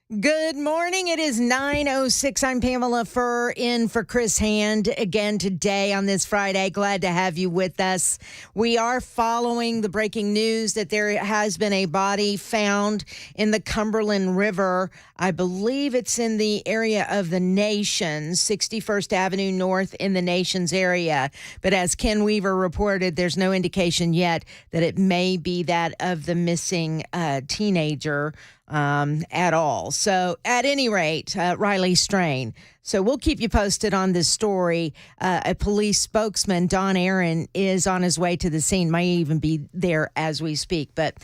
Good morning. It is 9:06. I'm Pamela Furr in for Chris Hand again today on this Friday. Glad to have you with us. We are following the breaking news that there has been a body found in the Cumberland River. I believe it's in the area of the Nations, 61st Avenue North in the Nations area. But as Ken Weaver reported, there's no indication yet that it may be that of the missing teenager at all. So at any rate, Riley Strain. So we'll keep you posted on this story. A police spokesman, Don Aaron, is on his way to the scene, might even be there as we speak, but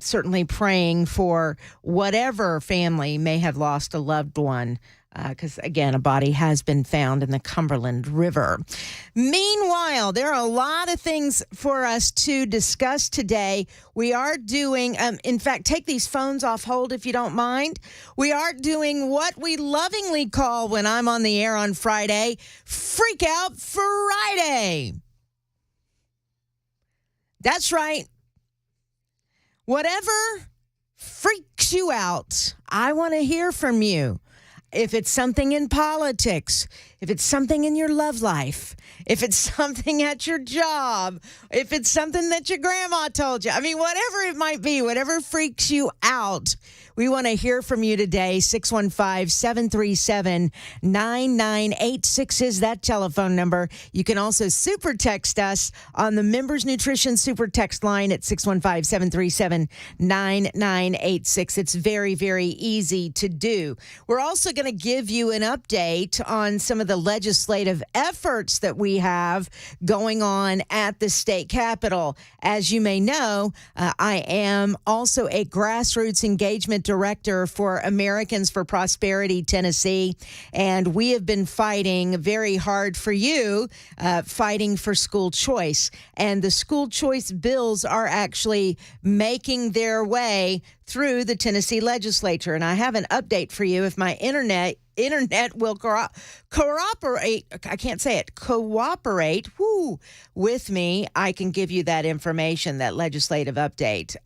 certainly praying for whatever family may have lost a loved one. Because, again, a body has been found in the Cumberland River. Meanwhile, there are a lot of things for us to discuss today. We are doing, in fact, take these phones off hold if you don't mind. We are doing what we lovingly call, when I'm on the air on Friday, Freak Out Friday. That's right. Whatever freaks you out, I want to hear from you. If it's something in politics, if it's something in your love life, if it's something at your job, if it's something that your grandma told you, I mean, whatever it might be, whatever freaks you out, we want to hear from you today. 615-737-9986 is that telephone number. You can also super text us on the Members Nutrition super text line at 615-737-9986. It's very, very easy to do. We're also going to give you an update on some of the legislative efforts that we have going on at the state capitol. As you may know, I am also a grassroots engagement director for Americans for Prosperity Tennessee, and we have been fighting very hard for you, fighting for school choice. And the school choice bills are actually making their way through the Tennessee legislature. And I have an update for you. If my internet will cooperate, I can't say it, cooperate with me, I can give you that information, that legislative update.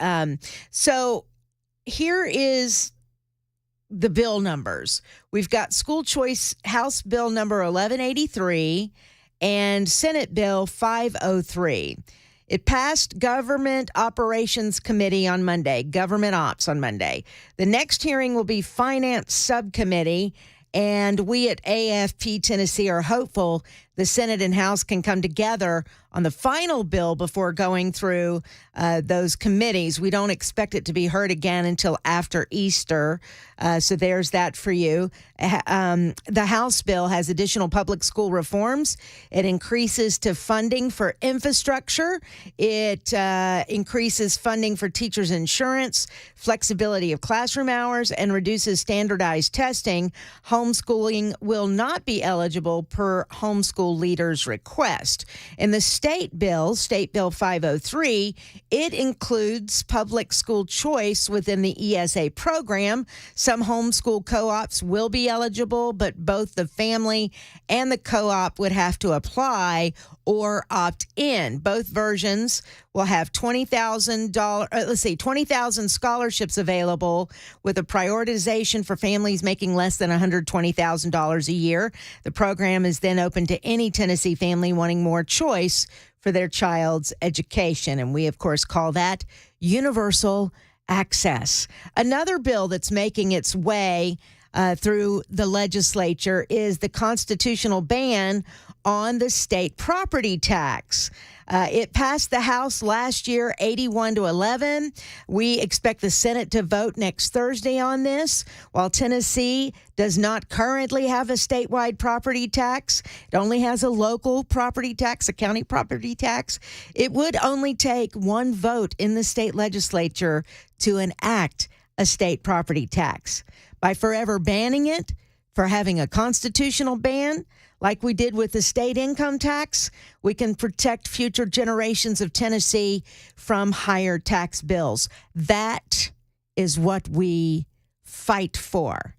So here is the bill numbers. We've got school choice House Bill number 1183 and Senate Bill 503. It passed Government Operations Committee on Monday, Government Ops on Monday. The next hearing will be Finance Subcommittee, and we at AFP Tennessee are hopeful the Senate and House can come together on the final bill before going through those committees. We don't expect it to be heard again until after Easter. So there's that for you. The House bill has additional public school reforms. It increases to funding for infrastructure. It increases funding for teachers' insurance, flexibility of classroom hours, and reduces standardized testing. Homeschooling will not be eligible per homeschool leaders' request. In the State Bill 503, it includes public school choice within the ESA program. Some homeschool co-ops will be eligible, but both the family and the co-op would have to apply or opt in. Both versions will have $20,000 scholarships available with a prioritization for families making less than $120,000 a year. The program is then open to any Tennessee family wanting more choice for their child's education. And we, of course, call that universal access. Another bill that's making its way through the legislature is the constitutional ban on the state property tax. It passed the House last year, 81-11. We expect the Senate to vote next Thursday on this. While Tennessee does not currently have a statewide property tax, it only has a local property tax, a county property tax. It would only take one vote in the state legislature to enact a state property tax. By forever banning it, for having a constitutional ban, like we did with the state income tax, we can protect future generations of Tennessee from higher tax bills. That is what we fight for.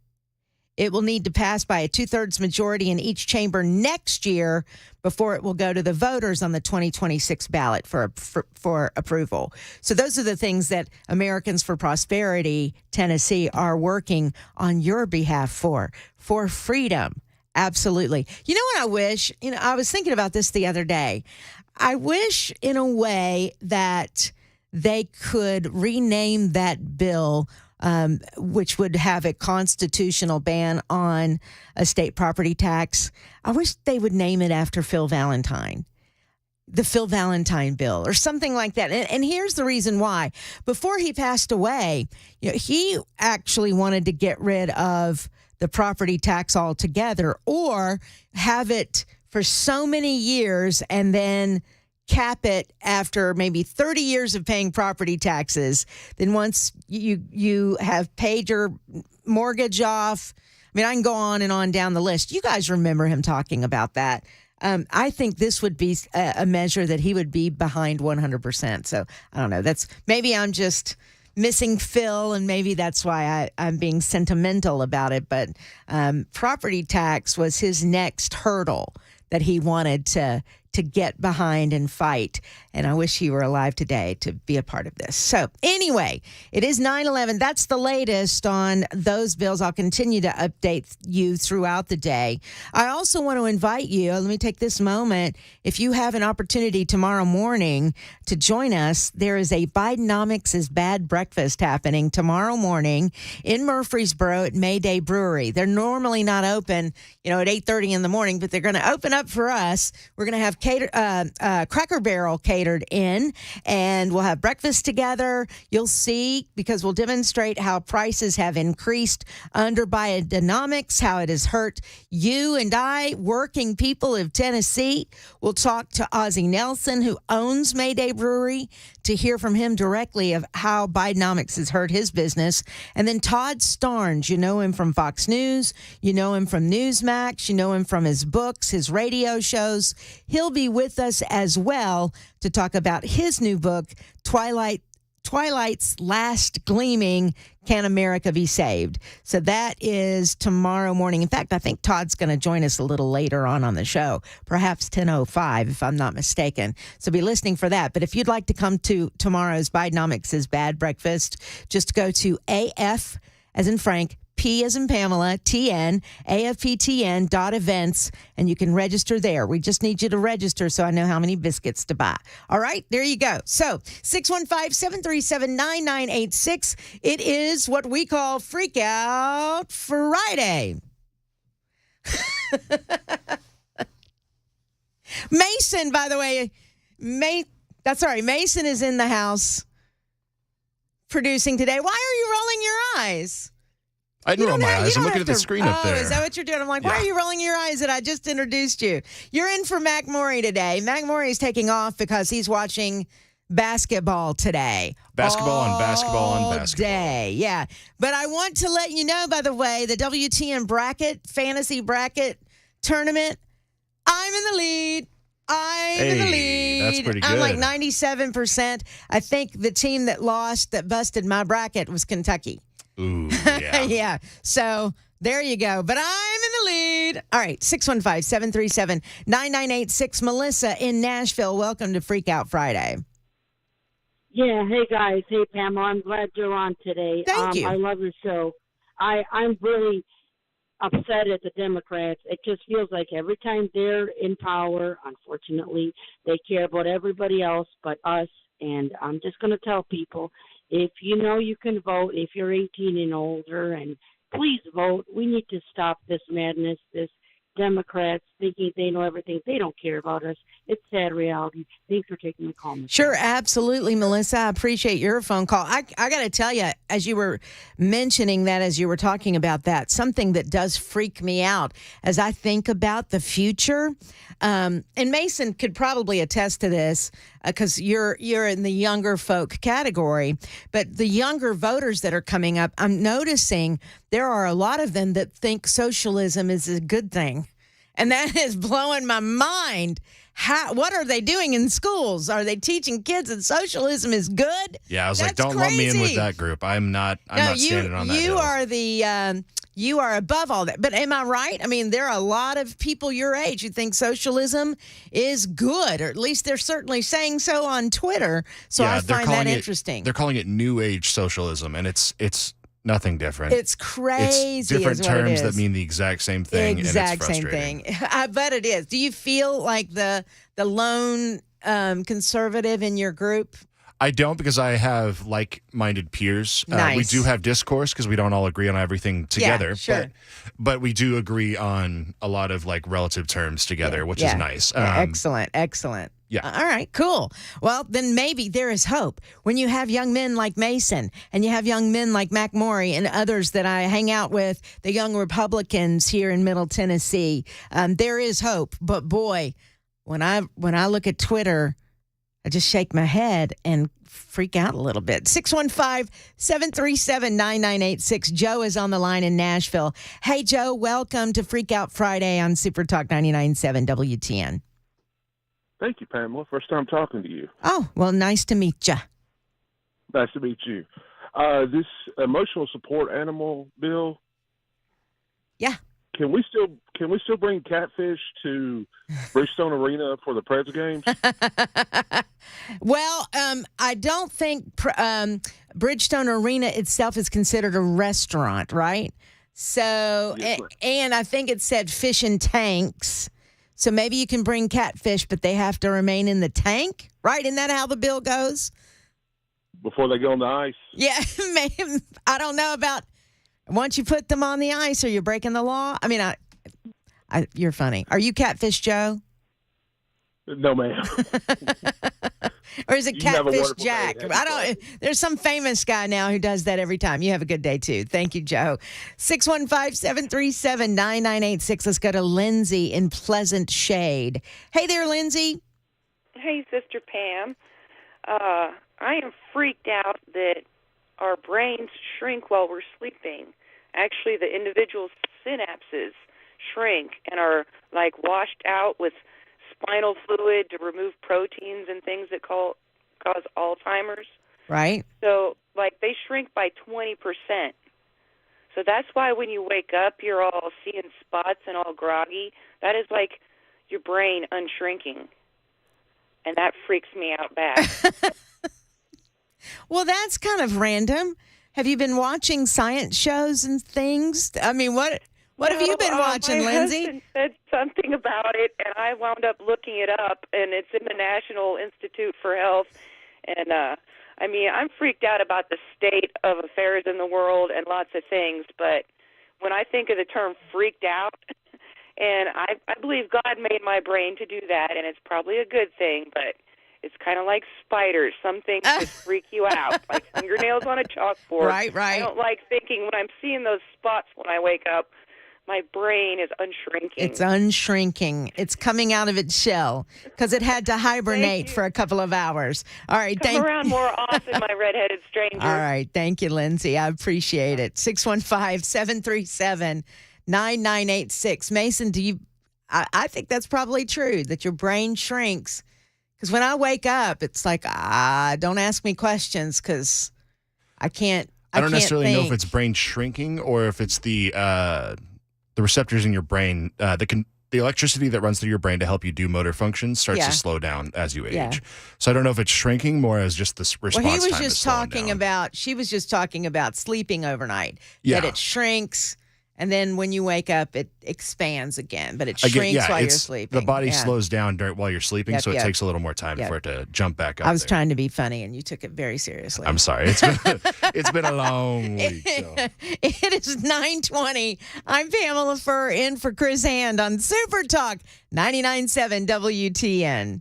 It will need to pass by a 2/3 majority in each chamber next year before it will go to the voters on the 2026 ballot for approval. So those are the things that Americans for Prosperity Tennessee are working on your behalf for freedom. Absolutely. You know what I wish? I was thinking about this the other day. I wish in a way that they could rename that bill, which would have a constitutional ban on a state property tax. I wish they would name it after Phil Valentine, the Phil Valentine bill or something like that. And here's the reason why. Before he passed away, he actually wanted to get rid of the property tax altogether or have it for so many years and then cap it after maybe 30 years of paying property taxes. Then once you have paid your mortgage off, I mean, I can go on and on down the list. You guys remember him talking about that. I think this would be a measure that he would be behind 100%. So I don't know. Maybe I'm just missing Phil, and maybe that's why I'm being sentimental about it. But property tax was his next hurdle that he wanted to get behind and fight. And I wish he were alive today to be a part of this. So anyway, it is 9/11. That's the latest on those bills. I'll continue to update you throughout the day. I also want to invite you, let me take this moment, if you have an opportunity tomorrow morning to join us, there is a Bidenomics is Bad breakfast happening tomorrow morning in Murfreesboro at Midday Brewery. They're normally not open, at 8:30 in the morning, but they're going to open up for us. We're going to have Cracker Barrel catered in, and we'll have breakfast together. You'll see, because we'll demonstrate how prices have increased under Bidenomics, how it has hurt you and I, working people of Tennessee. We'll talk to Ozzie Nelson, who owns Midday Brewery, to hear from him directly of how Bidenomics has hurt his business. And then Todd Starnes, you know him from Fox News, you know him from Newsmax, you know him from his books, his radio shows. He'll be with us as well to talk about his new book, Twilight's Last Gleaming, Can America Be Saved? So that is tomorrow morning. In fact, I think Todd's going to join us a little later on the show, perhaps 10:05 if I'm not mistaken. So be listening for that. But if you'd like to come to tomorrow's Bidenomics is Bad breakfast, just go to AF as in Frank, P as in Pamela, TN, AFPTN.events, and you can register there. We just need you to register so I know how many biscuits to buy. All right, there you go. So 615-737-9986. It is what we call Freak Out Friday. Mason, by the way, that's all right. Mason is in the house producing today. Why are you rolling your eyes? I didn't roll my eyes. I'm looking at the screen up there. Is that what you're doing? I'm like, why are you rolling your eyes that I just introduced you? You're in for Mac Morey today. Mac Morey is taking off because he's watching basketball today. Basketball day. Yeah. But I want to let you know, by the way, the WTN fantasy bracket tournament, I'm in the lead. That's pretty good. I'm like 97%. I think the team that busted my bracket was Kentucky. Ooh, yeah. Yeah. So there you go. But I'm in the lead. All right. 615-737-9986. Melissa in Nashville. Welcome to Freak Out Friday. Yeah. Hey, guys. Hey, Pamela. I'm glad you're on today. Thank you. I love your show. I'm really upset at the Democrats. It just feels like every time they're in power, unfortunately, they care about everybody else but us. And I'm just going to tell people, if you know you can vote, if you're 18 and older, and please vote. We need to stop this madness, this Democrats thinking they know everything. They don't care about us. It's sad reality. Thanks for taking the call. Sure, absolutely, Melissa. I appreciate your phone call. I got to tell you, as you were mentioning that, as you were talking about that, something that does freak me out as I think about the future, and Mason could probably attest to this because you're in the younger folk category, but the younger voters that are coming up, I'm noticing there are a lot of them that think socialism is a good thing. And that is blowing my mind. What are they doing in schools? Are they teaching kids that socialism is good? Yeah, I was like, don't lump me in with that group. I'm not standing on that hill. You are above all that. But am I right? I mean, there are a lot of people your age who think socialism is good, or at least they're certainly saying so on Twitter. So I find that interesting. They're calling it New Age socialism, and it's nothing different. It's crazy. It's different terms that is. mean the exact same thing. Exact and it's same frustrating. thing. I bet it is. Do you feel like the lone conservative in your group? I don't, because I have like-minded peers. Nice. We do have discourse because we don't all agree on everything together. Yeah, sure. But we do agree on a lot of relative terms together, which is nice. Excellent. Yeah. All right, cool. Well, then maybe there is hope. When you have young men like Mason and you have young men like McMorey and others that I hang out with, the young Republicans here in Middle Tennessee, there is hope. But boy, when I look at Twitter, I just shake my head and freak out a little bit. 615-737-9986. Joe is on the line in Nashville. Hey, Joe, welcome to Freak Out Friday on Super Talk 99.7 WTN. Thank you, Pamela. First time talking to you. Oh, well, nice to meet you. Nice to meet you. This emotional support animal bill. Yeah. Can we still bring catfish to Bridgestone Arena for the Preds games? Well, I don't think Bridgestone Arena itself is considered a restaurant, right? So, Yes, and I think it said fish in tanks. So maybe you can bring catfish, but they have to remain in the tank, right? Isn't that how the bill goes? Before they go on the ice? Yeah, I don't know about once you put them on the ice, are you breaking the law? I mean, you're funny. Are you Catfish Joe? No, ma'am. Or is it You have a Catfish wonderful Jack? day. I don't. There's some famous guy now who does that every time. You have a good day too. Thank you, Joe. 615-737-9986. Let's go to Lindsay in Pleasant Shade. Hey there, Lindsay. Hey, Sister Pam. I am freaked out that our brains shrink while we're sleeping. Actually, the individual synapses shrink and are washed out with spinal fluid to remove proteins and things that cause Alzheimer's. Right. So, they shrink by 20%. So that's why when you wake up, you're all seeing spots and all groggy. That is your brain unshrinking. And that freaks me out bad. Well, that's kind of random. Have you been watching science shows and things? I mean, what have you been watching, Lindsay? My husband said something about it, and I wound up looking it up, and it's in the National Institute for Health. And, I'm freaked out about the state of affairs in the world and lots of things, but when I think of the term freaked out, and I believe God made my brain to do that, and it's probably a good thing, but it's kind of like spiders. Some things just freak you out, like fingernails on a chalkboard. Right. I don't like thinking when I'm seeing those spots when I wake up, my brain is unshrinking. It's unshrinking. It's coming out of its shell because it had to hibernate for a couple of hours. All right. Come around more often, my redheaded stranger. All right. Thank you, Lindsay. I appreciate it. 615-737-9986. Mason, I think that's probably true, that your brain shrinks. Because when I wake up, it's like, don't ask me questions because I can't I don't necessarily know if think. it's brain shrinking or if it's the receptors in your brain the electricity that runs through your brain to help you do motor functions starts to slow down as you age. Yeah. So I don't know if it's shrinking more as just the response time. Well, he was is just slowing talking down. about. She was just talking about sleeping overnight. Yeah. That it shrinks. And then when you wake up, it expands again, but it Again, shrinks while you're sleeping. The body Yeah. slows down while you're sleeping, so it takes a little more time for it to jump back up. I was trying to be funny, and you took it very seriously. I'm sorry. It's been a long week. So. It is 9:20. I'm Pamela Furr in for Chris Hand on Super Talk 99.7 WTN.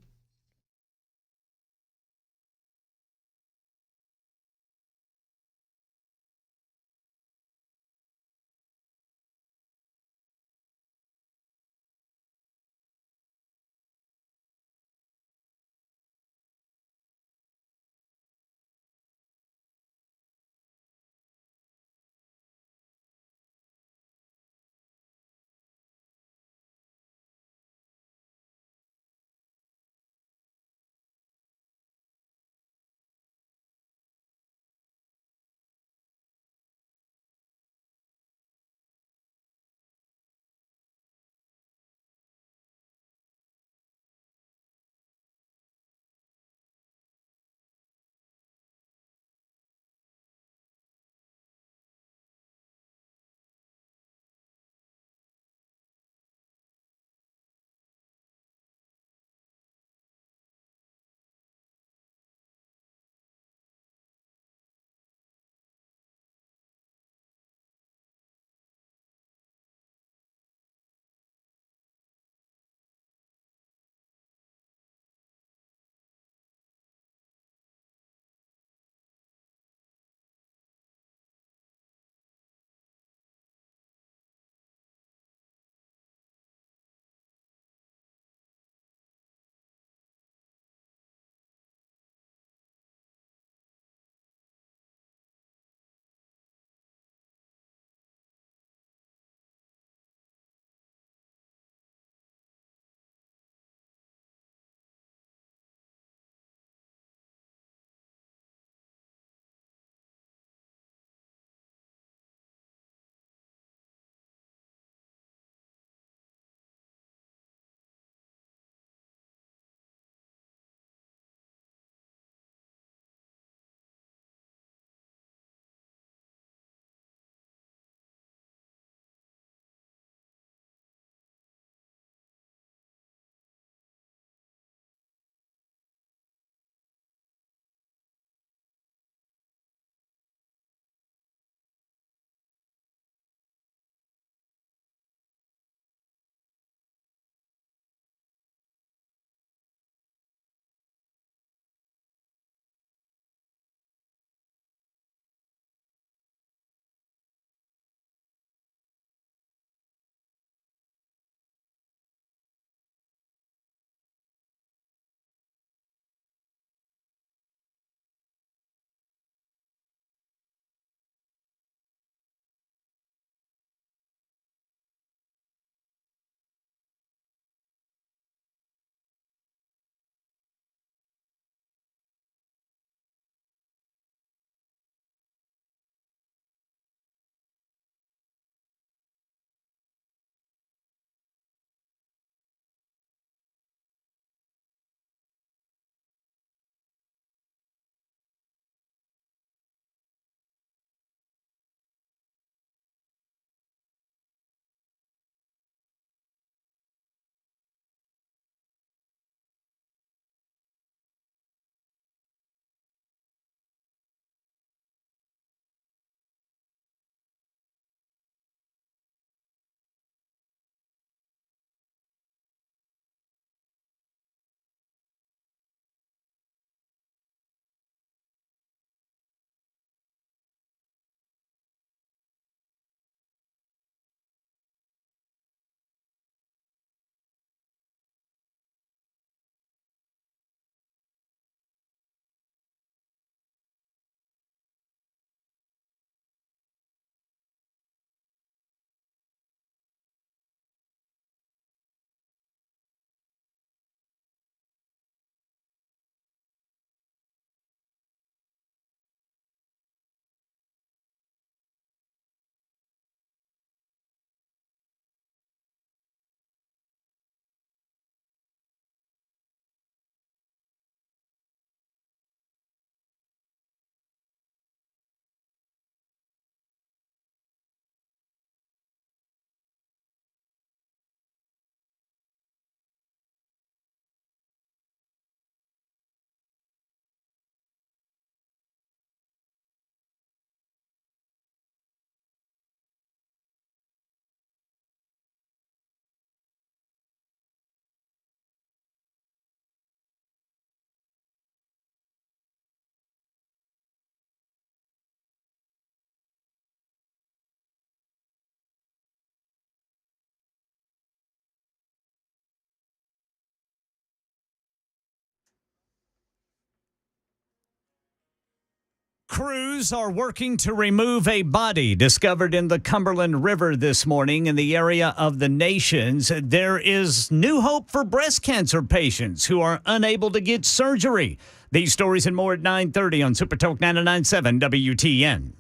crews are working to remove a body discovered in the Cumberland River this morning in the area of the Nations. There is new hope for breast cancer patients who are unable to get surgery. These stories and more at 9:30 on Super Talk 99.7 WTN.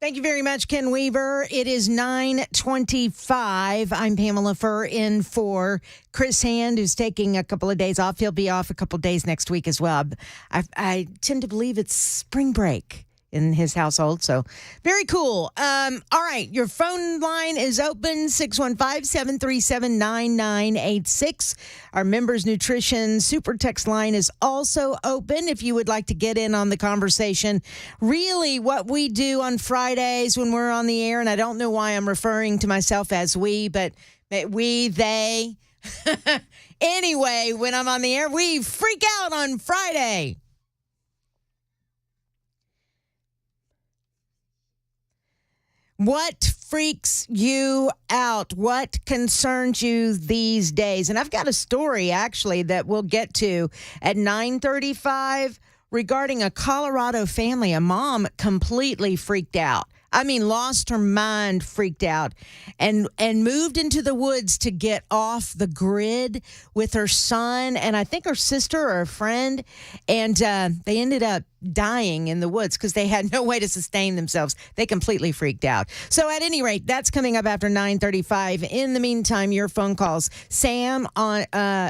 Thank you very much, Ken Weaver. It is 9:25. I'm Pamela Furr in for Chris Hand, who's taking a couple of days off. He'll be off a couple of days next week as well. I tend to believe it's spring break in his household, so very cool. All right, your phone line is open, 615-737-9986. Our Members Nutrition Super Text line is also open if you would like to get in on the conversation. Really, what we do on Fridays when we're on the air, and I don't know why I'm referring to myself as we, but we, they. Anyway, when I'm on the air, we freak out on Friday. What freaks you out? What concerns you these days? And I've got a story, actually, that we'll get to at 9:35 regarding a Colorado family. A mom completely freaked out. I mean, lost her mind, freaked out, and moved into the woods to get off the grid with her son and I think her sister or a friend. And they ended up dying in the woods because they had no way to sustain themselves. They completely freaked out. So at any rate, that's coming up after 9:35. In the meantime, your phone calls. Sam, on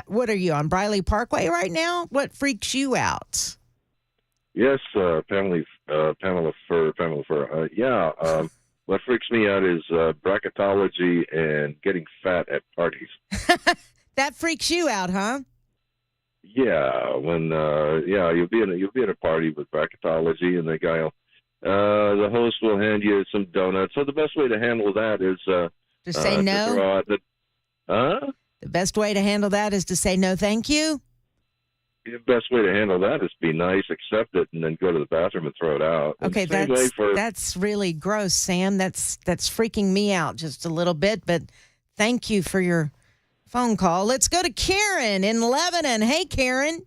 what are you, on Briley Parkway right now? What freaks you out? Yes, Pamela Furr. What freaks me out is bracketology and getting fat at parties. That freaks you out, huh? Yeah, when you'll be at a party with bracketology, and the host will hand you some donuts. So the best way to handle that is to say no. The best way to handle that is to say no, thank you. The best way to handle that is be nice, accept it, and then go to the bathroom and throw it out. Okay, that's really gross, Sam. That's freaking me out just a little bit, but thank you for your phone call. Let's go to Karen in Lebanon. Hey, Karen.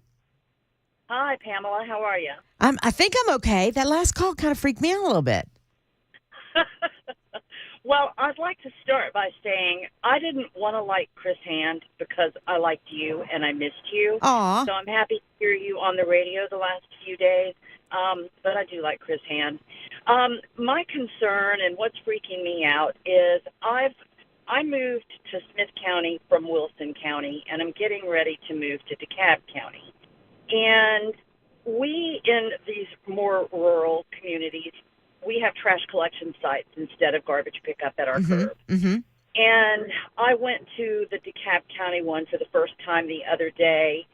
Hi, Pamela. How are you? I think I'm okay. That last call kind of freaked me out a little bit. Well, I'd like to start by saying I didn't want to like Chris Hand because I liked you and I missed you. Aw. So I'm happy to hear you on the radio the last few days. But I do like Chris Hand. My concern and what's freaking me out is I moved to Smith County from Wilson County, and I'm getting ready to move to DeKalb County. And we, in these more rural communities, we have trash collection sites instead of garbage pickup at our curb. Mm-hmm. And I went to the DeKalb County one for the first time the other day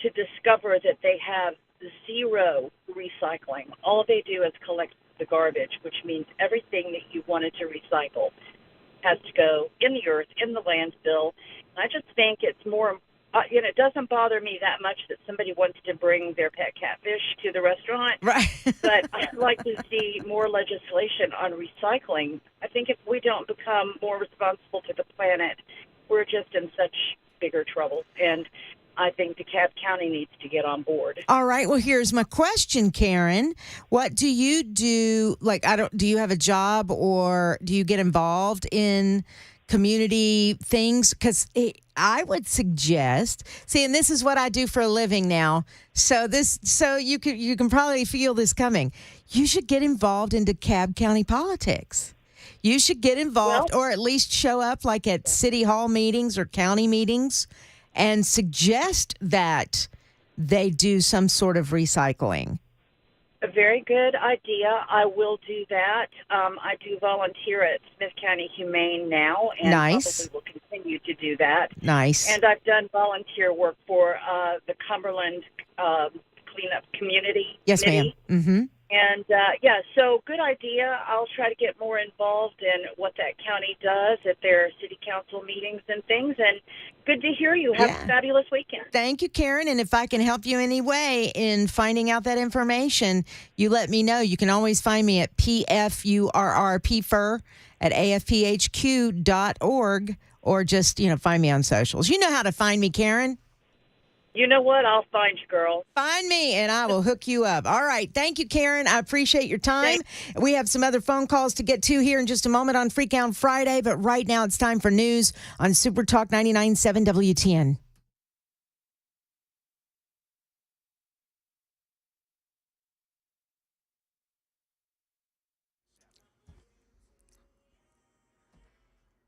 to discover that they have zero recycling. All they do is collect the garbage, which means everything that you wanted to recycle has to go in the earth, in the landfill. And I just think it's more, it doesn't bother me that much that somebody wants to bring their pet catfish to the restaurant. Right. But I'd like to see more legislation on recycling. I think if we don't become more responsible to the planet, we're just in such bigger trouble. And I think DeKalb County needs to get on board. All right. Well, here's my question, Karen. What do you do? Do you have a job or do you get involved in community things? Because I would suggest, and this is what I do for a living now. So you can probably feel this coming. You should get involved in DeKalb County politics. You should get involved, or at least show up like at city hall meetings or county meetings, and suggest that they do some sort of recycling. A very good idea. I will do that. I do volunteer at Smith County Humane now, and nice. Probably will continue to do that. Nice. And I've done volunteer work for the Cumberland Cleanup Community. Yes, Committee. ma'am. Mm-hmm. And, so good idea. I'll try to get more involved in what that county does at their city council meetings and things. And good to hear you. Have a fabulous weekend. Thank you, Karen. And if I can help you any way in finding out that information, you let me know. You can always find me at PFURR at AFPHQ.org, or just, find me on socials. You know how to find me, Karen. You know what? I'll find you, girl. Find me and I will hook you up. All right. Thank you, Karen. I appreciate your time. We have some other phone calls to get to here in just a moment on Freak Out Friday, but right now it's time for news on Super Talk 99.7 WTN.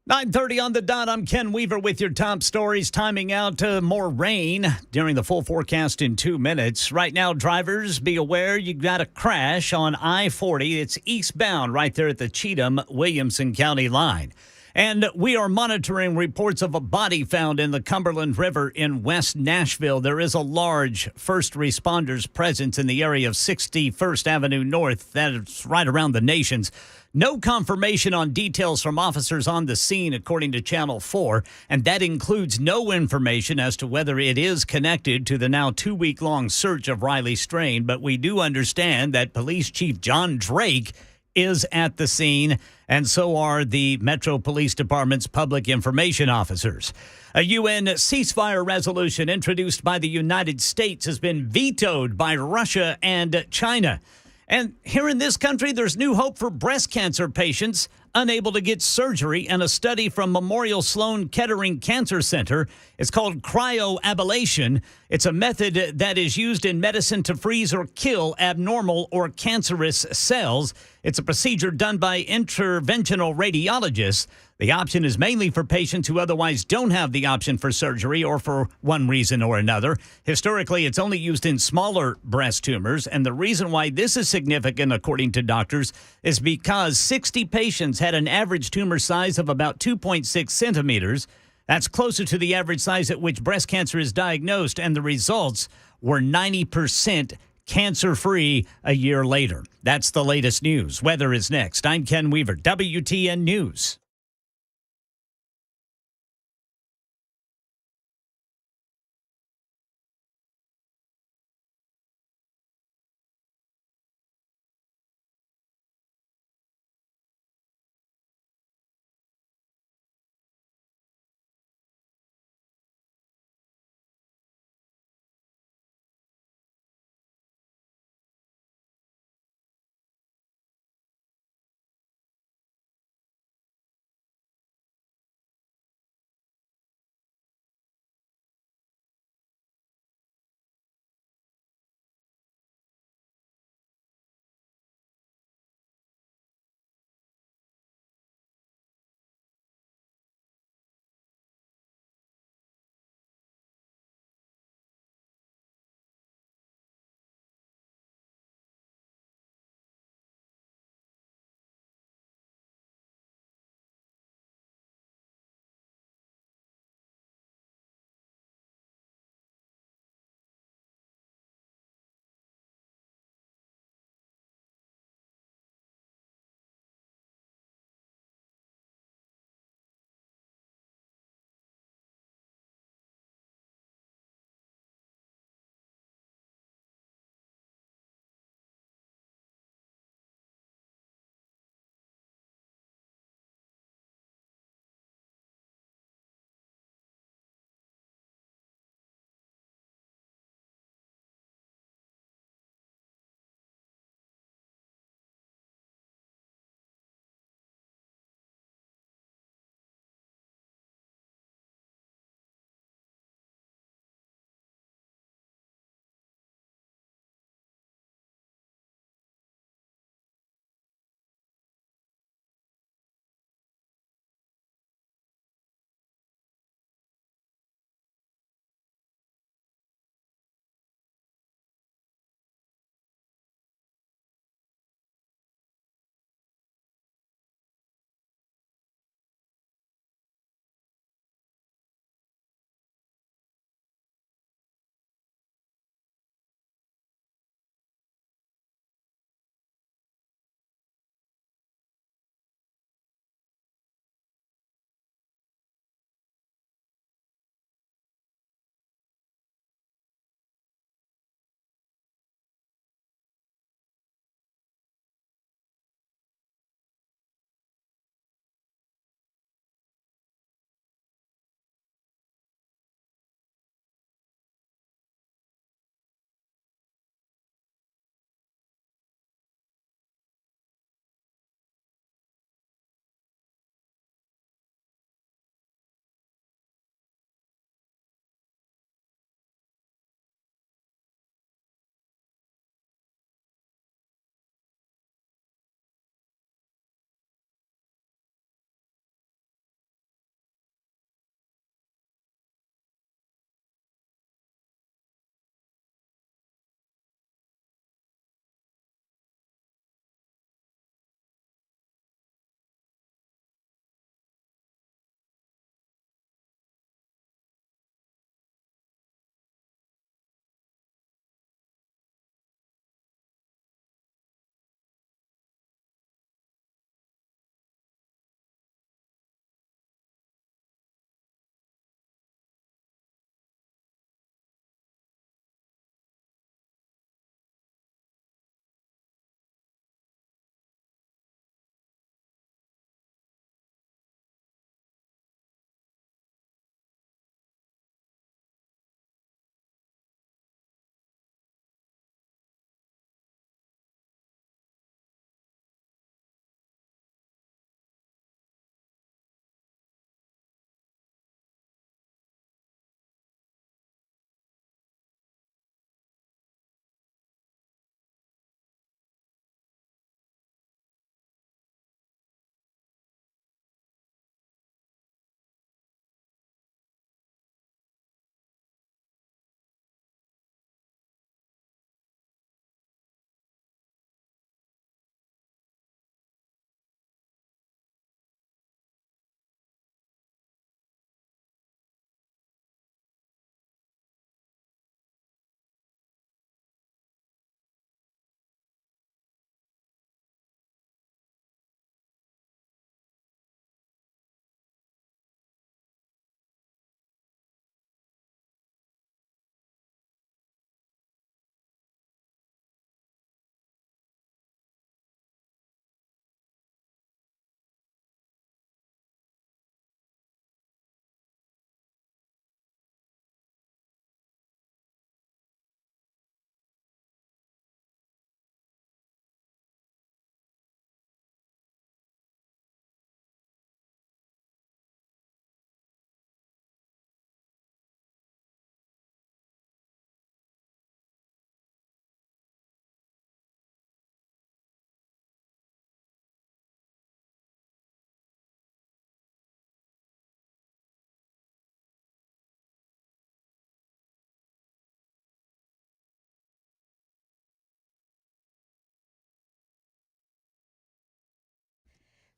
"9:30 on the dot. I'm Ken Weaver with your top stories. Timing out more rain during the full forecast in 2 minutes. Right now, drivers, be aware you got a crash on I-40. It's eastbound right there at the Cheatham-Williamson County line. And we are monitoring reports of a body found in the Cumberland River in West Nashville. There is a large first responders presence in the area of 61st Avenue North. That's right around the Nations. No confirmation on details from officers on the scene, according to Channel 4, and that includes no information as to whether it is connected to the now 2-week-long search of Riley Strain. But we do understand that Police Chief John Drake is at the scene, and so are the Metro Police Department's public information officers. A UN ceasefire resolution introduced by the United States has been vetoed by Russia and China. And here in this country, there's new hope for breast cancer patients unable to get surgery, and a study from Memorial Sloan Kettering Cancer Center is called cryoablation. It's a method that is used in medicine to freeze or kill abnormal or cancerous cells. It's a procedure done by interventional radiologists. The option is mainly for patients who otherwise don't have the option for surgery or for one reason or another. Historically, it's only used in smaller breast tumors, and the reason why this is significant, according to doctors, is because 60 patients had an average tumor size of about 2.6 centimeters. That's closer to the average size at which breast cancer is diagnosed, and the results were 90% cancer-free a year later. That's the latest news. Weather is next. I'm Ken Weaver, WTN News.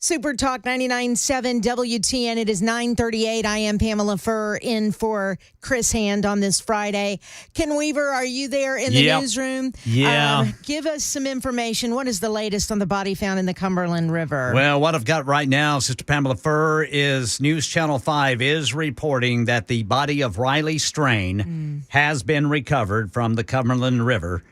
Super Talk 99.7 WTN. It is 9:38. I am Pamela Furr in for Chris Hand on this Friday. Ken Weaver, are you there in the newsroom? Yeah. Give us some information. What is the latest on the body found in the Cumberland River? Well, what I've got right now, Sister Pamela Furr, is News Channel 5 is reporting that the body of Riley Strain has been recovered from the Cumberland River.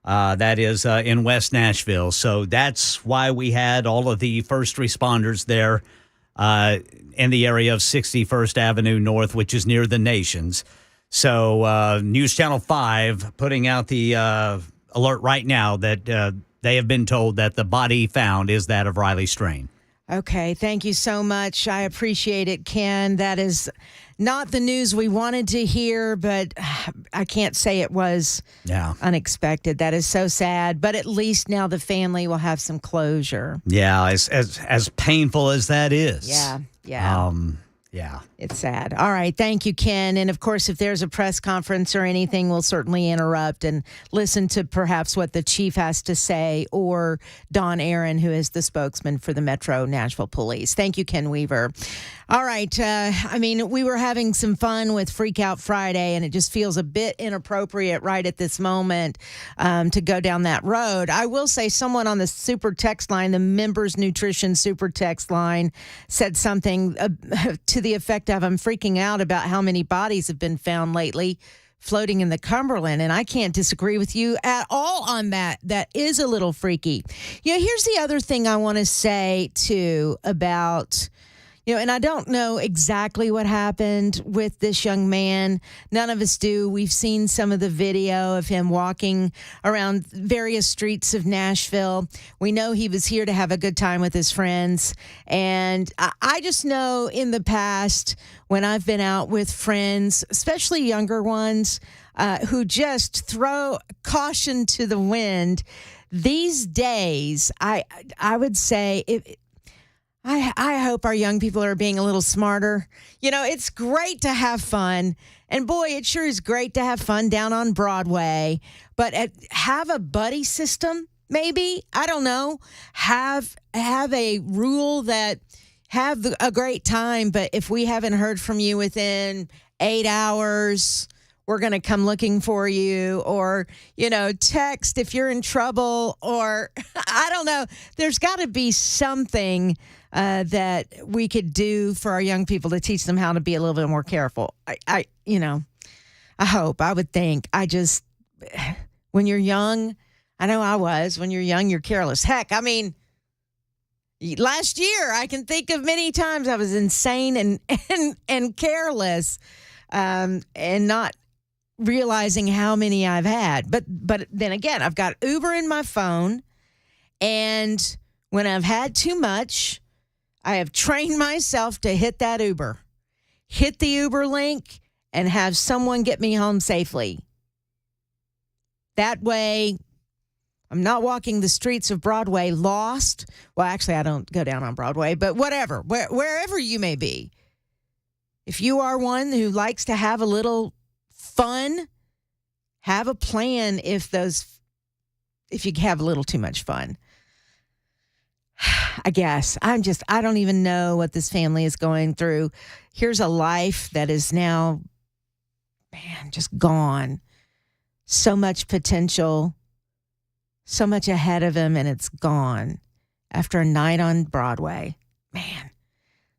That is in West Nashville. So that's why we had all of the first responders there in the area of 61st Avenue North, which is near the Nations. So News Channel 5 putting out the alert right now that they have been told that the body found is that of Riley Strain. Okay, thank you so much. I appreciate it, Ken. That is not the news we wanted to hear, but I can't say it was unexpected. That is so sad, but at least now the family will have some closure. Yeah, as painful as that is. Yeah. Yeah. It's sad. All right. Thank you, Ken. And of course, if there's a press conference or anything, we'll certainly interrupt and listen to perhaps what the chief has to say, or Don Aaron, who is the spokesman for the Metro Nashville Police. Thank you, Ken Weaver. All right. We were having some fun with Freak Out Friday, and it just feels a bit inappropriate right at this moment to go down that road. I will say someone on the super text line, the Members Nutrition super text line, said something to the effect of, I'm freaking out about how many bodies have been found lately floating in the Cumberland. And I can't disagree with you at all on that. That is a little freaky. Here's the other thing I want to say too about, and I don't know exactly what happened with this young man. None of us do. We've seen some of the video of him walking around various streets of Nashville. We know he was here to have a good time with his friends. And I just know in the past, when I've been out with friends, especially younger ones, who just throw caution to the wind, these days, I would say I hope our young people are being a little smarter. It's great to have fun. And boy, it sure is great to have fun down on Broadway. But have a buddy system, maybe. I don't know. Have a rule that have a great time. But if we haven't heard from you within 8 hours, we're going to come looking for you, or, text if you're in trouble, or I don't know. There's got to be something that we could do for our young people to teach them how to be a little bit more careful. I hope, I would think. When you're young, I know I was, when you're young, you're careless. Heck, last year, I can think of many times I was insane and careless, and not realizing how many I've had. But then again, I've got Uber in my phone, and when I've had too much, I have trained myself to hit that Uber. Hit the Uber link and have someone get me home safely. That way, I'm not walking the streets of Broadway lost. Well, actually, I don't go down on Broadway, but whatever, wherever you may be. If you are one who likes to have a little fun, have a plan if you have a little too much fun. I guess I don't even know what this family is going through. Here's a life that is now, just gone. So much potential, so much ahead of him, and it's gone after a night on Broadway. Man,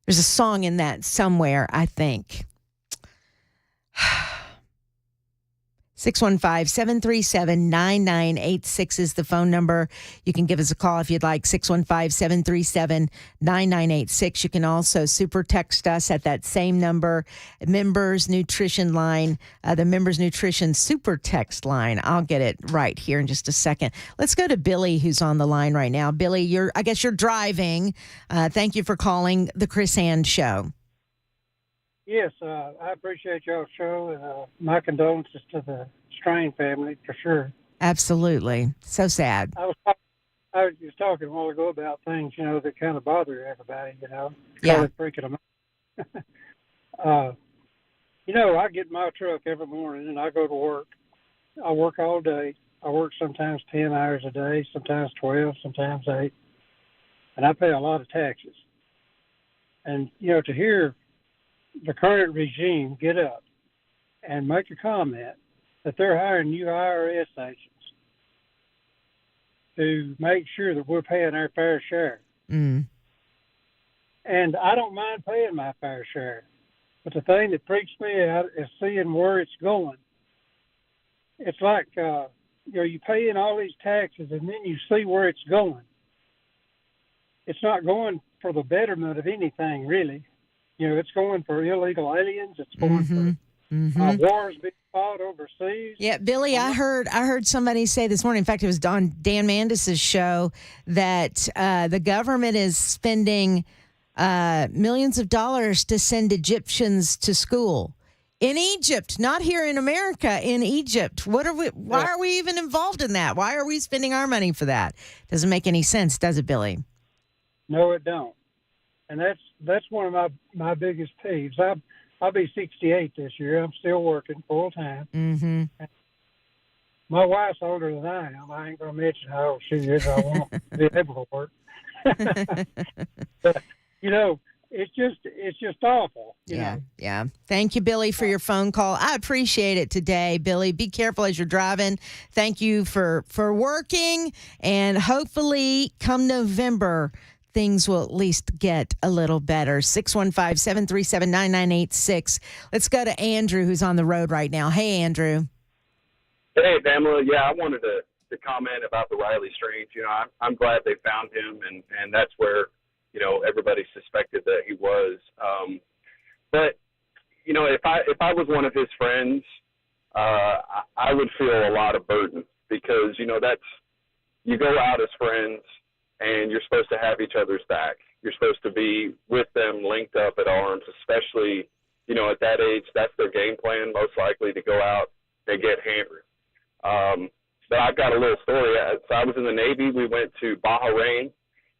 there's a song in that somewhere, I think. 615-737-9986 is the phone number. You can give us a call if you'd like, 615-737-9986. You can also super text us at that same number, Members Nutrition line, the Members Nutrition super text line. I'll get it right here in just a second. Let's go to Billy, who's on the line right now. Billy, I guess you're driving. Thank you for calling the Chris Hand Show. Yes, I appreciate y'all's show, and my condolences to the Strain family, for sure. Absolutely. So sad. I was just talking a while ago about things, that kind of bother everybody, Yeah. Kind of freaking them out. I get in my truck every morning, and I go to work. I work all day. I work sometimes 10 hours a day, sometimes 12, sometimes 8. and I pay a lot of taxes. And, to hear the current regime get up and make a comment that they're hiring new IRS agents to make sure that we're paying our fair share. Mm. And I don't mind paying my fair share. But the thing that freaks me out is seeing where it's going. It's like, you pay in all these taxes and then you see where it's going. It's not going for the betterment of anything, really. It's going for illegal aliens. It's going for wars being fought overseas. Yeah, Billy, I heard somebody say this morning, in fact, it was on Dan Mandis's show, that the government is spending millions of dollars to send Egyptians to school. In Egypt, not here in America, in Egypt. Why are we even involved in that? Why are we spending our money for that? Doesn't make any sense, does it, Billy? No, it don't. And that's one of my biggest peeves. I'll be 68 this year. I'm still working full time. Mm-hmm. My wife's older than I am. I ain't gonna mention how old she is. I won't be able to work. But it's just awful. You know? Yeah. Thank you, Billy, for your phone call. I appreciate it today, Billy. Be careful as you're driving. Thank you for working, and hopefully come November, things will at least get a little better. 615-737-9986. Let's go to Andrew, who's on the road right now. Hey, Andrew. Hey, Pamela. Yeah, I wanted to comment about the Riley Strange. I'm glad they found him, and that's where, everybody suspected that he was. But, if I was one of his friends, I would feel a lot of burden because, that's, you go out as friends and you're supposed to have each other's back. You're supposed to be with them linked up at arms, especially, at that age, that's their game plan, most likely to go out and get hammered. But I've got a little story. So I was in the Navy. We went to Bahrain,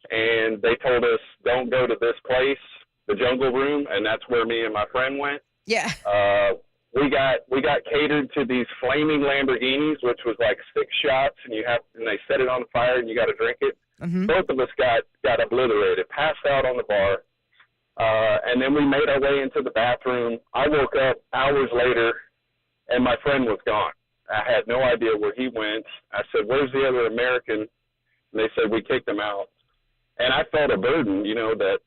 and they told us, don't go to this place, the Jungle Room, and that's where me and my friend went. Yeah. We got catered to these flaming Lamborghinis, which was like 6 shots, and they set it on fire, and you got to drink it. Mm-hmm. Both of us got obliterated, passed out on the bar, and then we made our way into the bathroom. I woke up hours later, and my friend was gone. I had no idea where he went. I said, "Where's the other American?" And they said, "We kicked him out." And I felt a burden, that,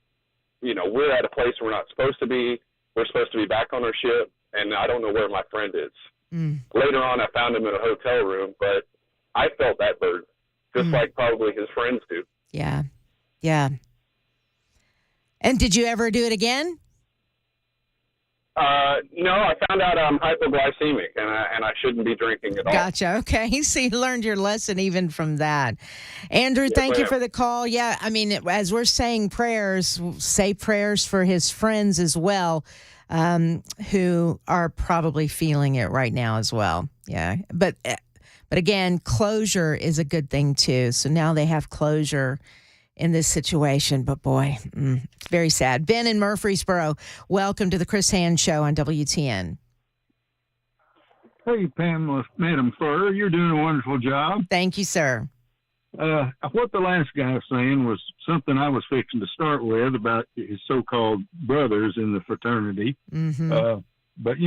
we're at a place we're not supposed to be. We're supposed to be back on our ship, and I don't know where my friend is. Later on, I found him in a hotel room, but I felt that burden, just like probably his friends do. Yeah. And did you ever do it again? No, I found out I'm hypoglycemic, and I shouldn't be drinking at all. Gotcha. Okay. So you learned your lesson even from that. Andrew, thank you for the call. Yeah, I mean, as we're saying prayers, say prayers for his friends as well, who are probably feeling it right now as well. Yeah. But again, closure is a good thing too. So now they have closure in this situation, but boy, it's very sad. Ben in Murfreesboro, welcome to the Chris Hand Show on WTN. Hey, Pamela, Madam Furr, you're doing a wonderful job. Thank you, sir. What the last guy was saying was something I was fixing to start with about his so-called brothers in the fraternity. Mm-hmm. But,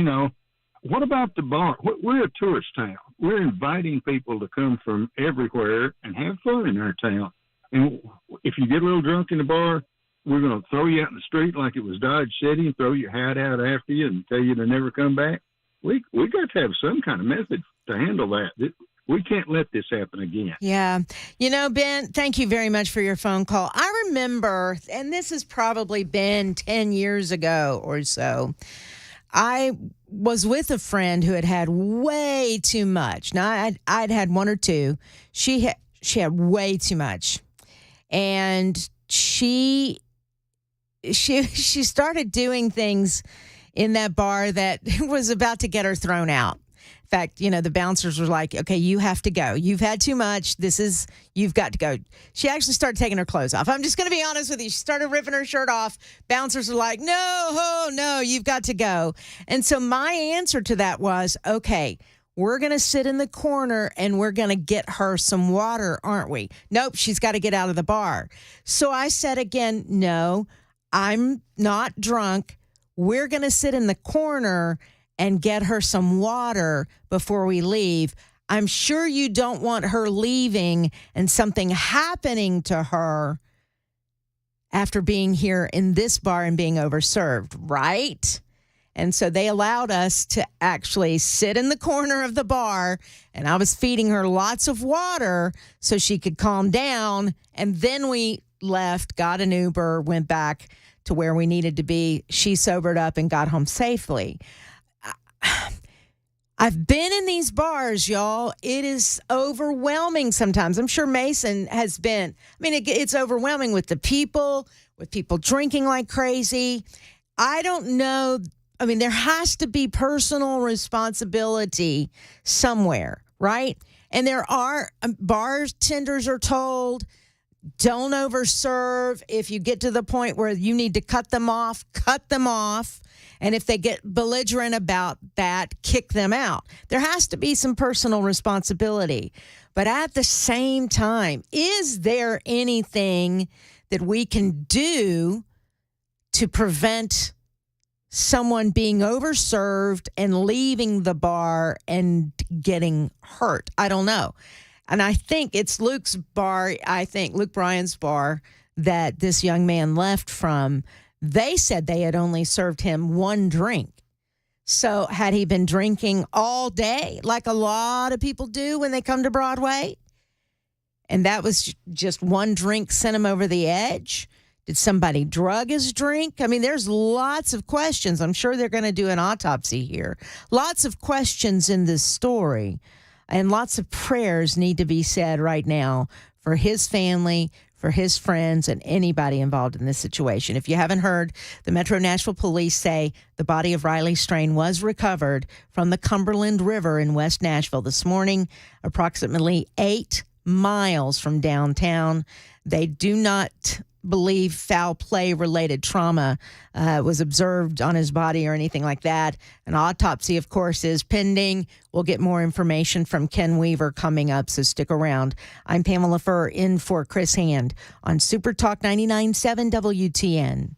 what about the bar? We're a tourist town. We're inviting people to come from everywhere and have fun in our town. And if you get a little drunk in the bar, we're going to throw you out in the street like it was Dodge City and throw your hat out after you and tell you to never come back. We got to have some kind of method to handle that. We can't let this happen again. Yeah. Ben, thank you very much for your phone call. I remember, and this has probably been 10 years ago or so, I was with a friend who had way too much. Now, I'd had one or two. She had way too much. And she started doing things in that bar that was about to get her thrown out. In fact, the bouncers were like, "Okay, you have to go. You've had too much. You've got to go." She actually started taking her clothes off. I'm just going to be honest with you. She started ripping her shirt off. Bouncers were like, "No, you've got to go." And so my answer to that was, "Okay, we're going to sit in the corner and we're going to get her some water, aren't we? Nope, she's got to get out of the bar. So I said again, no, I'm not drunk. We're going to sit in the corner and get her some water before we leave. I'm sure you don't want her leaving and something happening to her after being here in this bar and being overserved, right? And so they allowed us to actually sit in the corner of the bar, and I was feeding her lots of water so she could calm down. And then we left, got an Uber, went back to where we needed to be. She sobered up and got home safely. I've been in these bars, y'all. It is overwhelming sometimes. I'm sure Mason has been. I mean, it's overwhelming with people drinking like crazy. I don't know. I mean, there has to be personal responsibility somewhere, right? And there are bartenders are told, don't overserve. If you get to the point where you need to cut them off, cut them off. And if they get belligerent about that, kick them out. There has to be some personal responsibility. But at the same time, is there anything that we can do to prevent someone being overserved and leaving the bar and getting hurt? I don't know. And I think it's Luke Bryan's bar that this young man left from. They said they had only served him one drink. So had he been drinking all day, like a lot of people do when they come to Broadway? And that was just one drink sent him over the edge? Did somebody drug his drink? I mean, there's lots of questions. I'm sure they're going to do an autopsy here. Lots of questions in this story. And lots of prayers need to be said right now for his family, for his friends, and anybody involved in this situation. If you haven't heard, the Metro Nashville Police say the body of Riley Strain was recovered from the Cumberland River in West Nashville this morning, approximately 8 miles from downtown. They do not believe foul play related trauma was observed on his body or anything like that. An autopsy, of course, is pending. We'll get more information from Ken Weaver coming up, so stick around. I'm Pamela Furr in for Chris Hand on Super Talk 99.7 WTN.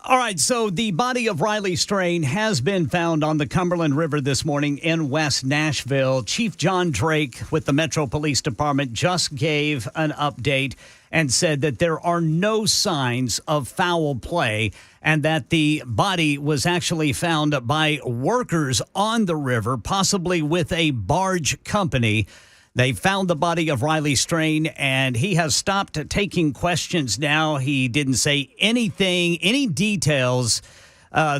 All right, so the body of Riley Strain has been found on the Cumberland River this morning in West Nashville. Chief John Drake with the Metro Police Department just gave an update and said that there are no signs of foul play and that the body was actually found by workers on the river, possibly with a barge company. They found the body of Riley Strain, and he has stopped taking questions now. He didn't say anything, any details we're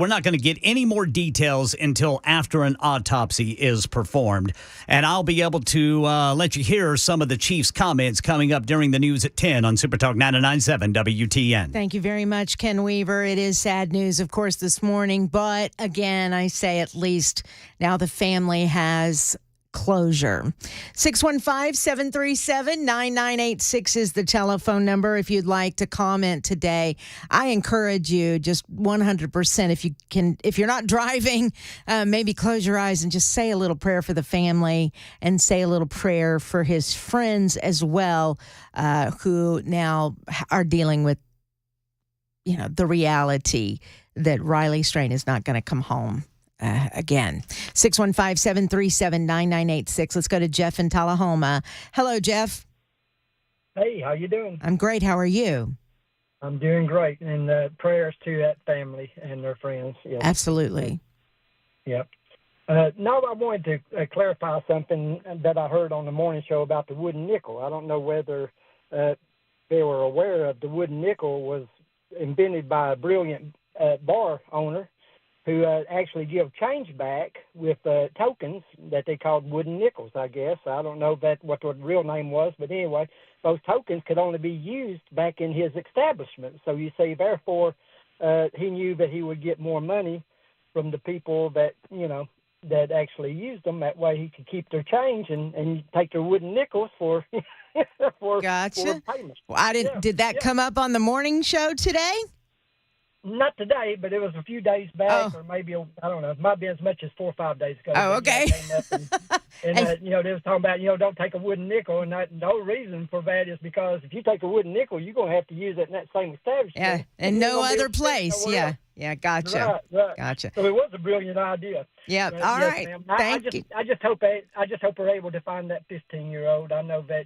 not going to get any more details until after an autopsy is performed. And I'll be able to let you hear some of the chief's comments coming up during the news at 10 on Super Talk 99.7 WTN. Thank you very much, Ken Weaver. It is sad news, of course, this morning. But again, I say at least now the family has closure. 615-737-9986 is the telephone number if you'd like to comment today. I encourage you just 100% if you're not driving, maybe close your eyes and just say a little prayer for the family and say a little prayer for his friends as well, who now are dealing with the reality that Riley Strain is not going to come home. Again, 615-737-9986. Let's go to Jeff in Tullahoma. Hello, Jeff. Hey, how you doing? I'm great. How are you? I'm doing great. And prayers to that family and their friends. Yes. Absolutely. Yep. No, I wanted to clarify something that I heard on the morning show about the wooden nickel. I don't know whether they were aware of the wooden nickel was invented by a brilliant bar owner who actually give change back with tokens that they called wooden nickels, I guess. I don't know what the real name was, but anyway, those tokens could only be used back in his establishment. So you see, therefore, he knew that he would get more money from the people that actually used them. That way he could keep their change and take their wooden nickels for Gotcha. for payment. Well, did that come up on the morning show today? Not today, but it was a few days back, or maybe, I don't know, it might be as much as 4 or 5 days ago. Oh, okay. And they was talking about, don't take a wooden nickel, and the whole reason for that is because if you take a wooden nickel, you're going to have to use it in that same establishment. Yeah, and no other place. Yeah, gotcha. Right. Gotcha. So it was a brilliant idea. Yeah, all right. Ma'am. Thank you. I just hope we're able to find that 15-year-old. I know that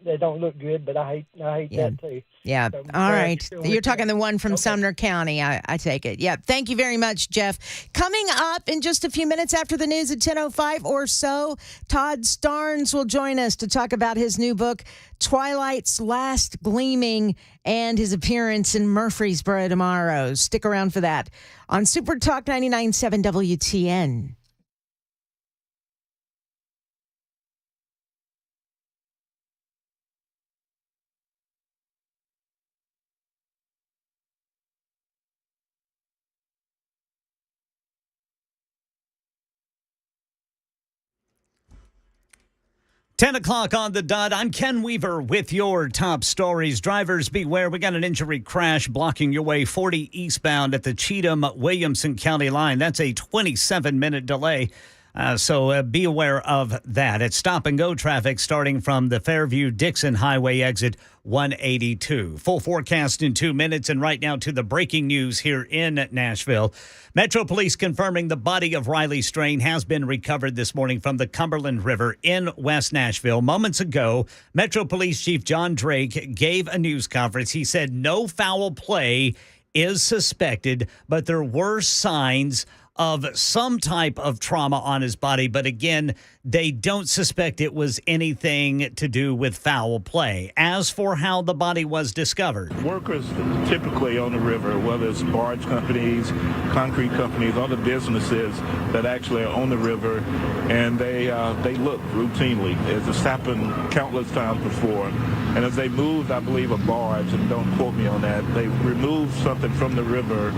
they don't look good, but I hate that too. Yeah. So, all right. You're talking the one from Sumner County. I take it. Yeah. Thank you very much, Jeff. Coming up in just a few minutes after the news at 10:05 or so, Todd Starnes will join us to talk about his new book, Twilight's Last Gleaming, and his appearance in Murfreesboro tomorrow. Stick around for that on Super Talk 99.7 WTN. Ten o'clock on the dot. I'm Ken Weaver with your top stories. Drivers beware. We got an injury crash blocking your way 40 eastbound at the Cheatham-Williamson County line. That's a 27-minute delay. So be aware of that. It's stop-and-go traffic starting from the Fairview-Dixon Highway exit 182. Full forecast in 2 minutes, and right now to the breaking news here in Nashville. Metro Police confirming the body of Riley Strain has been recovered this morning from the Cumberland River in West Nashville. Moments ago, Metro Police Chief John Drake gave a news conference. He said no foul play is suspected, but there were signs of some type of trauma on his body. But again, they don't suspect it was anything to do with foul play. As for how the body was discovered, workers typically on the river, whether it's barge companies, concrete companies, other businesses that actually are on the river, and they look routinely. It's happened countless times before. And as they moved, I believe, a barge, and don't quote me on that, they removed something from the river,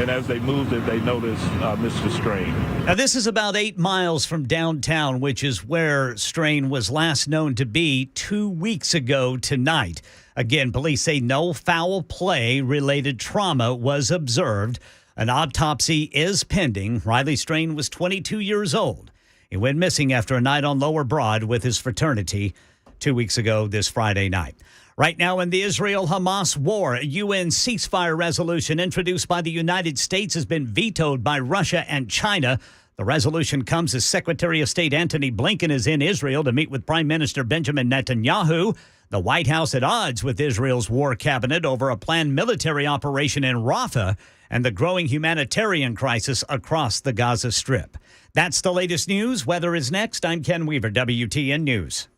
and as they moved it, they noticed Mr. Strain. Now, this is about 8 miles from downtown, which is where Strain was last known to be 2 weeks ago tonight. Again, police say no foul play-related trauma was observed. An autopsy is pending. Riley Strain was 22 years old. He went missing after a night on Lower Broad with his fraternity 2 weeks ago this Friday night. Right now in the Israel-Hamas war, a UN ceasefire resolution introduced by the United States has been vetoed by Russia and China. The resolution comes as Secretary of State Antony Blinken is in Israel to meet with Prime Minister Benjamin Netanyahu. The White House at odds with Israel's war cabinet over a planned military operation in Rafah and the growing humanitarian crisis across the Gaza Strip. That's the latest news. Weather is next. I'm Ken Weaver, WTN News.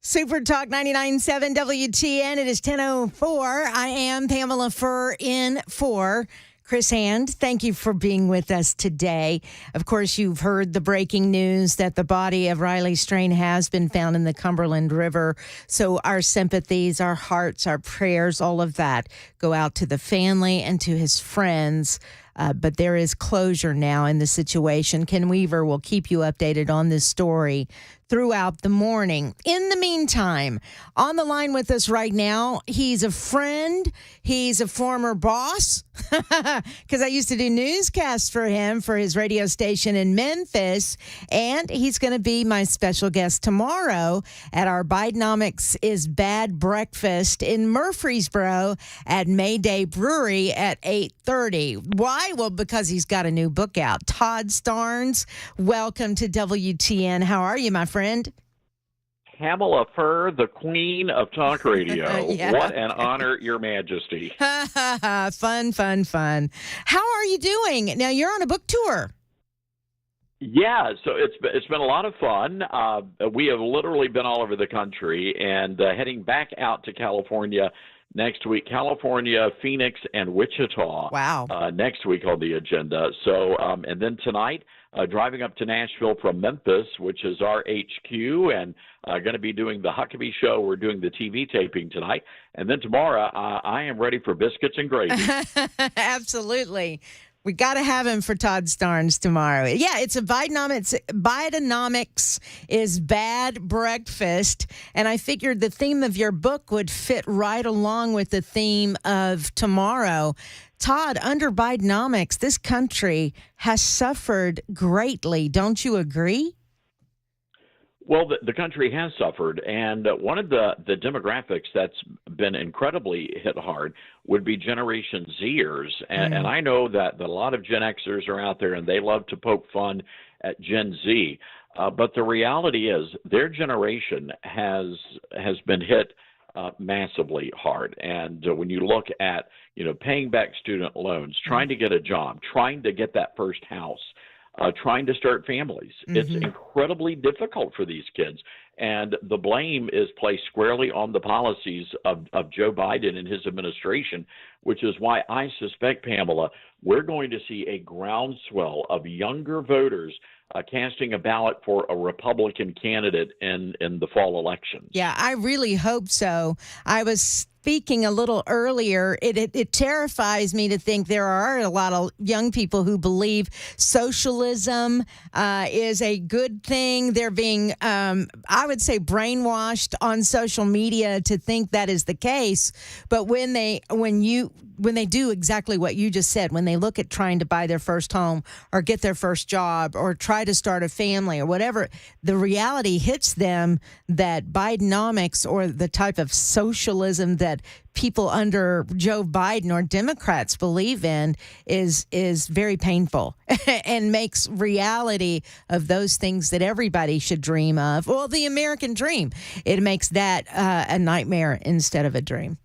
Super Talk 99.7 WTN. It is 10:04. I am Pamela Furr in for Chris Hand. Thank you for being with us today. Of course, you've heard the breaking news that the body of Riley Strain has been found in the Cumberland River. So our sympathies, our hearts, our prayers, all of that go out to the family and to his friends. But there is closure now in the situation. Ken Weaver will keep you updated on this story throughout the morning. In the meantime, on the line with us right now, he's a friend. He's a former boss because I used to do newscasts for him for his radio station in Memphis. And he's going to be my special guest tomorrow at our Bidenomics is Bad breakfast in Murfreesboro at Midday Brewery at 8:30. Why? Well, because he's got a new book out. Todd Starnes, welcome to WTN. How are you, my friend? Pamela Furr, the queen of talk radio. Yeah. What an honor, Your Majesty. Fun. How are you doing? Now, you're on a book tour. Yeah, so it's been a lot of fun. We have literally been all over the country and heading back out to California next week. California, Phoenix, and Wichita. Wow. Next week on the agenda. So, and then tonight, driving up to Nashville from Memphis, which is our HQ, and going to be doing the Huckabee Show. We're doing the TV taping tonight. And then tomorrow, I am ready for biscuits and gravy. Absolutely. We got to have him for Todd Starnes tomorrow. Yeah, it's a Bidenomics is Bad breakfast. And I figured the theme of your book would fit right along with the theme of tomorrow. Todd, under Bidenomics, this country has suffered greatly. Don't you agree? Well, the country has suffered, and one of the demographics that's been incredibly hit hard would be Generation Zers. And I know that a lot of Gen Xers are out there, and they love to poke fun at Gen Z. But the reality is their generation has been hit massively hard. And when you look at, paying back student loans, trying to get a job, trying to get that first house, trying to start families. It's incredibly difficult for these kids. And the blame is placed squarely on the policies of Joe Biden and his administration, which is why I suspect, Pamela, we're going to see a groundswell of younger voters casting a ballot for a Republican candidate in the fall elections. Yeah, I really hope so. I was speaking a little earlier. It terrifies me to think there are a lot of young people who believe socialism is a good thing. They're being, I would say, brainwashed on social media to think that is the case. But when they do exactly what you just said, when they look at trying to buy their first home or get their first job or try to start a family or whatever, the reality hits them that Bidenomics, or the type of socialism that people under Joe Biden or Democrats believe in, is very painful and makes reality of those things that everybody should dream of. Well, the American dream, it makes that a nightmare instead of a dream.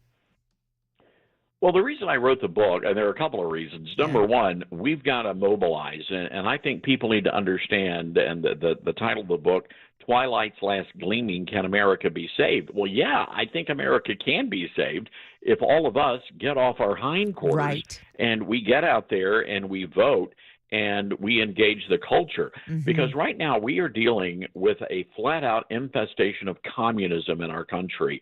Well, the reason I wrote the book, and there are a couple of reasons. Number one, we've got to mobilize, and I think people need to understand, and the title of the book, Twilight's Last Gleaming, Can America Be Saved? Well, yeah, I think America can be saved if all of us get off our hindquarters and we get out there and we vote and we engage the culture. Because right now we are dealing with a flat-out infestation of communism in our country.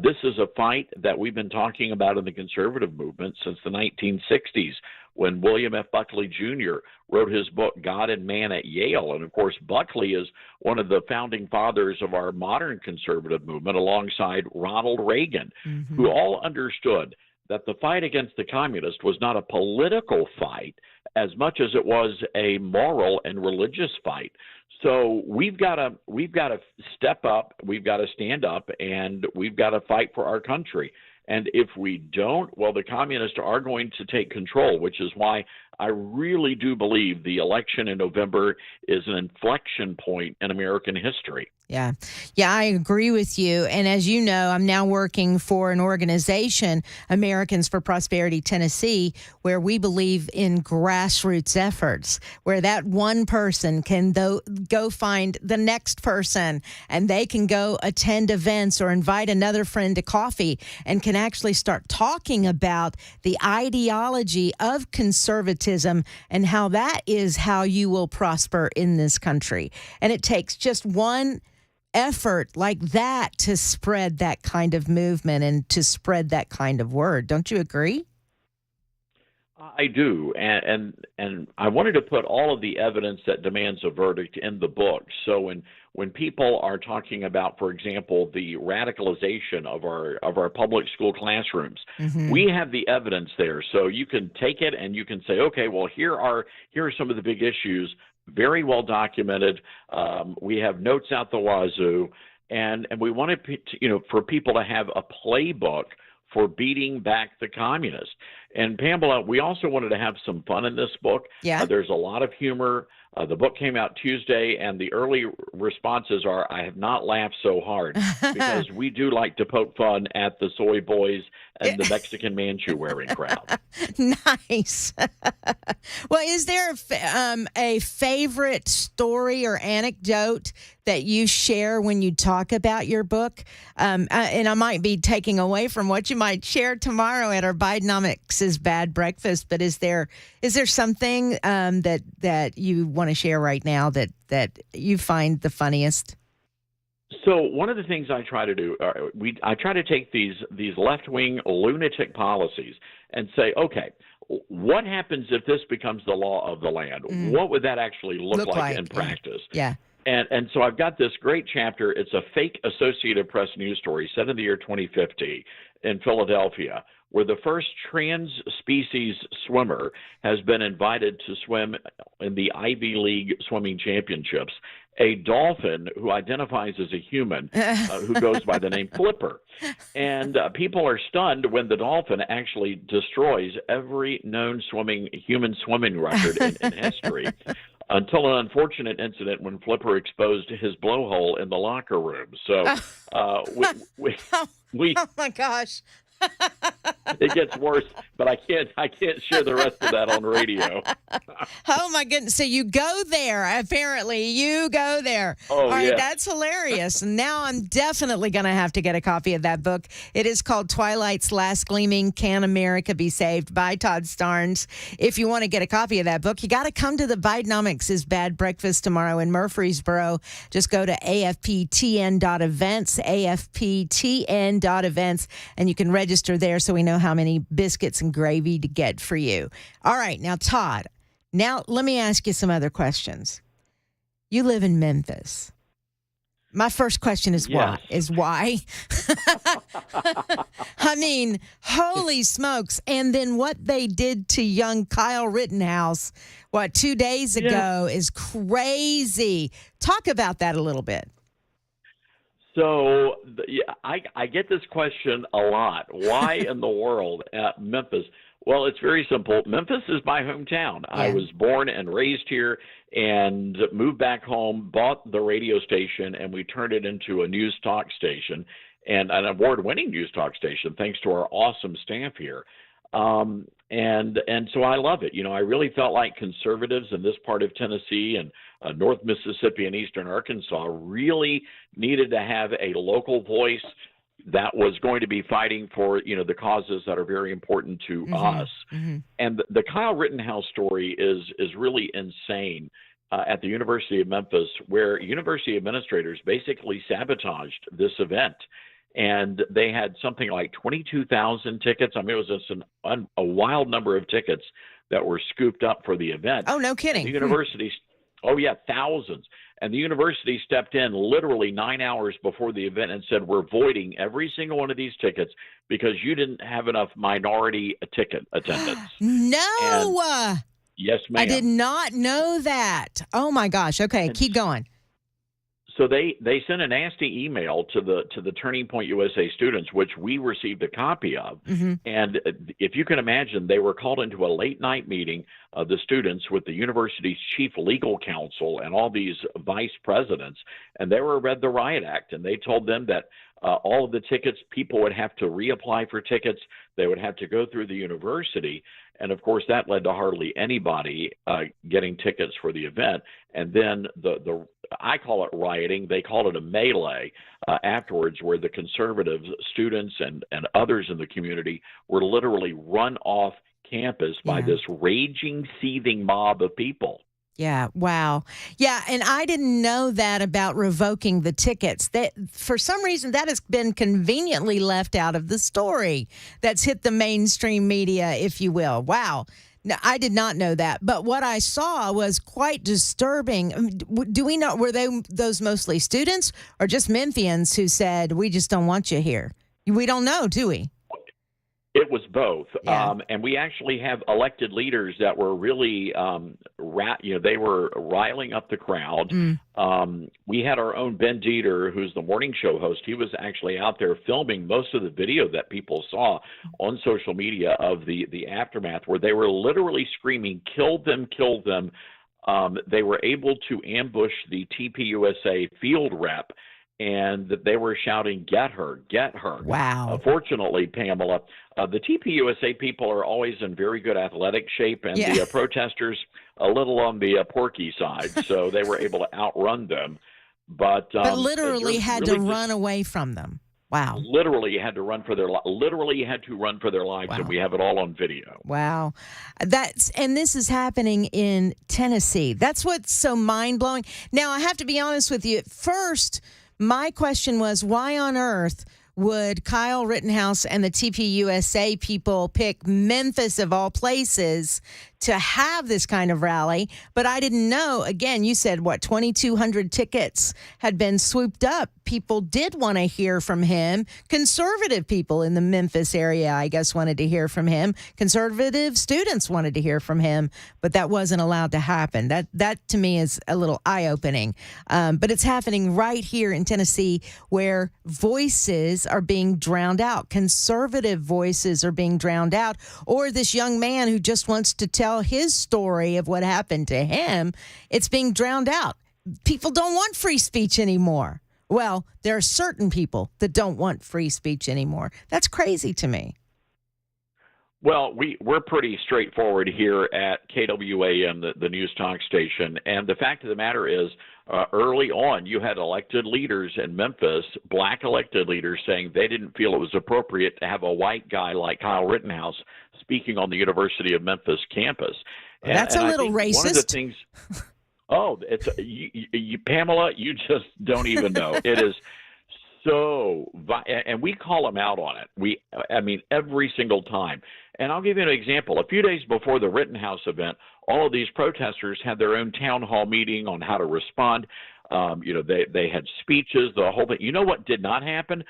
This is a fight that we've been talking about in the conservative movement since the 1960s, when William F. Buckley Jr. wrote his book, God and Man at Yale. And, of course, Buckley is one of the founding fathers of our modern conservative movement, alongside Ronald Reagan, who all understood that the fight against the communists was not a political fight as much as it was a moral and religious fight. So we've got to step up, we've got to stand up, and we've got to fight for our country. And if we don't, well, the communists are going to take control, which is why I really do believe the election in November is an inflection point in American history. Yeah, I agree with you. And as you know, I'm now working for an organization, Americans for Prosperity Tennessee, where we believe in grassroots efforts, where that one person can go find the next person, and they can go attend events or invite another friend to coffee and can actually start talking about the ideology of conservatism and how that is how you will prosper in this country. And it takes just one effort like that to spread that kind of movement and to spread that kind of word. Don't you agree? I do, and I wanted to put all of the evidence that demands a verdict in the book. So when people are talking about, for example, the radicalization of our public school classrooms, we have the evidence there. So you can take it and you can say, okay, well, here are some of the big issues, very well documented. We have notes out the wazoo, and we wanted for people to have a playbook for beating back the communists. And Pamela, we also wanted to have some fun in this book. Yeah. There's a lot of humor. The book came out Tuesday, and the early responses are, I have not laughed so hard, because we do like to poke fun at the soy boys and the Mexican Manchu wearing crowd. Nice. Well, is there a favorite story or anecdote that you share when you talk about your book? And I might be taking away from what you might share tomorrow at our Bidenomics' Bad Breakfast, but is there something that you want to share right now that you find the funniest? So one of the things I try to do, I try to take these left-wing lunatic policies and say, okay, what happens if this becomes the law of the land? What would that actually look like in practice? Yeah. And so I've got this great chapter. It's a fake Associated Press news story set in the year 2050 in Philadelphia, where the first trans-species swimmer has been invited to swim in the Ivy League swimming championships, a dolphin who identifies as a human who goes by the name Flipper. And people are stunned when the dolphin actually destroys every known human swimming record in history, until an unfortunate incident when Flipper exposed his blowhole in the locker room. So we oh my gosh. It gets worse, but I can't share the rest of that on radio. Oh my goodness! So you go there. Apparently, you go there. Oh, all right, yeah. that's hilarious. Now I'm definitely going to have to get a copy of that book. It is called Twilight's Last Gleaming: Can America Be Saved by Todd Starnes. If you want to get a copy of that book, you got to come to the Bidenomics' Bad Breakfast tomorrow in Murfreesboro. Just go to afptn.events, afptn.events, and you can register there so we know how many biscuits and gravy to get for you. All right, now, Todd, let me ask you some other questions. You live in Memphis. My first question is why? I mean, holy smokes. And then what they did to young Kyle Rittenhouse, 2 days ago is crazy. Talk about that a little bit. So I get this question a lot. Why in the world at Memphis? Well, it's very simple. Memphis is my hometown. Yeah. I was born and raised here and moved back home, bought the radio station, and we turned it into a news talk station, and an award-winning news talk station, thanks to our awesome staff here. And so I love it. I really felt like conservatives in this part of Tennessee and North Mississippi and Eastern Arkansas really needed to have a local voice that was going to be fighting for, the causes that are very important to us. Mm-hmm. And the Kyle Rittenhouse story is really insane at the University of Memphis, where university administrators basically sabotaged this event. And they had something like 22,000 tickets. I mean, it was just a wild number of tickets that were scooped up for the event. Oh, no kidding. The university, thousands. And the university stepped in literally 9 hours before the event and said, we're voiding every single one of these tickets because you didn't have enough minority ticket attendance. No. Yes, ma'am. I did not know that. Oh, my gosh. Okay, keep going. So they sent a nasty email to the Turning Point USA students, which we received a copy of. Mm-hmm. And if you can imagine, they were called into a late night meeting, the students, with the university's chief legal counsel and all these vice presidents, and they were read the Riot Act, and they told them that all of the tickets, people would have to reapply for tickets. They would have to go through the university. And, of course, that led to hardly anybody getting tickets for the event. And then I call it rioting. They call it a melee afterwards, where the conservative students and others in the community were literally run off campus by this raging, seething mob of people. Yeah. Wow. Yeah. And I didn't know that about revoking the tickets. That for some reason that has been conveniently left out of the story that's hit the mainstream media, if you will. Wow. No, I did not know that. But what I saw was quite disturbing. Do we know, were those mostly students or just Memphians who said, we just don't want you here? We don't know, do we? It was both. Yeah. And we actually have elected leaders that were really, they were riling up the crowd. We had our own Ben Dieter, who's the morning show host. He was actually out there filming most of the video that people saw on social media of the aftermath, where they were literally screaming, kill them, kill them. They were able to ambush the TPUSA field rep, and they were shouting, get her, get her. Wow. Fortunately, Pamela, the TPUSA people are always in very good athletic shape, and the protesters a little on the porky side, so they were able to outrun them. But literally had to run away from them. Wow. Literally had to run for their lives. Wow. And we have it all on video. Wow. And this is happening in Tennessee. That's what's so mind-blowing. Now, I have to be honest with you. At first, my question was, why on earth would Kyle Rittenhouse and the TPUSA people pick Memphis, of all places, to have this kind of rally? But I didn't know. Again, you said, 2,200 tickets had been swooped up. People did want to hear from him. Conservative people in the Memphis area, I guess, wanted to hear from him. Conservative students wanted to hear from him, but that wasn't allowed to happen. That to me is a little eye-opening. But it's happening right here in Tennessee, where voices are being drowned out. Conservative voices are being drowned out. Or this young man who just wants to tell his story of what happened to him, it's being drowned out. People don't want free speech anymore. Well, there are certain people that don't want free speech anymore. That's crazy to me. Well, we're pretty straightforward here at KWAM, the news talk station. And the fact of the matter is, early on, you had elected leaders in Memphis, black elected leaders, saying they didn't feel it was appropriate to have a white guy like Kyle Rittenhouse speaking on the University of Memphis campus. That's a little racist. One of the things. Oh, it's Pamela. You just don't even know. It is. So, and we call them out on it. I mean, every single time. And I'll give you an example. A few days before the Rittenhouse event, all of these protesters had their own town hall meeting on how to respond. They had speeches, the whole thing. You know what did not happen?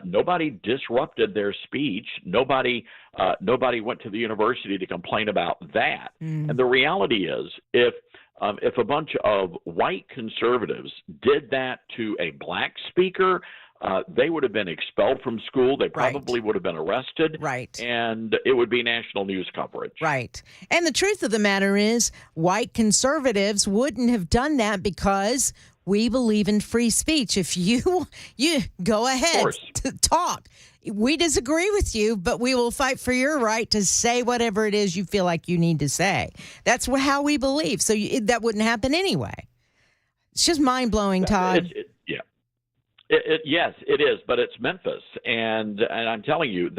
Nobody disrupted their speech. Nobody went to the university to complain about that. And the reality is, if a bunch of white conservatives did that to a black speaker, they would have been expelled from school. They probably would have been arrested. Right. And it would be national news coverage. Right. And the truth of the matter is, white conservatives wouldn't have done that because we believe in free speech. If you go ahead to talk. We disagree with you, but we will fight for your right to say whatever it is you feel like you need to say. That's how we believe. So that wouldn't happen anyway. It's just mind-blowing, Todd. Yes, it is, but it's Memphis, and I'm telling you,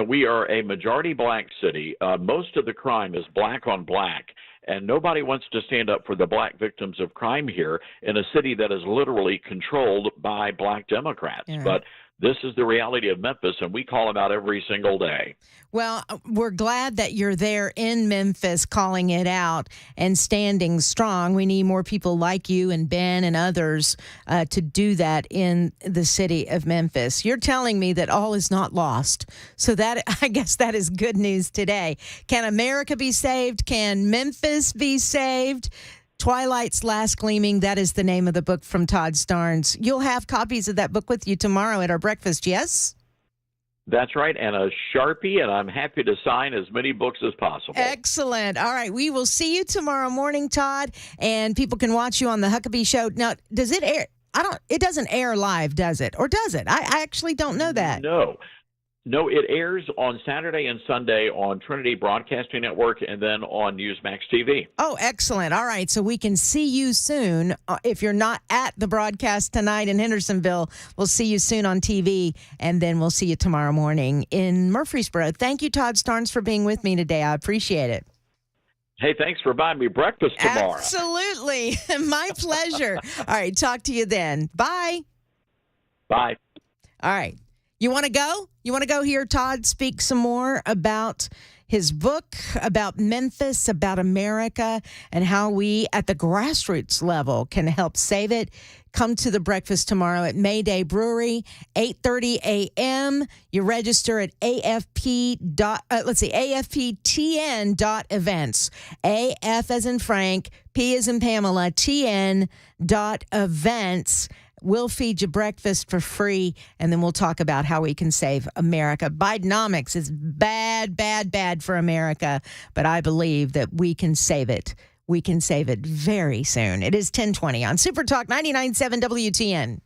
we are a majority black city. Most of the crime is black on black, and nobody wants to stand up for the black victims of crime here in a city that is literally controlled by black Democrats. Yeah. But this is the reality of Memphis, and we call them out every single day. Well, we're glad that you're there in Memphis calling it out and standing strong. We need more people like you and Ben and others to do that in the city of Memphis. You're telling me that all is not lost. So I guess that is good news today. Can America be saved? Can Memphis be saved? Twilight's Last Gleaming, that is the name of the book from Todd Starnes. You'll have copies of that book with you tomorrow at our breakfast, yes? That's right, and a Sharpie, and I'm happy to sign as many books as possible. Excellent. All right, we will see you tomorrow morning, Todd, and people can watch you on the Huckabee Show. Now, does it air? It doesn't air live, does it? Or does it? I actually don't know that. No, it airs on Saturday and Sunday on Trinity Broadcasting Network and then on Newsmax TV. Oh, excellent. All right. So we can see you soon. If you're not at the broadcast tonight in Hendersonville, we'll see you soon on TV, and then we'll see you tomorrow morning in Murfreesboro. Thank you, Todd Starnes, for being with me today. I appreciate it. Hey, thanks for buying me breakfast tomorrow. Absolutely. My pleasure. All right. Talk to you then. Bye. Bye. All right. You want to go? You want to go hear Todd speak some more about his book, about Memphis, about America, and how we at the grassroots level can help save it? Come to the breakfast tomorrow at Midday Brewery, 8:30 a.m. You register at AFPTN.events. AF as in Frank, P as in Pamela, TN.events. We'll feed you breakfast for free, and then we'll talk about how we can save America. Bidenomics is bad, bad, bad for America, but I believe that we can save it. We can save it very soon. It is 10:20 on Super Talk 99.7 WTN.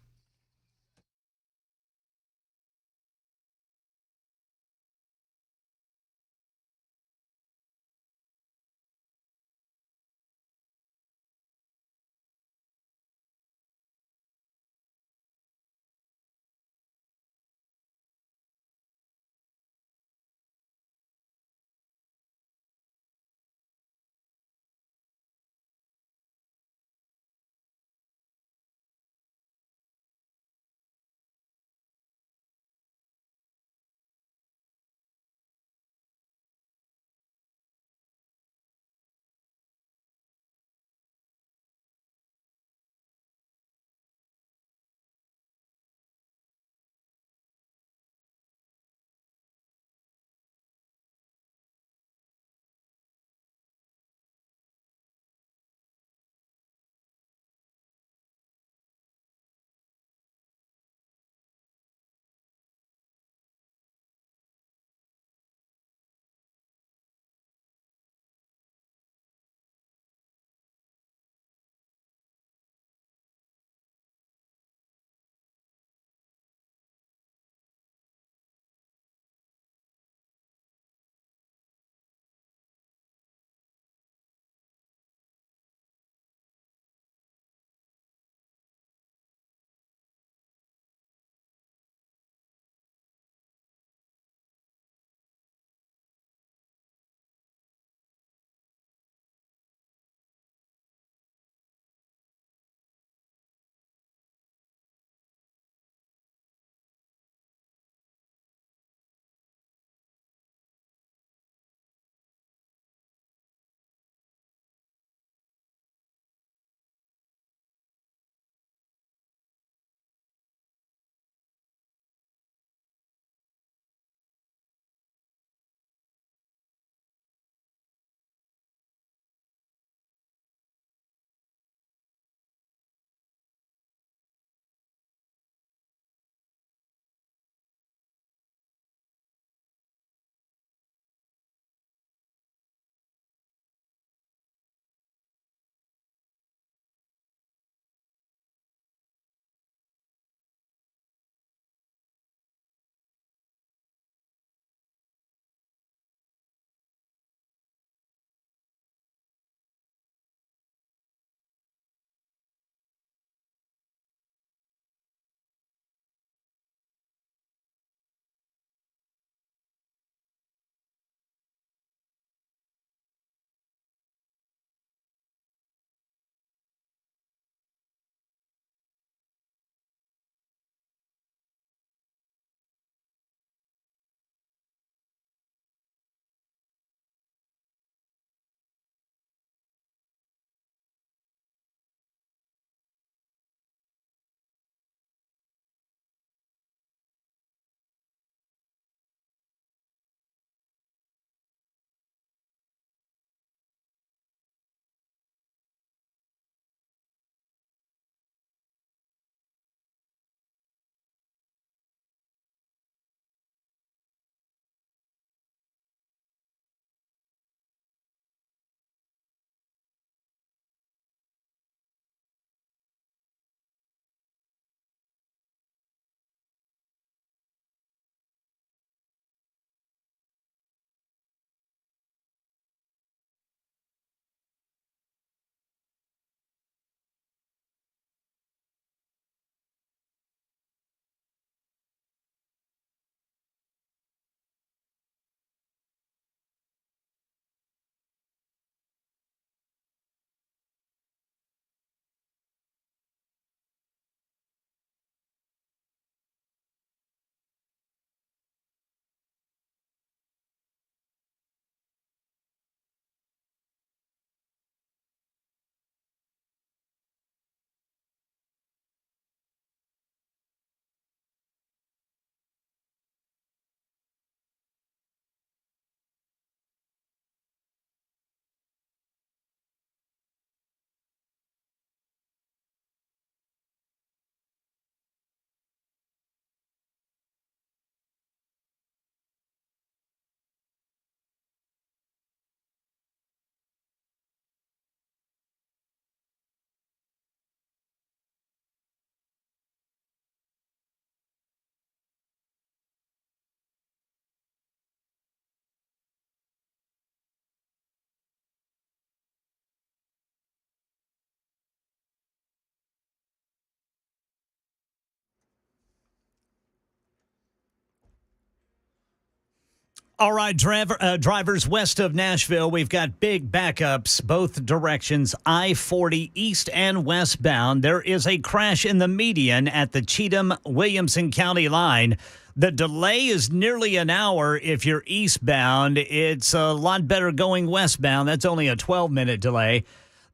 All right, drivers west of Nashville, we've got big backups both directions, I-40 east and westbound. There is a crash in the median at the Cheatham-Williamson County line. The delay is nearly an hour if you're eastbound. It's a lot better going westbound. That's only a 12-minute delay.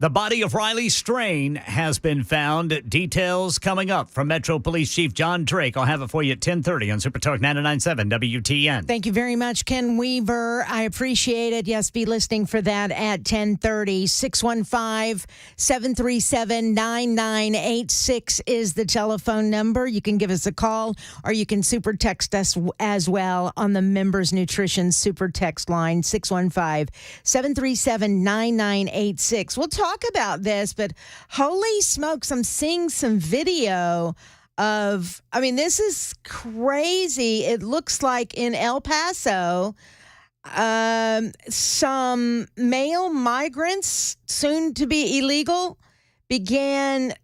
The body of Riley Strain has been found. Details coming up from Metro Police Chief John Drake. I'll have it for you at 10:30 on Super Talk 99.7 WTN. Thank you very much, Ken Weaver. I appreciate it. Yes, be listening for that at 10:30. 615-737-9986 is the telephone number. You can give us a call or you can super text us as well on the Members Nutrition Super Text line, 615-737-9986. We'll talk about this, but holy smokes, I'm seeing some video of, this is crazy. It looks like in El Paso, some male migrants, soon to be illegal, began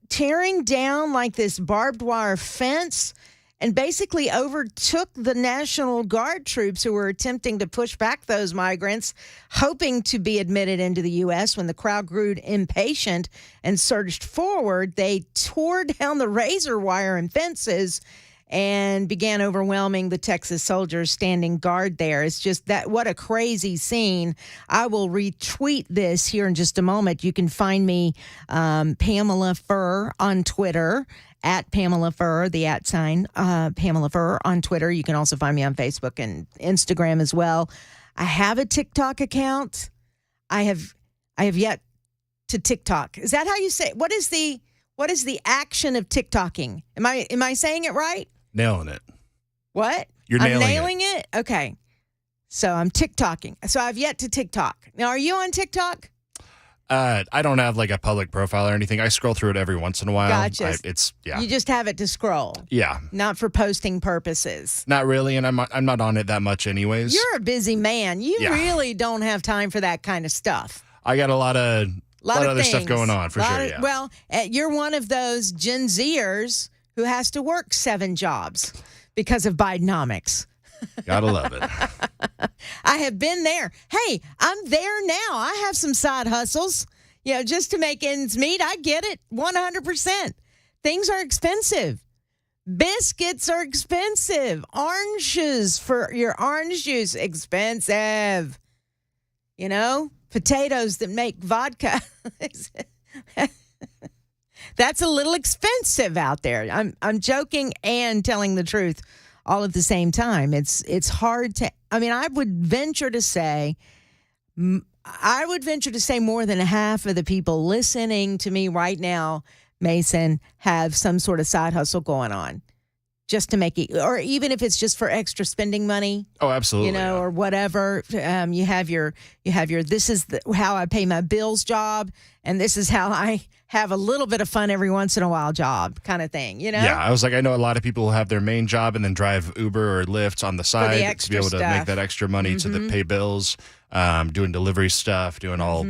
tearing down like this barbed wire fence and basically overtook the National Guard troops who were attempting to push back those migrants, hoping to be admitted into the U.S. When the crowd grew impatient and surged forward, they tore down the razor wire and fences and began overwhelming the Texas soldiers standing guard there. It's just that, what a crazy scene. I will retweet this here in just a moment. You can find me, Pamela Furr, on Twitter, at Pamela Furr, the @ sign, Pamela Furr on Twitter. You can also find me on Facebook and Instagram as well. I have a TikTok account. I have yet to TikTok. Is that how you say it? What is the action of TikToking? Am I saying it right? Nailing it. What? You're nailing it? Okay. So I'm TikToking. So I've yet to TikTok. Now, are you on TikTok? I don't have like a public profile or anything. I scroll through it every once in a while. Gotcha. Yeah. You just have it to scroll. Yeah. Not for posting purposes. Not really, and I'm not on it that much anyways. You're a busy man. You really don't have time for that kind of stuff. I got a lot of other stuff going on for sure. Yeah. Well, you're one of those Gen Zers who has to work 7 jobs because of Bidenomics. Gotta love it. I have been there. Hey, I'm there now. I have some side hustles, just to make ends meet. I get it 100%. Things are expensive. Biscuits are expensive. Oranges for your orange juice, expensive. Potatoes that make vodka. That's a little expensive out there. I'm joking and telling the truth all at the same time. It's hard to, I would venture to say more than half of the people listening to me right now, Mason, have some sort of side hustle going on just to make it, or even if it's just for extra spending money. Oh, absolutely. Or whatever. You have your, this is how I pay my bills job, and this is how I have a little bit of fun every once in a while job kind of thing, Yeah, I was like, I know a lot of people who have their main job and then drive Uber or Lyft on the side to be able to make that extra money to pay bills, doing delivery stuff, doing all,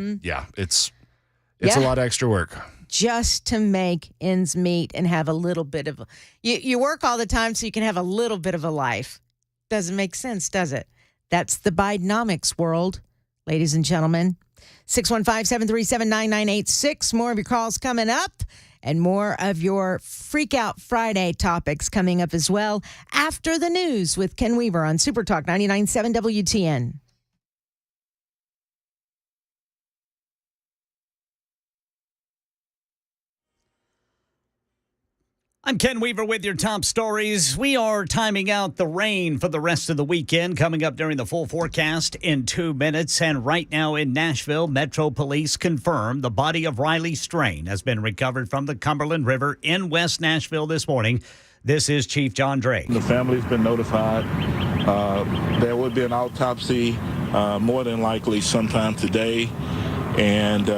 it's a lot of extra work. Just to make ends meet and have a little bit of, you work all the time so you can have a little bit of a life. Doesn't make sense, does it? That's the Bidenomics world, ladies and gentlemen. 615-737-9986. More of your calls coming up and more of your Freak Out Friday topics coming up as well after the news with Ken Weaver on Super Talk 99.7 WTN. I'm Ken Weaver with your top stories. We are timing out the rain for the rest of the weekend, coming up during the full forecast in 2 minutes. And right now in Nashville, Metro Police confirm the body of Riley Strain has been recovered from the Cumberland River in West Nashville this morning. This is Chief John Drake. The family's been notified. There will be an autopsy more than likely sometime today. And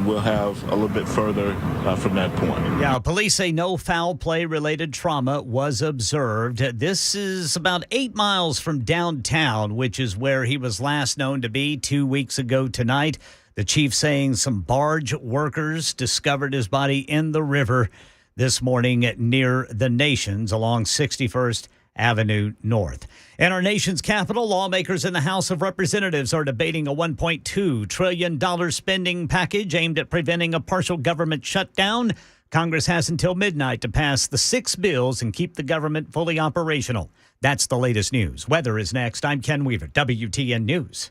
we'll have a little bit further from that point. Yeah, police say no foul play-related trauma was observed. This is about 8 miles from downtown, which is where he was last known to be 2 weeks ago tonight. The chief saying some barge workers discovered his body in the river this morning near the Nations along 61st Avenue North. In our nation's capital, lawmakers in the House of Representatives are debating a $1.2 trillion spending package aimed at preventing a partial government shutdown. Congress has until midnight to pass the 6 bills and keep the government fully operational. That's the latest news. Weather is next. I'm Ken Weaver, WTN News.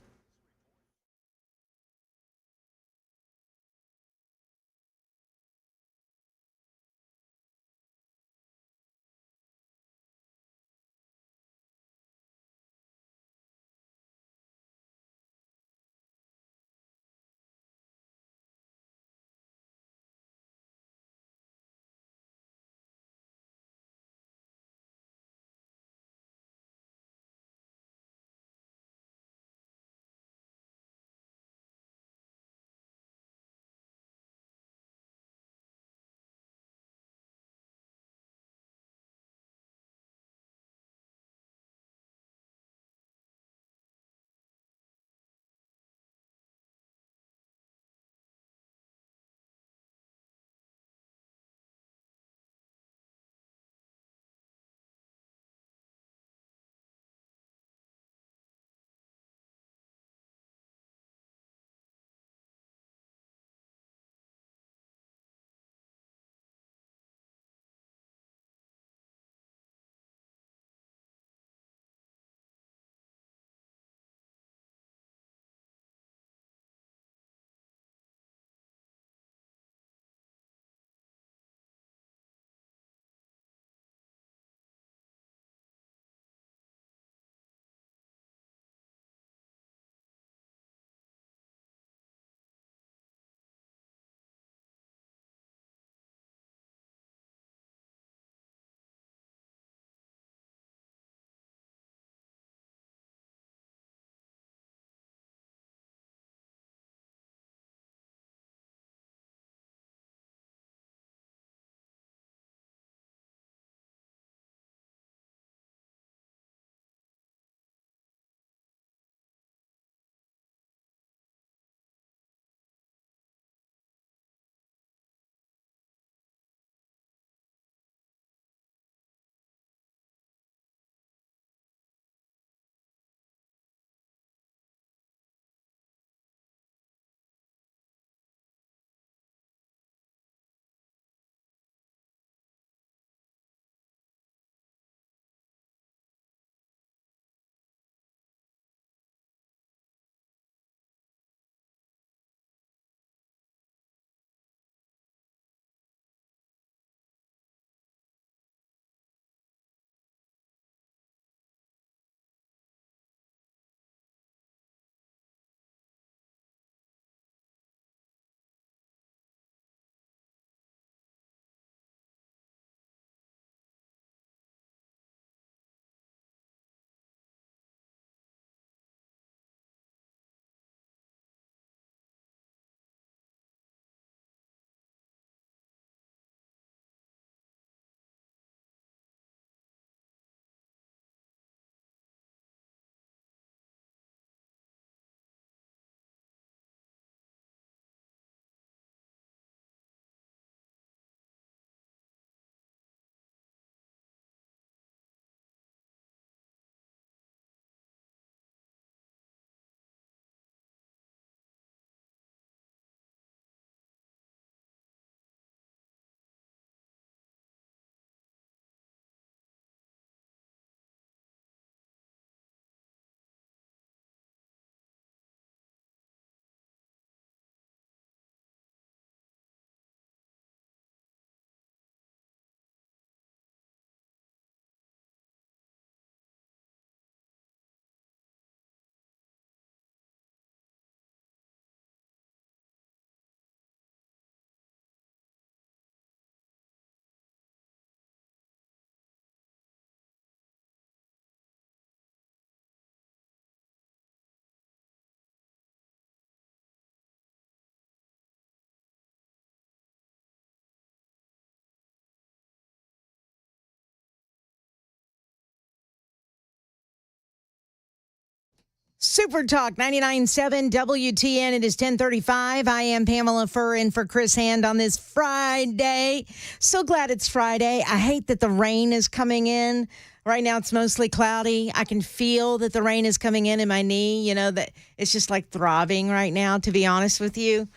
Super Talk 99.7 WTN. It is 10:35. I am Pamela Furr in for Chris Hand on this Friday. So glad it's Friday. I hate that the rain is coming in. Right now it's mostly cloudy. I can feel that the rain is coming in my knee. You know, that it's just like throbbing right now, to be honest with you.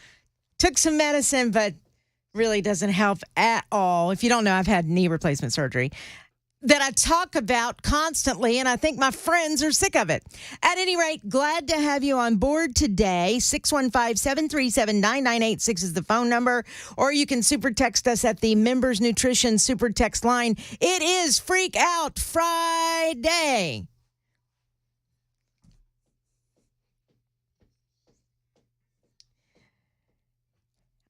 Took some medicine, but really doesn't help at all. If you don't know, I've had knee replacement surgery that I talk about constantly, and I think my friends are sick of it. At any rate, glad to have you on board today. 615-737-9986 is the phone number, or you can super text us at the Members Nutrition Super Text line. It is Freak Out Friday.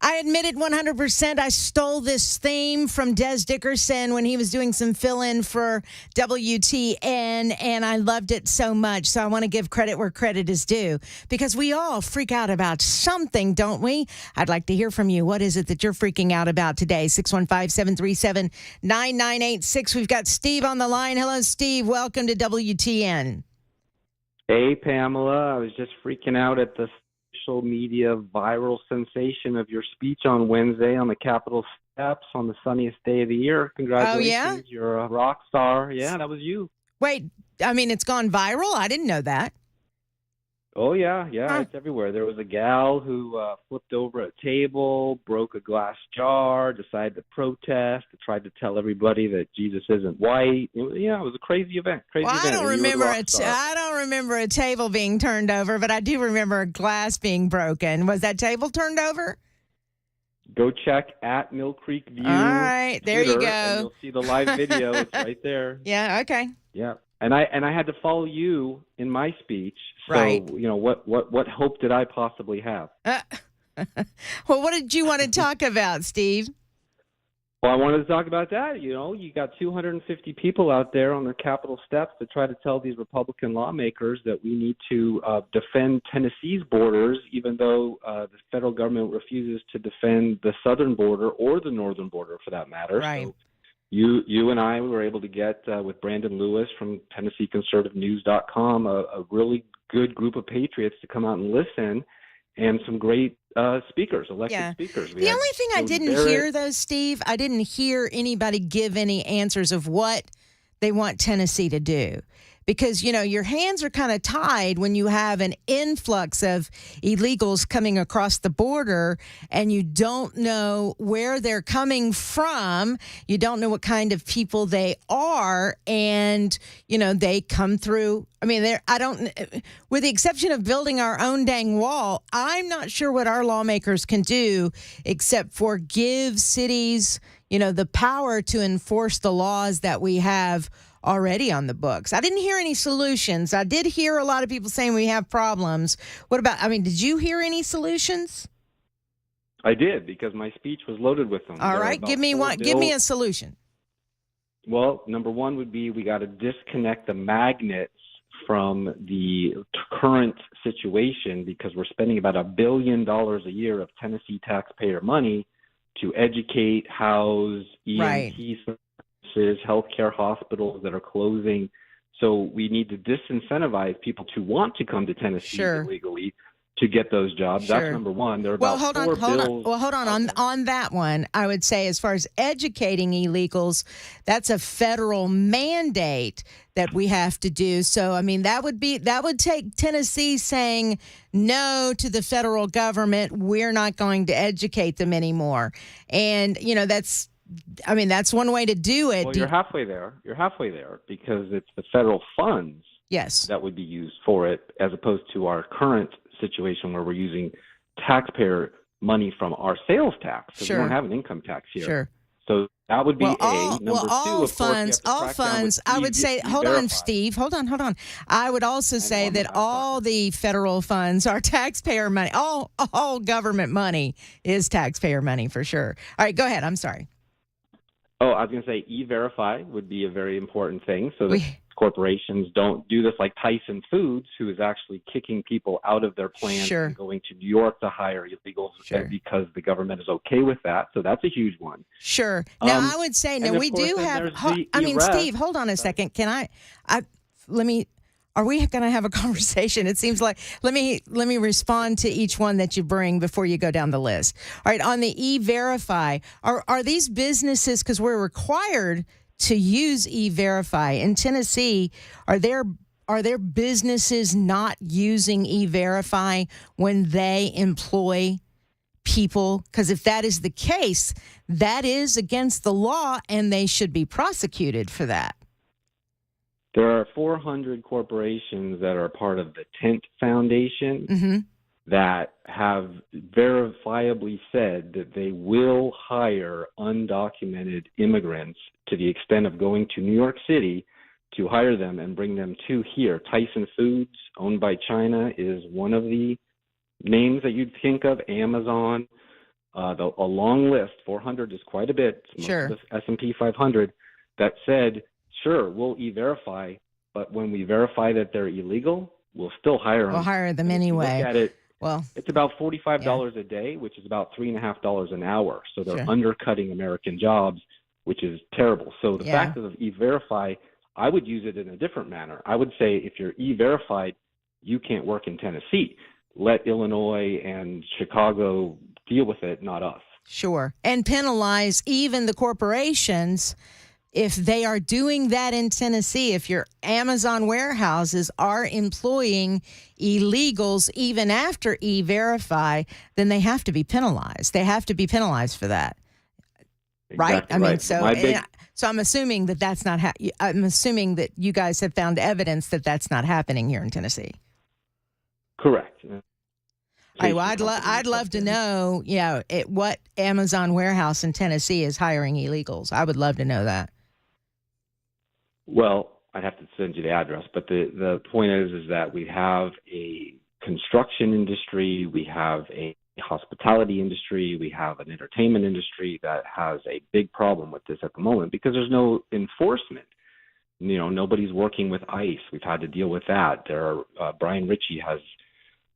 I admitted 100% I stole this theme from Des Dickerson when he was doing some fill-in for WTN, and I loved it so much. So I want to give credit where credit is due, because we all freak out about something, don't we? I'd like to hear from you. What is it that you're freaking out about today? 615-737-9986. We've got Steve on the line. Hello, Steve. Welcome to WTN. Hey, Pamela. I was just freaking out at the social media viral sensation of your speech on Wednesday on the Capitol steps on the sunniest day of the year. Congratulations. Oh, yeah? You're a rock star. Yeah, that was you. Wait, I mean, it's gone viral? I didn't know that. Oh, yeah. It's everywhere. There was a gal who flipped over a table, broke a glass jar, decided to protest, tried to tell everybody that Jesus isn't white. It was a crazy event. I don't remember a table being turned over, but I do remember a glass being broken. Was that table turned over? Go check at Mill Creek View. All right, there Twitter, you go. And you'll see the live video. It's right there. Yeah, okay. Yeah. And I had to follow you in my speech. So, right. What hope did I possibly have? Well, what did you want to talk about, Steve? Well, I wanted to talk about that. You got 250 people out there on the Capitol steps to try to tell these Republican lawmakers that we need to defend Tennessee's borders, even though the federal government refuses to defend the southern border or the northern border, for that matter. Right. So you and I were able to get with Brandon Lewis from TennesseeConservativeNews.com a really good group of patriots to come out and listen, and some great speakers, elected speakers. The only thing I didn't hear, though, Steve, I didn't hear anybody give any answers of what they want Tennessee to do. Because, your hands are kind of tied when you have an influx of illegals coming across the border and you don't know where they're coming from. You don't know what kind of people they are. And, they come through. I mean, with the exception of building our own dang wall, I'm not sure what our lawmakers can do except for give cities, the power to enforce the laws that we have already on the books. I didn't hear any solutions. I did hear a lot of people saying we have problems. Did you hear any solutions? I did, because my speech was loaded with them. All right, give me a solution. Well, number one would be we got to disconnect the magnets from the current situation, because we're spending about $1 billion a year of Tennessee taxpayer money to educate, house, EMT services, healthcare hospitals that are closing. So we need to disincentivize people to want to come to Tennessee illegally to get those jobs. That's number one. There are about four bills. Well, hold on. On that one, I would say, as far as educating illegals, that's a federal mandate that we have to do. So, that would take Tennessee saying no to the federal government. We're not going to educate them anymore. And, that's one way to do it. Well, you're halfway there. Because it's the federal funds that would be used for it, as opposed to our current situation where we're using taxpayer money from our sales tax. So we don't have an income tax here. Sure. So that would be Number two, all of funds. I would say, hold on, Steve. Hold on. I would also say that all the federal funds are taxpayer money. All government money is taxpayer money for sure. All right, go ahead. I'm sorry. Oh, I was going to say E-Verify would be a very important thing, so that corporations don't do this like Tyson Foods, who is actually kicking people out of their plants and going to New York to hire illegals because the government is okay with that. So that's a huge one. Sure. Now, I would say, we do have – Steve, hold on a second. Can let me Are we going to have a conversation? It seems like let me respond to each one that you bring before you go down the list. All right, on the E-Verify, are these businesses, because we're required to use E-Verify in Tennessee, are there businesses not using E-Verify when they employ people? Because if that is the case, that is against the law and they should be prosecuted for that. There are 400 corporations that are part of the Tent Foundation that have verifiably said that they will hire undocumented immigrants to the extent of going to New York City to hire them and bring them to here. Tyson Foods, owned by China, is one of the names that you'd think of. Amazon, a long list. 400 is quite a bit. Sure. Most of the S&P 500 that said, sure, we'll E-Verify, but when we verify that they're illegal, we'll still hire them. We'll hire them anyway. Look at it. Well, it's about $45 a day, which is about $3.50 an hour. So they're undercutting American jobs, which is terrible. So the fact of E-Verify, I would use it in a different manner. I would say if you're E-Verified, you can't work in Tennessee. Let Illinois and Chicago deal with it, not us. Sure. And penalize even the corporations if they are doing that in Tennessee. If your Amazon warehouses are employing illegals even after E-Verify, then they have to be penalized. They have to be penalized for that. Right? Exactly right. So I'm assuming that that's not I'm assuming that you guys have found evidence that that's not happening here in Tennessee. Correct. All right, well, I'd love to know, what Amazon warehouse in Tennessee is hiring illegals. I would love to know that. Well, I'd have to send you the address, but the point is that we have a construction industry, we have a hospitality industry, we have an entertainment industry that has a big problem with this at the moment because there's no enforcement. Nobody's working with ICE. We've had to deal with that. Brian Ritchie has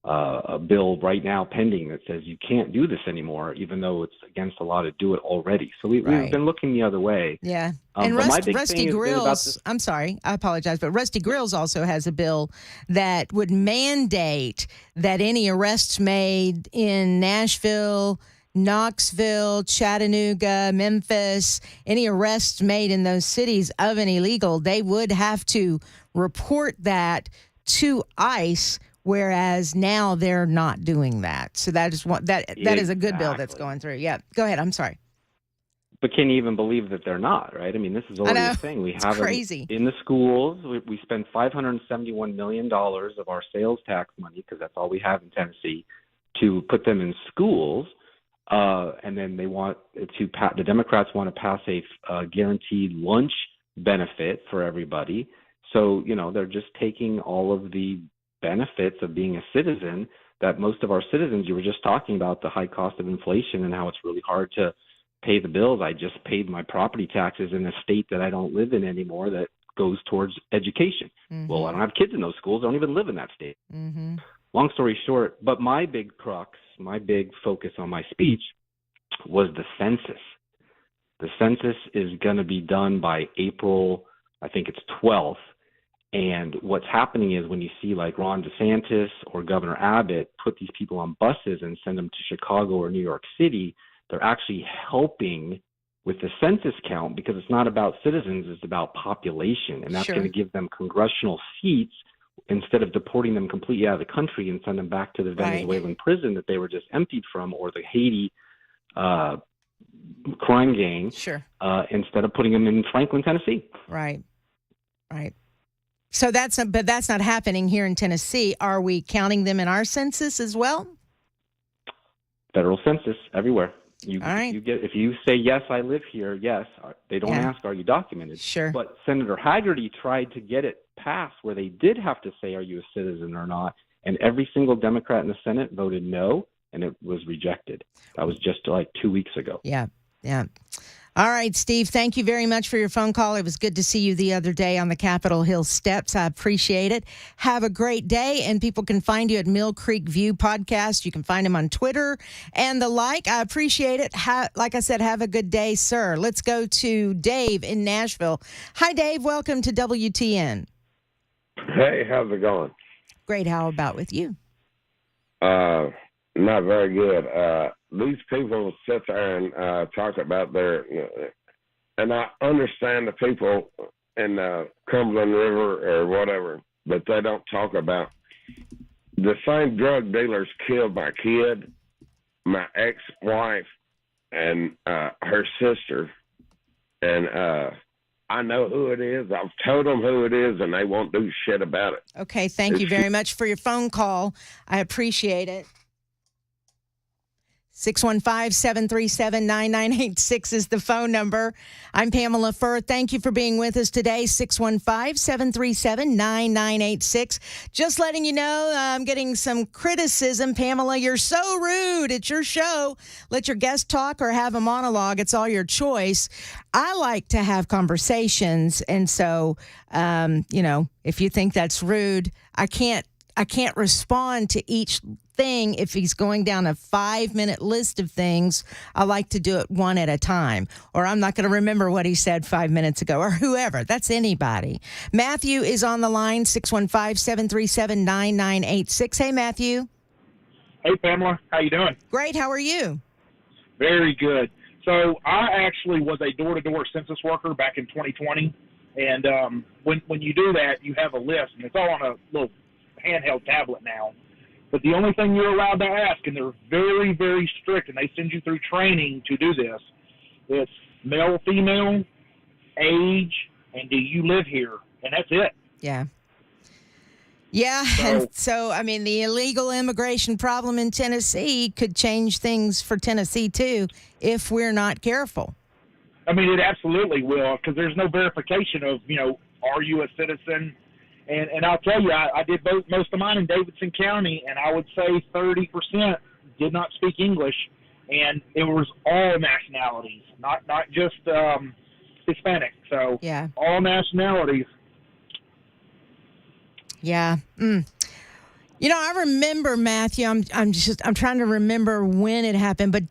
a bill right now pending that says you can't do this anymore, even though it's against the law to do it already. So we've been looking the other way. Yeah. And Rusty Grills, I'm sorry, I apologize, but Rusty Grills also has a bill that would mandate that any arrests made in Nashville, Knoxville, Chattanooga, Memphis, any arrests made in those cities of an illegal, they would have to report that to ICE. Whereas now they're not doing that. So that is that is a good bill that's going through. Yeah. Go ahead. I'm sorry. But can you even believe that they're not, right? I mean, this is already a thing. We have crazy. In the schools. We spend $571 million of our sales tax money, because that's all we have in Tennessee, to put them in schools. And then they want the Democrats want to pass a guaranteed lunch benefit for everybody. So, they're just taking all of the benefits of being a citizen that most of our citizens, you were just talking about the high cost of inflation and how it's really hard to pay the bills. I just paid my property taxes in a state that I don't live in anymore that goes towards education. Mm-hmm. Well, I don't have kids in those schools. I don't even live in that state. Mm-hmm. Long story short, but my big crux, my big focus on my speech was the census. The census is going to be done by April, I think it's 12th. And what's happening is when you see like Ron DeSantis or Governor Abbott put these people on buses and send them to Chicago or New York City, they're actually helping with the census count because it's not about citizens, it's about population. And that's going to give them congressional seats instead of deporting them completely out of the country and send them back to the Venezuelan prison that they were just emptied from, or the Haiti crime gang, instead of putting them in Franklin, Tennessee. Right. So that's not happening here in Tennessee. Are we counting them in our census as well? Federal census everywhere. If you say, yes, I live here, yes, they don't ask, are you documented? Sure. But Senator Hagerty tried to get it passed where they did have to say, are you a citizen or not? And every single Democrat in the Senate voted no, and it was rejected. That was just like 2 weeks ago. Yeah. All right, Steve, thank you very much for your phone call. It was good to see you the other day on the Capitol Hill steps. I appreciate it. Have a great day, and people can find you at Mill Creek View Podcast. You can find him on Twitter and the like. I appreciate it. Like I said, have a good day, sir. Let's go to Dave in Nashville. Hi, Dave. Welcome to WTN. Hey, how's it going? Great. How about with you? Not very good. These people sit there and talk about their, and I understand the people in the Cumberland River or whatever, but they don't talk about the same drug dealers killed my kid, my ex-wife, and her sister, and I know who it is. I've told them who it is, and they won't do shit about it. Okay, thank you very much for your phone call. I appreciate it. 615-737-9986 is the phone number. I'm Pamela Furr. Thank you for being with us today. 615-737-9986. Just letting you know, I'm getting some criticism. Pamela, you're so rude. It's your show. Let your guest talk or have a monologue. It's all your choice. I like to have conversations. And so, if you think that's rude, I can't respond to each thing if he's going down a 5-minute list of things. I like to do it one at a time, or I'm not going to remember what he said 5 minutes ago, or whoever. That's anybody. Matthew is on the line, 615-737-9986. Hey, Matthew. Hey, Pamela. How you doing? Great. How are you? Very good. So I actually was a door-to-door census worker back in 2020, and when you do that, you have a list, and it's all on a little handheld tablet now. But the only thing you're allowed to ask, and they're very, very strict, and they send you through training to do this, it's male, female, age, and do you live here? And that's it. Yeah. Yeah, and so, I mean, the illegal immigration problem in Tennessee could change things for Tennessee, too, if we're not careful. I mean, it absolutely will, because there's no verification of, are you a citizen? And I'll tell you, I did most of mine in Davidson County, and I would say 30% did not speak English, and it was all nationalities, not just Hispanic. So yeah, all nationalities. Yeah. I remember, Matthew. I'm trying to remember when it happened, but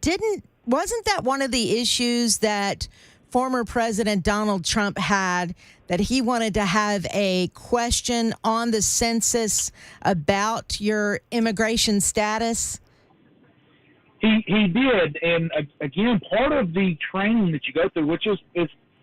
wasn't that one of the issues that former President Donald Trump had, that he wanted to have a question on the census about your immigration status? He did, and again, part of the training that you go through, which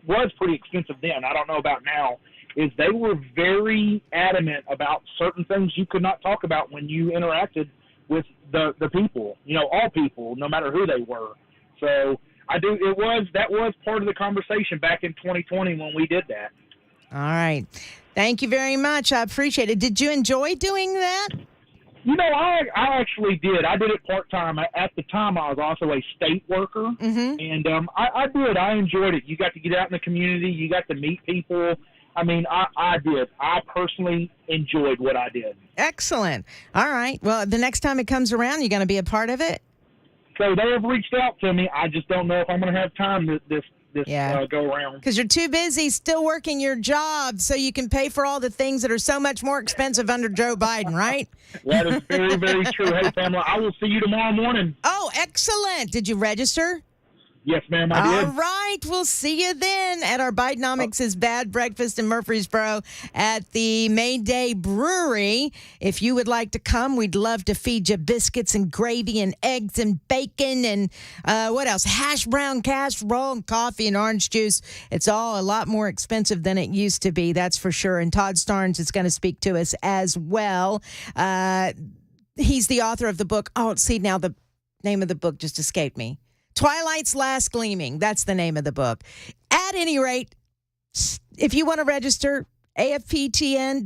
was pretty expensive then, I don't know about now, is they were very adamant about certain things you could not talk about when you interacted with the people, all people, no matter who they were. So that was part of the conversation back in 2020 when we did that. All right. Thank you very much. I appreciate it. Did you enjoy doing that? I actually did. I did it part-time. At the time, I was also a state worker, and I did. I enjoyed it. You got to get out in the community. You got to meet people. I mean, I did. I personally enjoyed what I did. Excellent. All right. Well, the next time it comes around, you're going to be a part of it? So they have reached out to me. I just don't know if I'm going to have time this go around. Because you're too busy still working your job so you can pay for all the things that are so much more expensive under Joe Biden, right? That is very, very true. Hey, Pamela, I will see you tomorrow morning. Oh, excellent. Did you register? Yes, ma'am, I did. All right. We'll see you then at our Bidenomics' Bad Breakfast in Murfreesboro at the Midday Brewery. If you would like to come, we'd love to feed you biscuits and gravy and eggs and bacon and what else? Hash brown casserole and coffee and orange juice. It's all a lot more expensive than it used to be, that's for sure. And Todd Starnes is going to speak to us as well. He's the author of the book. Oh, see, now the name of the book just escaped me. Twilight's Last Gleaming. That's the name of the book. At any rate, if you want to register, afptn.events.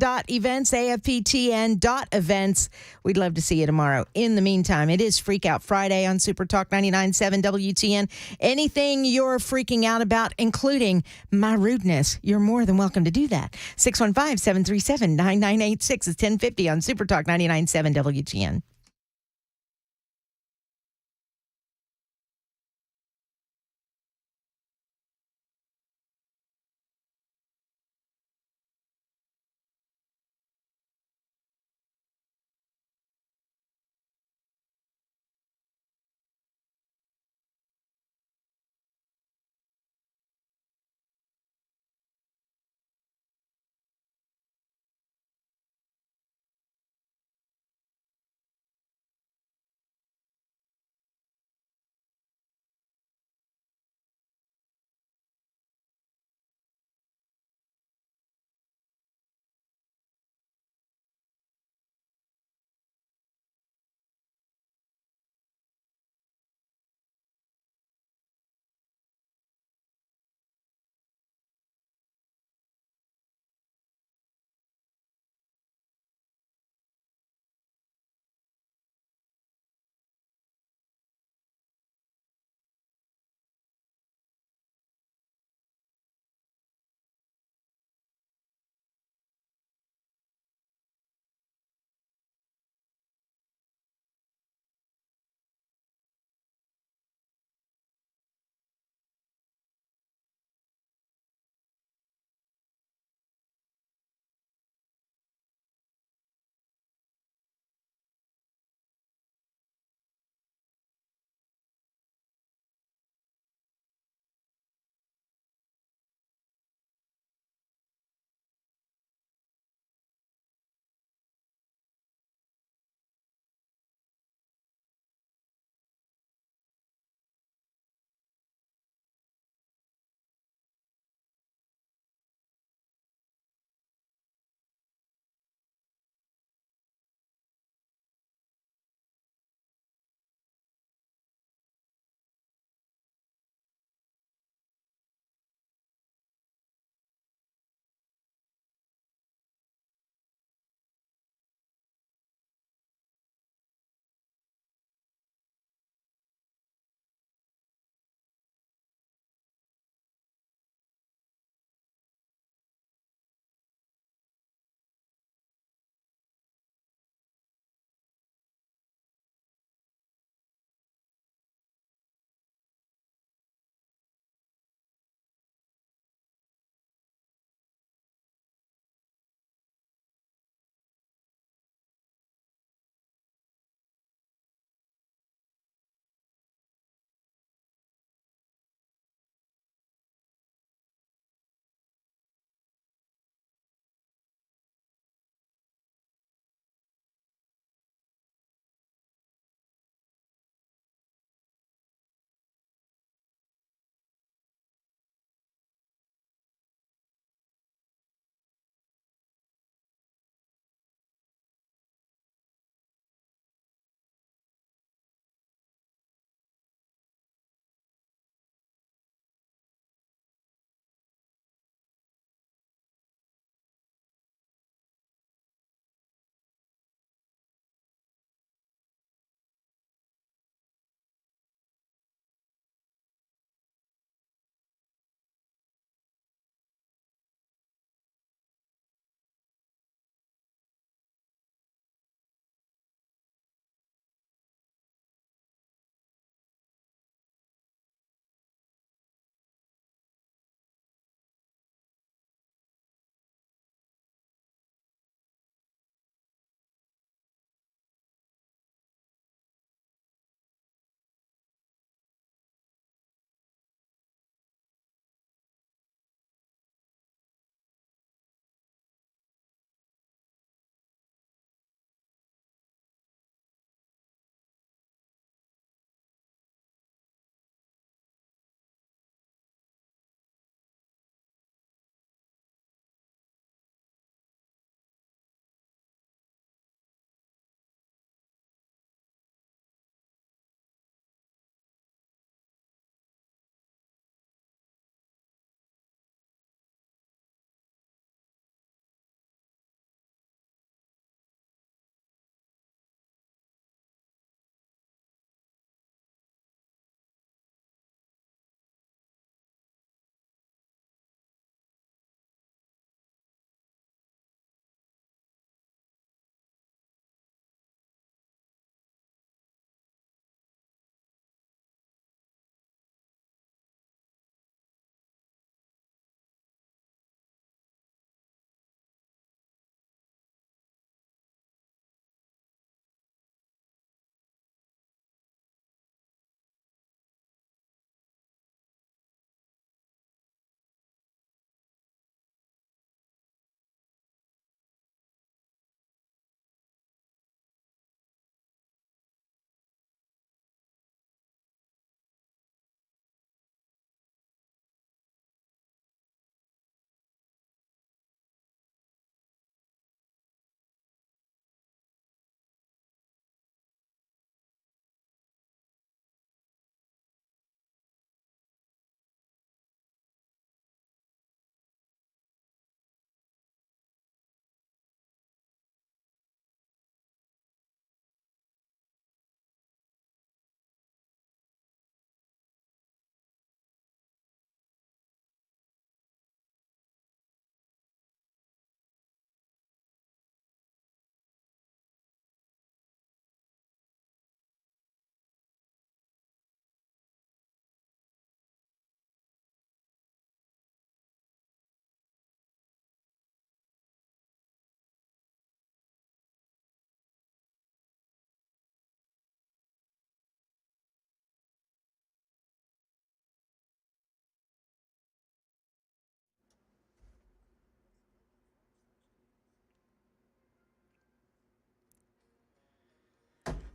We'd love to see you tomorrow. In the meantime, it is Freak Out Friday on Super Talk 99.7 WTN. Anything you're freaking out about, including my rudeness, you're more than welcome to do that. 615-737-9986 is 1050 on Super Talk 99.7 WTN.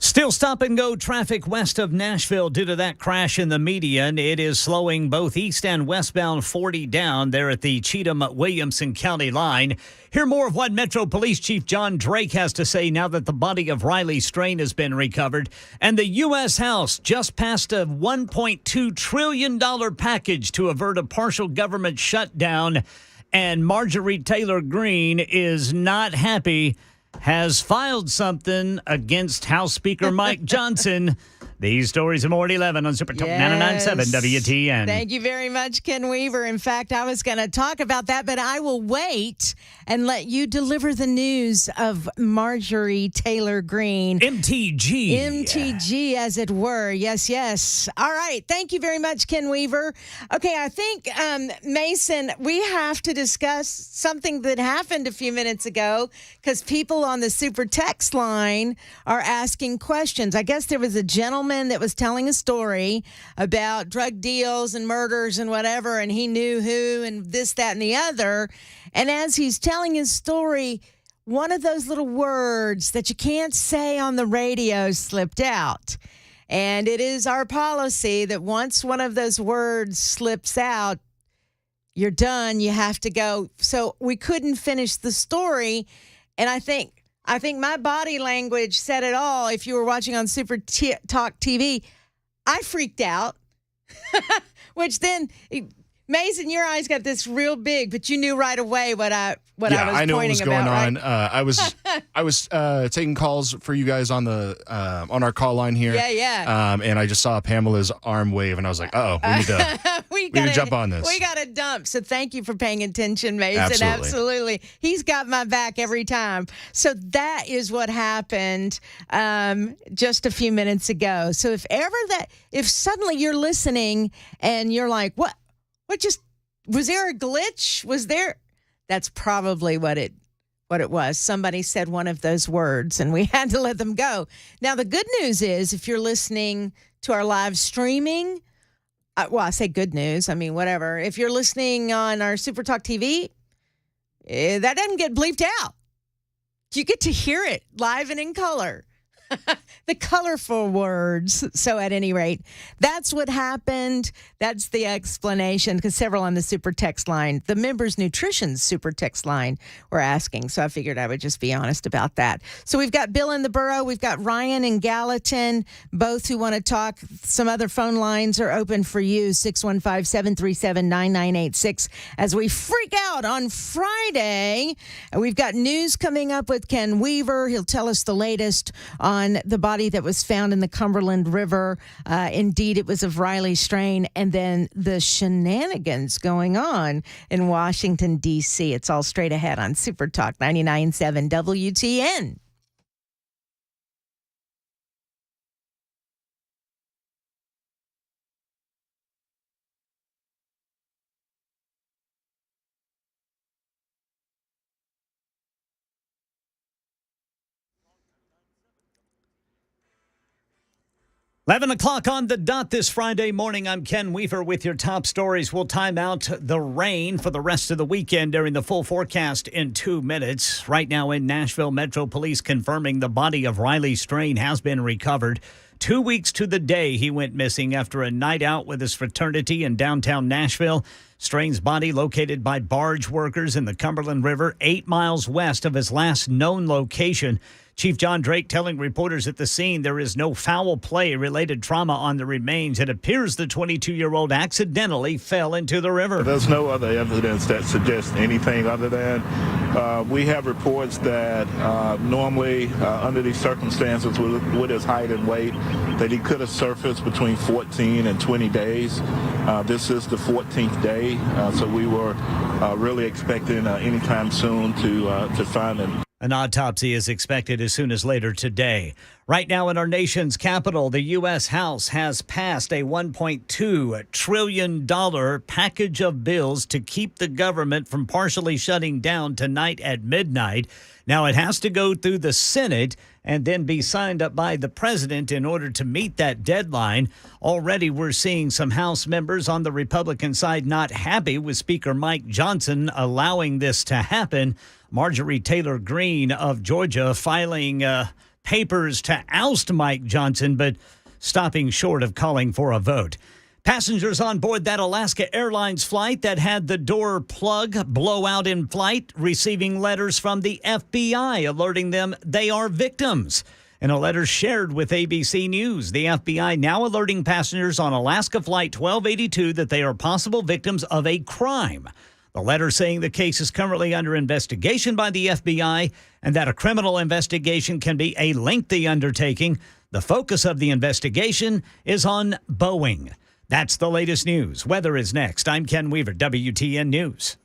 Still stop-and-go traffic west of Nashville due to that crash in the median. It is slowing both east and westbound 40 down there at the Cheatham-Williamson County line. Hear more of what Metro Police Chief John Drake has to say now that the body of Riley Strain has been recovered. And the U.S. House just passed a $1.2 trillion package to avert a partial government shutdown. And Marjorie Taylor Greene is not happy, has filed something against House Speaker Mike Johnson. These stories and more at 11 on Super Talk 99.7 WTN. Thank you very much, Ken Weaver. In fact, I was going to talk about that, but I will wait and let you deliver the news of Marjorie Taylor Greene. MTG. MTG, as it were. Yes, yes. All right. Thank you very much, Ken Weaver. Okay, I think, Mason, we have to discuss something that happened a few minutes ago because people on the Super Text line are asking questions. I guess there was a gentleman that was telling a story about drug deals and murders and whatever, and he knew who and this, that, and the other. And as he's telling his story, one of those little words that you can't say on the radio slipped out. And it is our policy that once one of those words slips out, you're done. You have to go. So we couldn't finish the story. And I think my body language said it all. If you were watching on Super Talk TV, I freaked out, which then, Mason, your eyes got this real big, but you knew right away what I was pointing about. Yeah, I knew what was going on. Right? I was taking calls for you guys on the on our call line here. Yeah. And I just saw Pamela's arm wave, and I was like, we need to we need to jump on this. We got to dump. So thank you for paying attention, Mason. Absolutely. He's got my back every time. So that is what happened just a few minutes ago. So if suddenly you're listening and you're like, what was there a glitch? That's probably what it was. Somebody said one of those words and we had to let them go. Now, the good news is if you're listening to our live streaming, I say good news. I mean, whatever. If you're listening on our Super Talk TV, that doesn't get bleeped out. You get to hear it live and in color. The colorful words. So at any rate, that's what happened. That's the explanation, because several on the Super Text line, the Members Nutrition Super Text line, were asking. So I figured I would just be honest about that. So we've got Bill in the borough. We've got Ryan in Gallatin, both who want to talk. Some other phone lines are open for you, 615-737-9986. As we freak out on Friday, we've got news coming up with Ken Weaver. He'll tell us the latest on the body that was found in the Cumberland River. Indeed, it was of Riley Strain. And then the shenanigans going on in Washington, D.C. It's all straight ahead on Super Talk 99.7 WTN. Eleven o'clock on the dot this Friday morning. I'm Ken Weaver with your top stories. We'll time out the rain for the rest of the weekend during the full forecast in 2 minutes. Right now in Nashville, Metro Police confirming the body of Riley Strain has been recovered. 2 weeks to the day he went missing after a night out with his fraternity in downtown Nashville. Strain's body located by barge workers in the Cumberland River, 8 miles west of his last known location. Chief John Drake telling reporters at the scene there is no foul play-related trauma on the remains. It appears the 22-year-old accidentally fell into the river. There's no other evidence that suggests anything other than we have reports that normally under these circumstances with his height and weight that he could have surfaced between 14 and 20 days. This is the 14th day, so we were really expecting anytime soon to find him. An autopsy is expected as soon as later today. Right now in our nation's capital, the U.S. House has passed a $1.2 trillion package of bills to keep the government from partially shutting down tonight at midnight. Now, it has to go through the Senate and then be signed up by the president in order to meet that deadline. Already, we're seeing some House members on the Republican side not happy with Speaker Mike Johnson allowing this to happen. Marjorie Taylor Greene of Georgia filing papers to oust Mike Johnson, but stopping short of calling for a vote. Passengers on board that Alaska Airlines flight that had the door plug blow out in flight, receiving letters from the FBI alerting them they are victims. In a letter shared with ABC News, the FBI now alerting passengers on Alaska Flight 1282 that they are possible victims of a crime. The letter saying the case is currently under investigation by the FBI and that a criminal investigation can be a lengthy undertaking. The focus of the investigation is on Boeing. That's the latest news. Weather is next. I'm Ken Weaver, WTN News.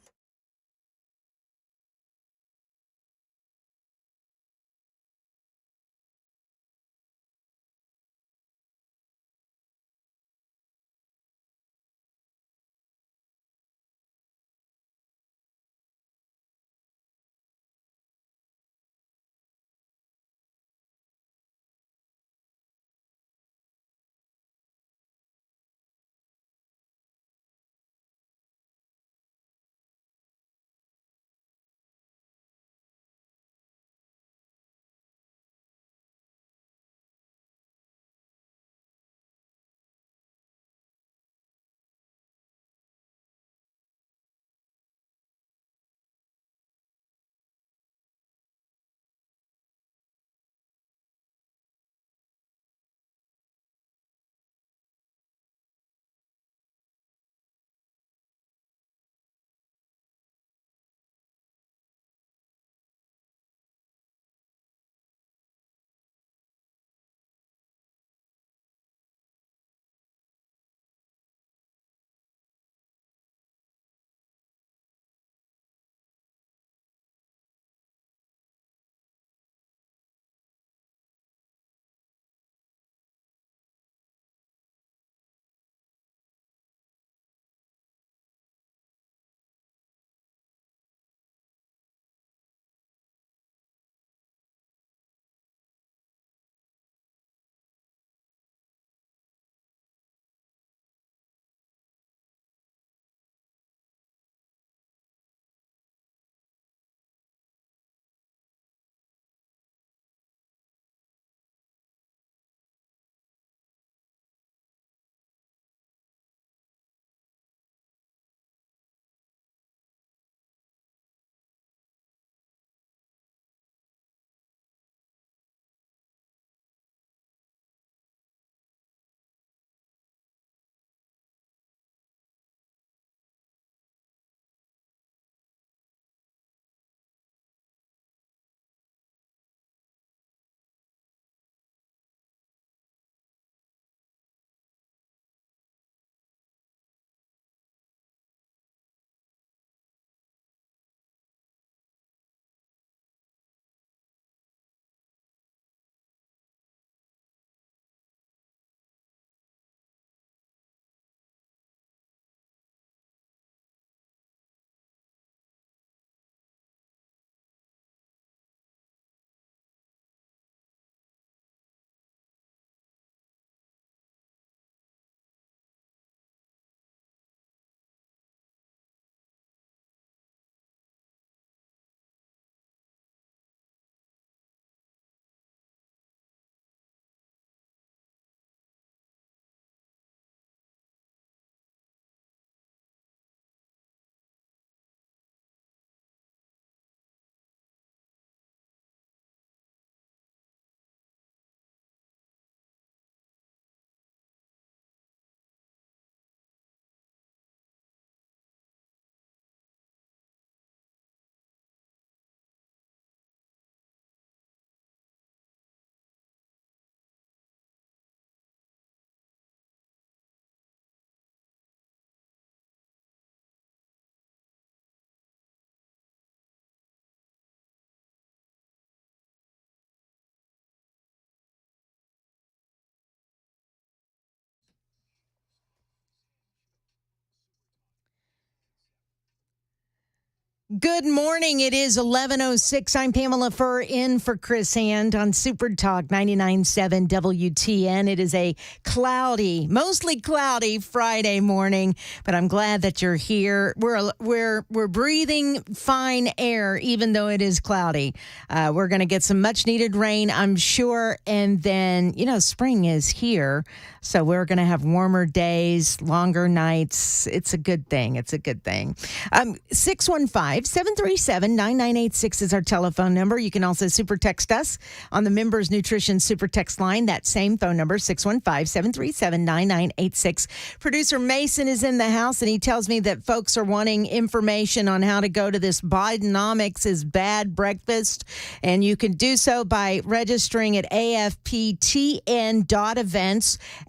Good morning. It is 11:06. I'm Pamela Furr in for Chris Hand on Super Talk 99.7 WTN. It is a cloudy, mostly cloudy Friday morning, but I'm glad that you're here. We're breathing fine air, even though it is cloudy. We're going to get some much needed rain, I'm sure, and then spring is here, so we're going to have warmer days, longer nights. It's a good thing. 615-737-9986 is our telephone number. You can also super text us on the Members Nutrition Super Text line. That same phone number, 615-737-9986. Producer Mason is in the house, and he tells me that folks are wanting information on how to go to this Bidenomics is Bad breakfast, and you can do so by registering at afptn.events.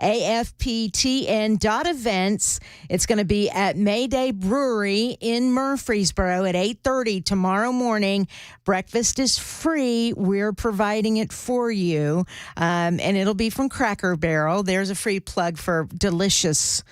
afptn.events. It's going to be at Midday Brewery in Murfreesboro at 8:30 tomorrow morning. Breakfast is free. We're providing it for you. And it'll be from Cracker Barrel. There's a free plug for delicious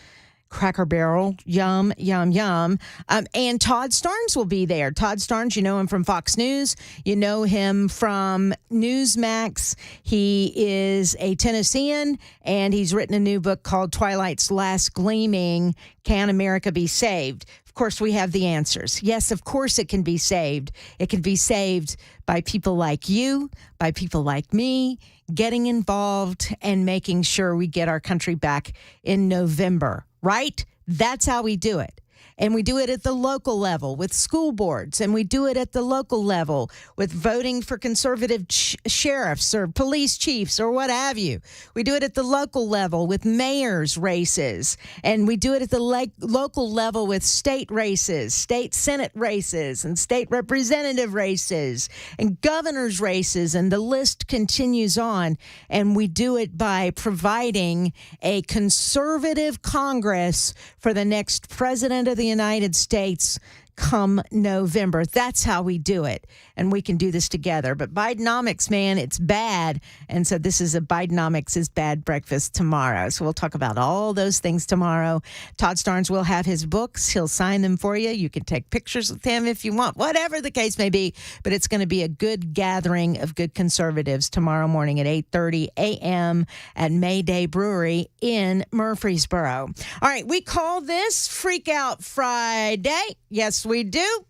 Cracker Barrel. Yum, yum, yum. And Todd Starnes will be there. Todd Starnes, you know him from Fox News. You know him from Newsmax. He is a Tennessean, and he's written a new book called Twilight's Last Gleaming, Can America Be Saved? Of course, we have the answers. Yes, of course it can be saved. It can be saved by people like you, by people like me, getting involved and making sure we get our country back in November, right? That's how we do it. And we do it at the local level with school boards, and we do it at the local level with voting for conservative sheriffs or police chiefs or what have you. We do it at the local level with mayors' races, and we do it at the local level with state races, state senate races, and state representative races, and governor's races, and the list continues on. And we do it by providing a conservative Congress for the next president of the United States come November. That's how we do it. And we can do this together. But Bidenomics, man, it's bad. And so this is a Bidenomics is Bad breakfast tomorrow. So we'll talk about all those things tomorrow. Todd Starnes will have his books. He'll sign them for you. You can take pictures with him if you want, whatever the case may be. But it's going to be a good gathering of good conservatives tomorrow morning at 8:30 a.m. at Midday Brewery in Murfreesboro. All right, we call this Freak Out Friday. Yes, we do.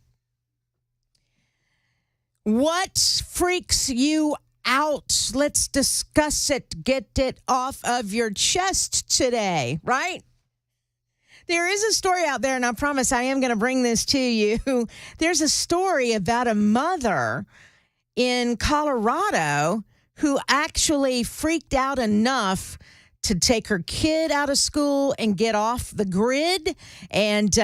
What freaks you out? Let's discuss it. Get it off of your chest today, right? There is a story out there, and I promise I am going to bring this to you. There's a story about a mother in Colorado who actually freaked out enough to take her kid out of school and get off the grid. And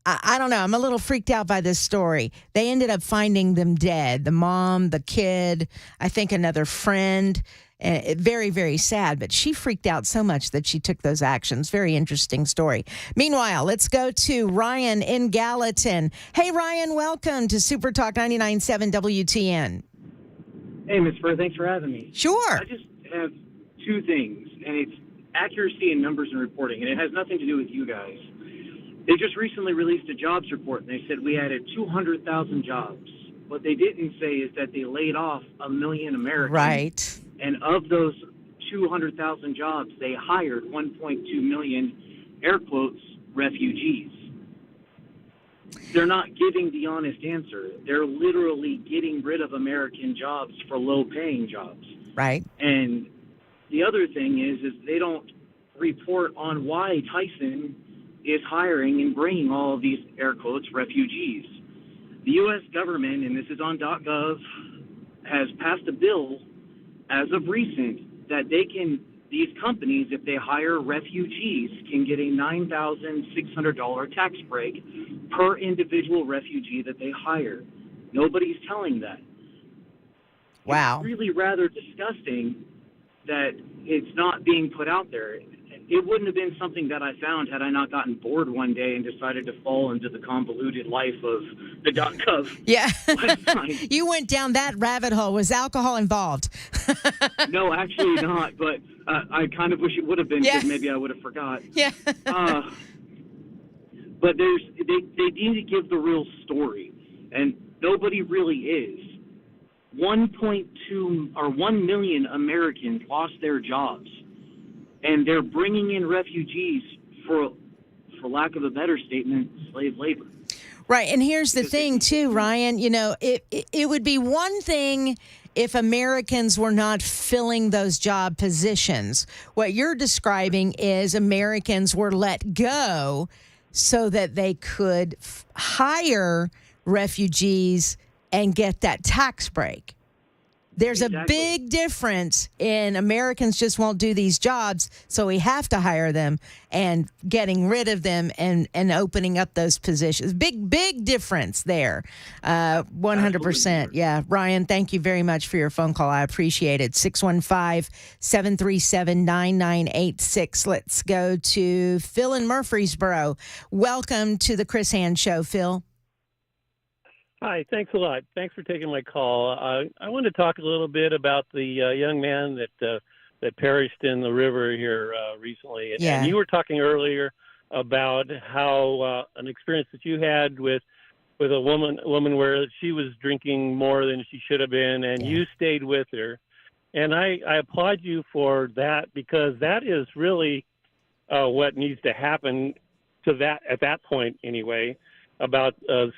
I don't know. I'm a little freaked out by this story. They ended up finding them dead. The mom, the kid, I think another friend. Very, very sad. But she freaked out so much that she took those actions. Very interesting story. Meanwhile, let's go to Ryan in Gallatin. Hey, Ryan, welcome to Super Talk 99.7 WTN. Hey, Ms. Furr, thanks for having me. Sure. I just have two things, and it's accuracy in numbers and reporting, and it has nothing to do with you guys. They just recently released a jobs report, and they said we added 200,000 jobs. What they didn't say is that they laid off 1 million Americans. Right. And of those 200,000 jobs, they hired 1.2 million, air quotes, refugees. They're not giving the honest answer. They're literally getting rid of American jobs for low-paying jobs. Right. And the other thing is they don't report on why Tyson is hiring and bringing all of these, air quotes, refugees. The U.S. government, and this is on .gov, has passed a bill as of recent that these companies, if they hire refugees, can get a $9,600 tax break per individual refugee that they hire. Nobody's telling that. Wow. It's really rather disgusting that it's not being put out there. It wouldn't have been something that I found had I not gotten bored one day and decided to fall into the convoluted life of the .gov. Yeah. You went down that rabbit hole. Was alcohol involved? No, actually not, but I kind of wish it would have been, because maybe I would have forgot. Yeah. But they need to give the real story. and nobody really is. 1.2 or 1 million Americans lost their jobs, and they're bringing in refugees for lack of a better statement, slave labor. Right, and here's the thing too, Ryan. It would be one thing if Americans were not filling those job positions. What you're describing is Americans were let go so that they could hire refugees and get that tax break. There's a big difference in Americans just won't do these jobs, so we have to hire them, and getting rid of them and opening up those positions. Big difference there. 100%. Yeah. Ryan, thank you very much for your phone call. I appreciate it. 615-737-9986. Let's go to Phil in Murfreesboro. Welcome to the Chris Hand Show, Phil. Hi, thanks a lot. Thanks for taking my call. I want to talk a little bit about the young man that perished in the river here recently. Yeah. And you were talking earlier about how an experience that you had with a woman where she was drinking more than she should have been, and you stayed with her. And I applaud you for that, because that is really what needs to happen to that at that point anyway. About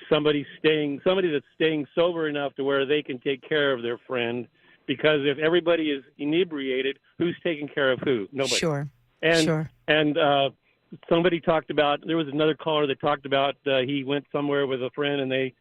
somebody that's staying sober enough to where they can take care of their friend, because if everybody is inebriated, who's taking care of who? Nobody. Sure. And somebody talked about, there was another caller that talked about he went somewhere with a friend and they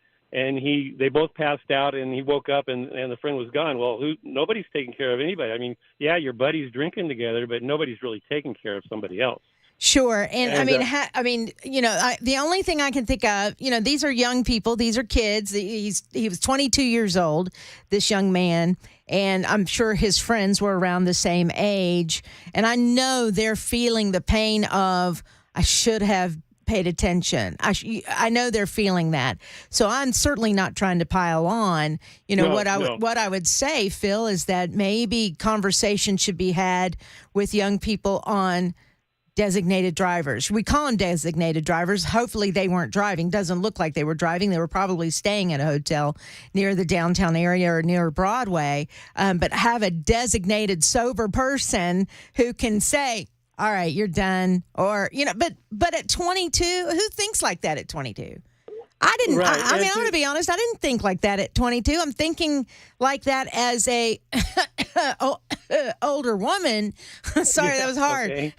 both passed out, and he woke up and the friend was gone. Well, nobody's taking care of anybody. I mean, yeah, your buddies drinking together, but nobody's really taking care of somebody else. Sure. And the only thing I can think of, these are young people. These are kids. He was 22 years old, this young man, and I'm sure his friends were around the same age. And I know they're feeling the pain of, I should have paid attention. I know they're feeling that. So I'm certainly not trying to pile on. What I would say, Phil, is that maybe conversation should be had with young people on designated drivers. We call them designated drivers. Hopefully they weren't driving. Doesn't look like they were driving. They were probably staying at a hotel near the downtown area or near Broadway. But have a designated sober person who can say, all right, you're done. Or, but at 22, who thinks like that at 22? I didn't. Right. I'm going to be honest. I didn't think like that at 22. I'm thinking like that as a older woman. Sorry, that was hard. Okay.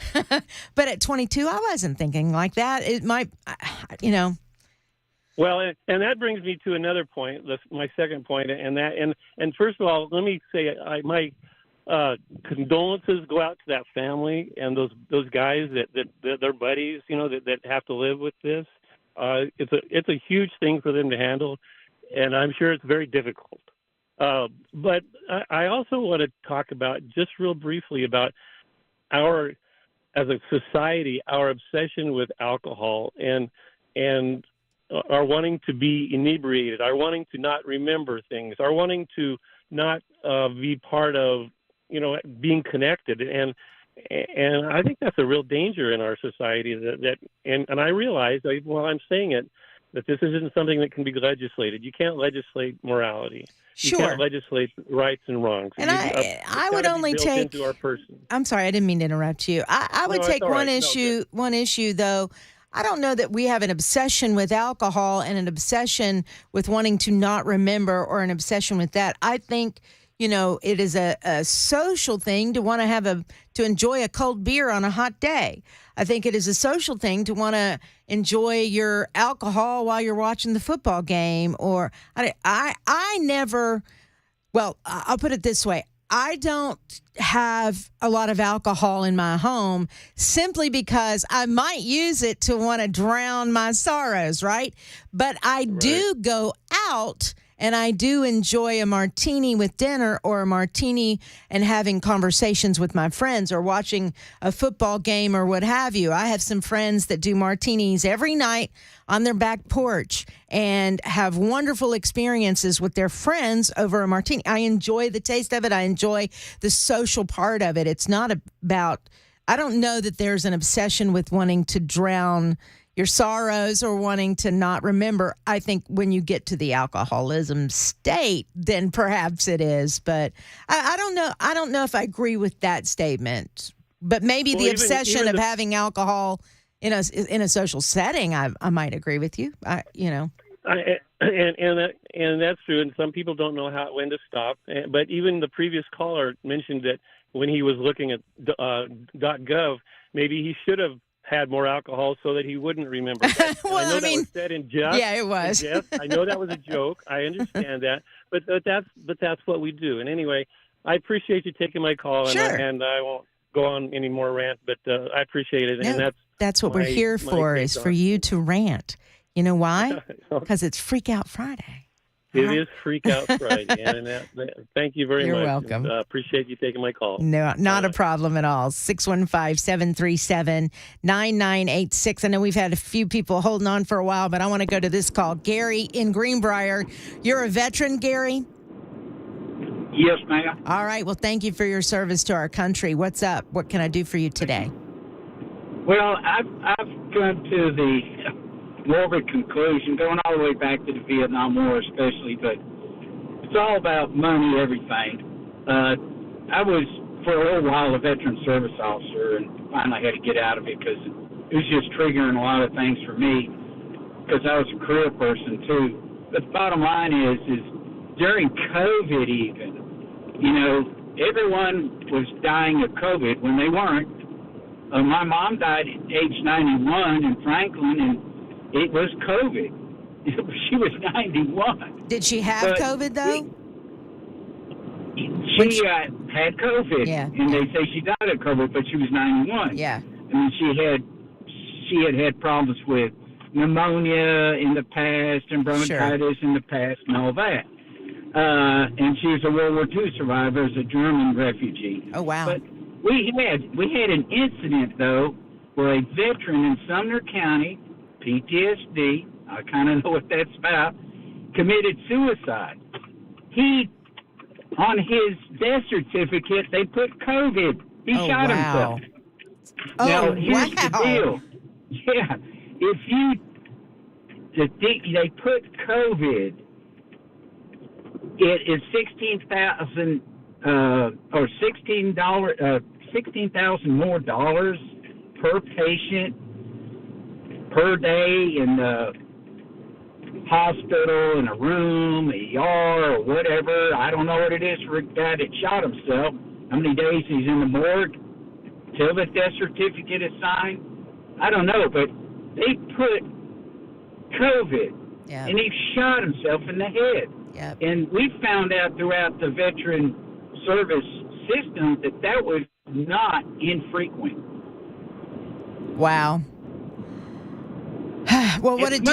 But at 22, I wasn't thinking like that. It might, Well, and that brings me to another point. My second point, and first of all, let me say my condolences go out to that family and those guys that their buddies, that have to live with this. It's a huge thing for them to handle, and I'm sure it's very difficult. But I also want to talk about, just real briefly, about as a society, our obsession with alcohol and our wanting to be inebriated, our wanting to not remember things, our wanting to not be part of, being connected. And I think that's a real danger in our society. And I realize, while I'm saying it, that this isn't something that can be legislated. You can't legislate morality. Sure. You can't legislate rights and wrongs. And I would only take. Into our person. I'm sorry, I didn't mean to interrupt you. I would take one issue. One issue, though. I don't know that we have an obsession with alcohol and an obsession with wanting to not remember, or an obsession with that. I think, it is a social thing to want to enjoy a cold beer on a hot day. I think it is a social thing to want to enjoy your alcohol while you're watching the football game. Or I never, well, I'll put it this way. I don't have a lot of alcohol in my home simply because I might use it to want to drown my sorrows, right? But I do go out and I do enjoy a martini with dinner, or a martini and having conversations with my friends, or watching a football game, or what have you. I have some friends that do martinis every night on their back porch and have wonderful experiences with their friends over a martini. I enjoy the taste of it. I enjoy the social part of it. It's not about, I don't know that there's an obsession with wanting to drown your sorrows or wanting to not remember. I think when you get to the alcoholism state, then perhaps it is. But I don't know. I don't know if I agree with that statement. But maybe the obsession of having alcohol in a social setting, I might agree with you. And that's true. And some people don't know when to stop. But even the previous caller mentioned that when he was looking at .gov, maybe he should have had more alcohol so that he wouldn't remember. Well, I know that was said in jest. Yeah, it was. Yes, I know that was a joke. I understand that, but that's what we do. And anyway, I appreciate you taking my call, Sure. and I won't go on any more rant. But I appreciate it, and that's what we're here for, is for you to rant. You know why? Because it's Freak Out Friday. It is Freak Out Friday, and thank you very much. You're welcome. Appreciate you taking my call. No, not a problem at all. 615-737-9986. I know we've had a few people holding on for a while, but I want to go to this call. Gary in Greenbrier. You're a veteran, Gary? Yes, ma'am. All right. Well, thank you for your service to our country. What's up? What can I do for you today? Well, I've come to the morbid conclusion, going all the way back to the Vietnam War especially, but it's all about money, everything. I was, for a little while, a veteran service officer, and finally had to get out of it because it was just triggering a lot of things for me, because I was a career person, too. But the bottom line is during COVID even, everyone was dying of COVID when they weren't. My mom died at age 91 in Franklin, and it was COVID. She was 91. Did she have COVID, though? She had COVID, and they say she died of COVID, but she was 91. Yeah. I mean, she had problems with pneumonia in the past and bronchitis in the past and all that. And she was a World War II survivor as a German refugee. Oh, wow. But we had an incident, though, where a veteran in Sumner County, PTSD, I kind of know what that's about, committed suicide. On his death certificate, they put COVID. He shot himself. Now, here's the deal. Yeah, they put COVID, it is $16,000 or $16,000 more dollars per patient per day in the hospital, in a room, ER, or whatever. I don't know what it is for a guy that shot himself. How many days he's in the morgue till the death certificate is signed? I don't know, but they put COVID, and he shot himself in the head. Yep. And we found out throughout the veteran service system that was not infrequent. Wow. Well, what did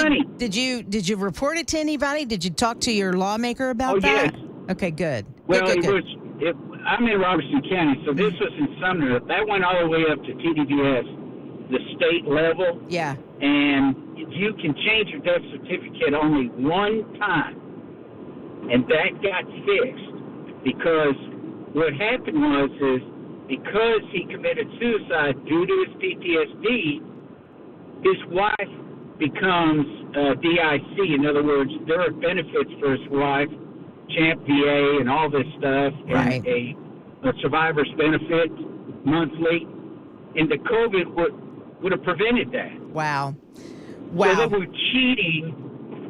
you report it to anybody? Did you talk to your lawmaker about that? Yes. Okay, good. Well, good. I'm in Robertson County, so this was in Sumner. That went all the way up to TDBS, the state level. Yeah. And you can change your death certificate only one time. And that got fixed because what happened is because he committed suicide due to his PTSD, his wife becomes DIC. In other words, there are benefits for his wife, Champ VA and all this stuff, and a survivor's benefit monthly. And the COVID would have prevented that. Wow. So they were cheating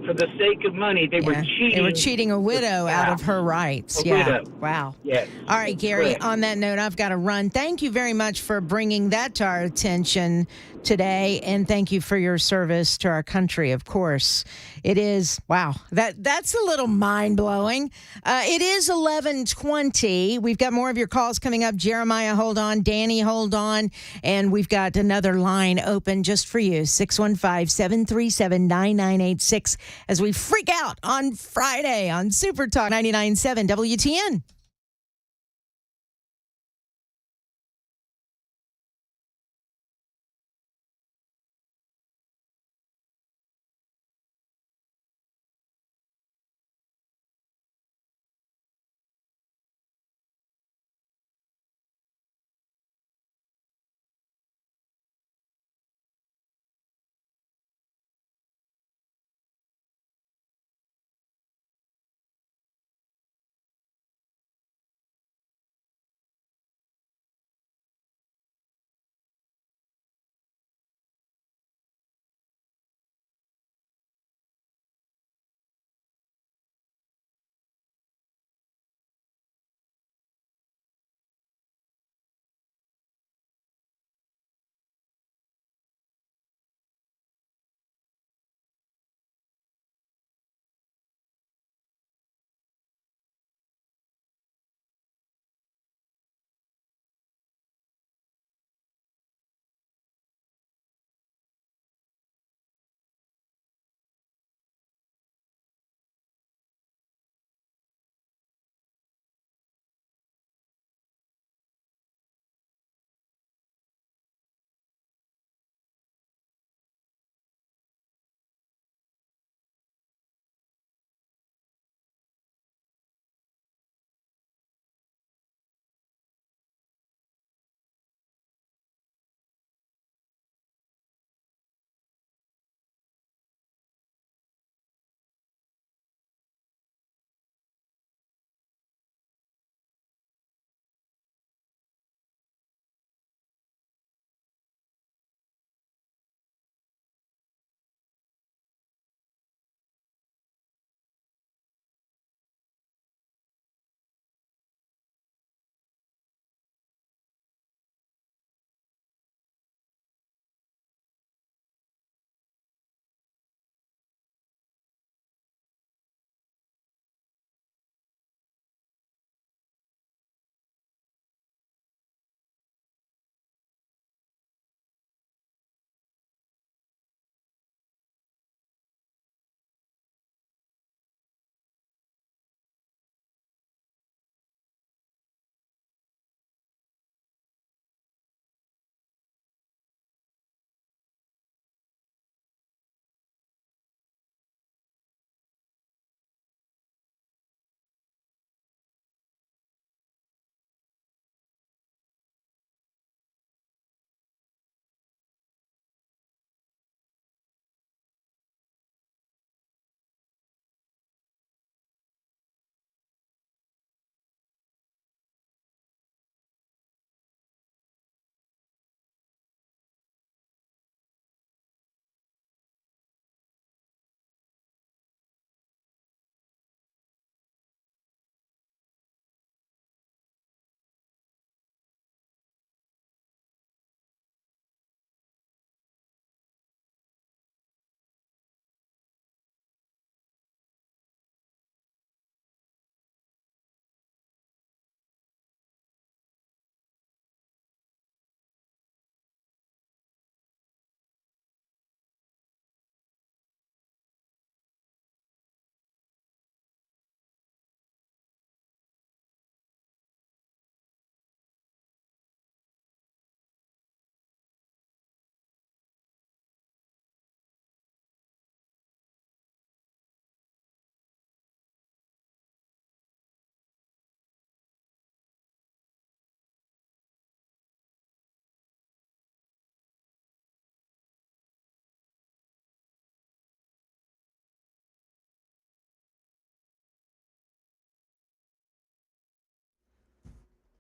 for the sake of money. They were cheating. They were cheating a widow out of her rights. Widow. Wow. Yes. All right, Gary, Correct. on that note, I've got to run. Thank you very much for bringing that to our attention today, and thank you for your service to our country, of course. It is, wow, that's a little mind-blowing. It is 11:20. We've got more of your calls coming up. Jeremiah, hold on. Danny, hold on. And we've got another line open just for you, 615-737-9986, as we freak out on Friday on Super Talk 99.7 WTN.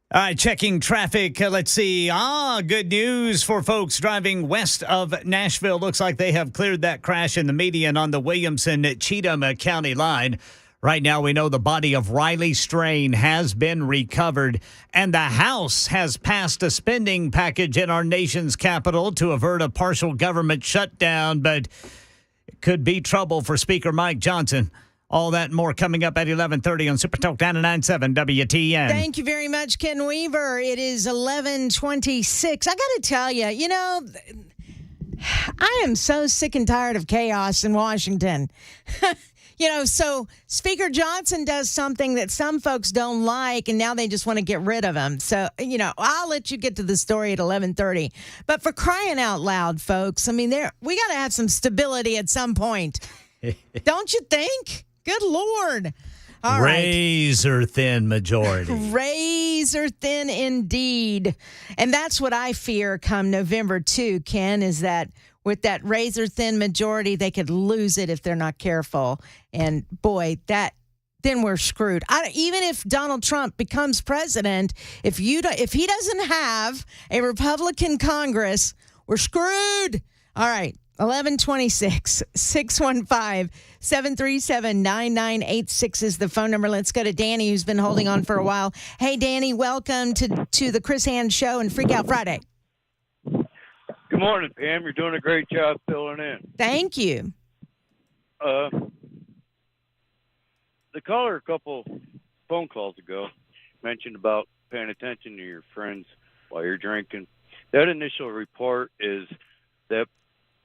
All right, checking traffic. Let's see. Good news for folks driving west of Nashville. Looks like they have cleared that crash in the median on the Williamson-Cheatham County line. Right now, we know the body of Riley Strain has been recovered, and the House has passed a spending package in our nation's capital to avert a partial government shutdown, but it could be trouble for Speaker Mike Johnson. All that and more coming up at 11:30 on Super Talk 99.7 WTN. Thank you very much, Ken Weaver. It is 11:26. I got to tell you, I am so sick and tired of chaos in Washington. So Speaker Johnson does something that some folks don't like, and now they just want to get rid of him. So, I'll let you get to the story at 11:30. But for crying out loud, folks, we got to have some stability at some point. Don't you think? Good Lord. All right. Razor thin majority. Razor thin indeed. And that's what I fear come November 2, Ken, is that with that razor thin majority, they could lose it if they're not careful. And boy, then we're screwed. Even if Donald Trump becomes president, if he doesn't have a Republican Congress, we're screwed. All right. 1126 615-737-9986 is the phone number. Let's go to Danny, who's been holding on for a while. Hey, Danny, welcome to the Chris Hand Show and Freak Out Friday. Good morning, Pam. You're doing a great job filling in. Thank you. The caller a couple phone calls ago mentioned about paying attention to your friends while you're drinking. That initial report is that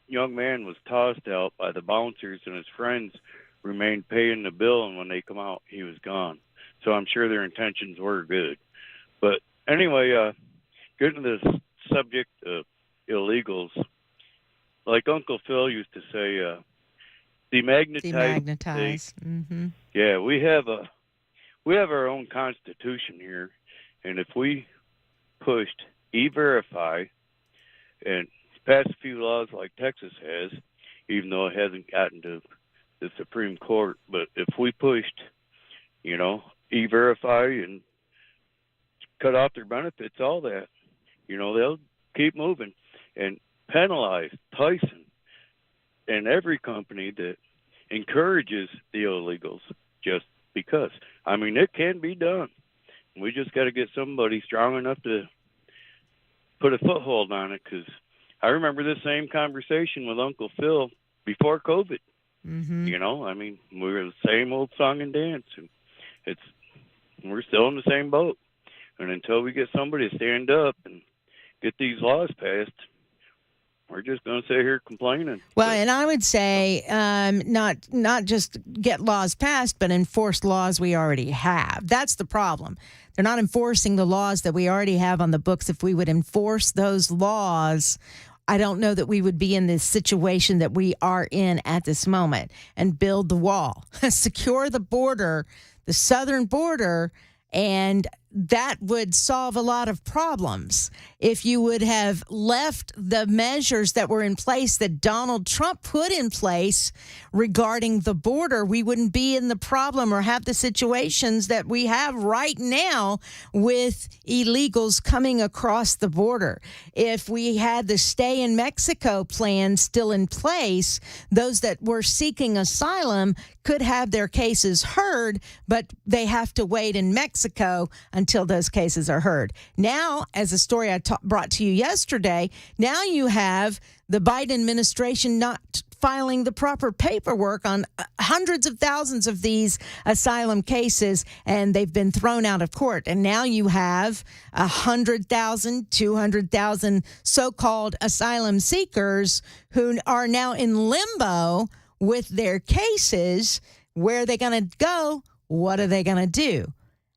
young man was tossed out by the bouncers, and his friends remained paying the bill, and when they come out, he was gone. So I'm sure their intentions were good. But anyway, getting to the subject of illegals, like Uncle Phil used to say, demagnetize. Mm-hmm. Yeah, we have our own constitution here, and if we pushed E-Verify and passed a few laws like Texas has, even though it hasn't gotten to the Supreme Court. But if we pushed, E-Verify and cut off their benefits, all that, they'll keep moving and penalize Tyson and every company that encourages the illegals just because. It can be done. We just got to get somebody strong enough to put a foothold on it, because I remember this same conversation with Uncle Phil before COVID. Mm-hmm. We were the same old song and dance, and we're still in the same boat. And until we get somebody to stand up and get these laws passed, we're just going to sit here complaining. Well, and I would say not just get laws passed, but enforce laws we already have. That's the problem. They're not enforcing the laws that we already have on the books. If we would enforce those laws, I don't know that we would be in this situation that we are in at this moment, and build the wall, secure the border, the southern border, and that would solve a lot of problems. If you would have left the measures that were in place that Donald Trump put in place regarding the border, we wouldn't be in the problem or have the situations that we have right now with illegals coming across the border. If we had the stay in Mexico plan still in place, those that were seeking asylum could have their cases heard, but they have to wait in Mexico until those cases are heard. Now, as a story I brought to you yesterday, now you have the Biden administration not filing the proper paperwork on hundreds of thousands of these asylum cases, and they've been thrown out of court. And now you have 100,000, 200,000 so-called asylum seekers who are now in limbo with their cases. Where are they going to go? What are they going to do?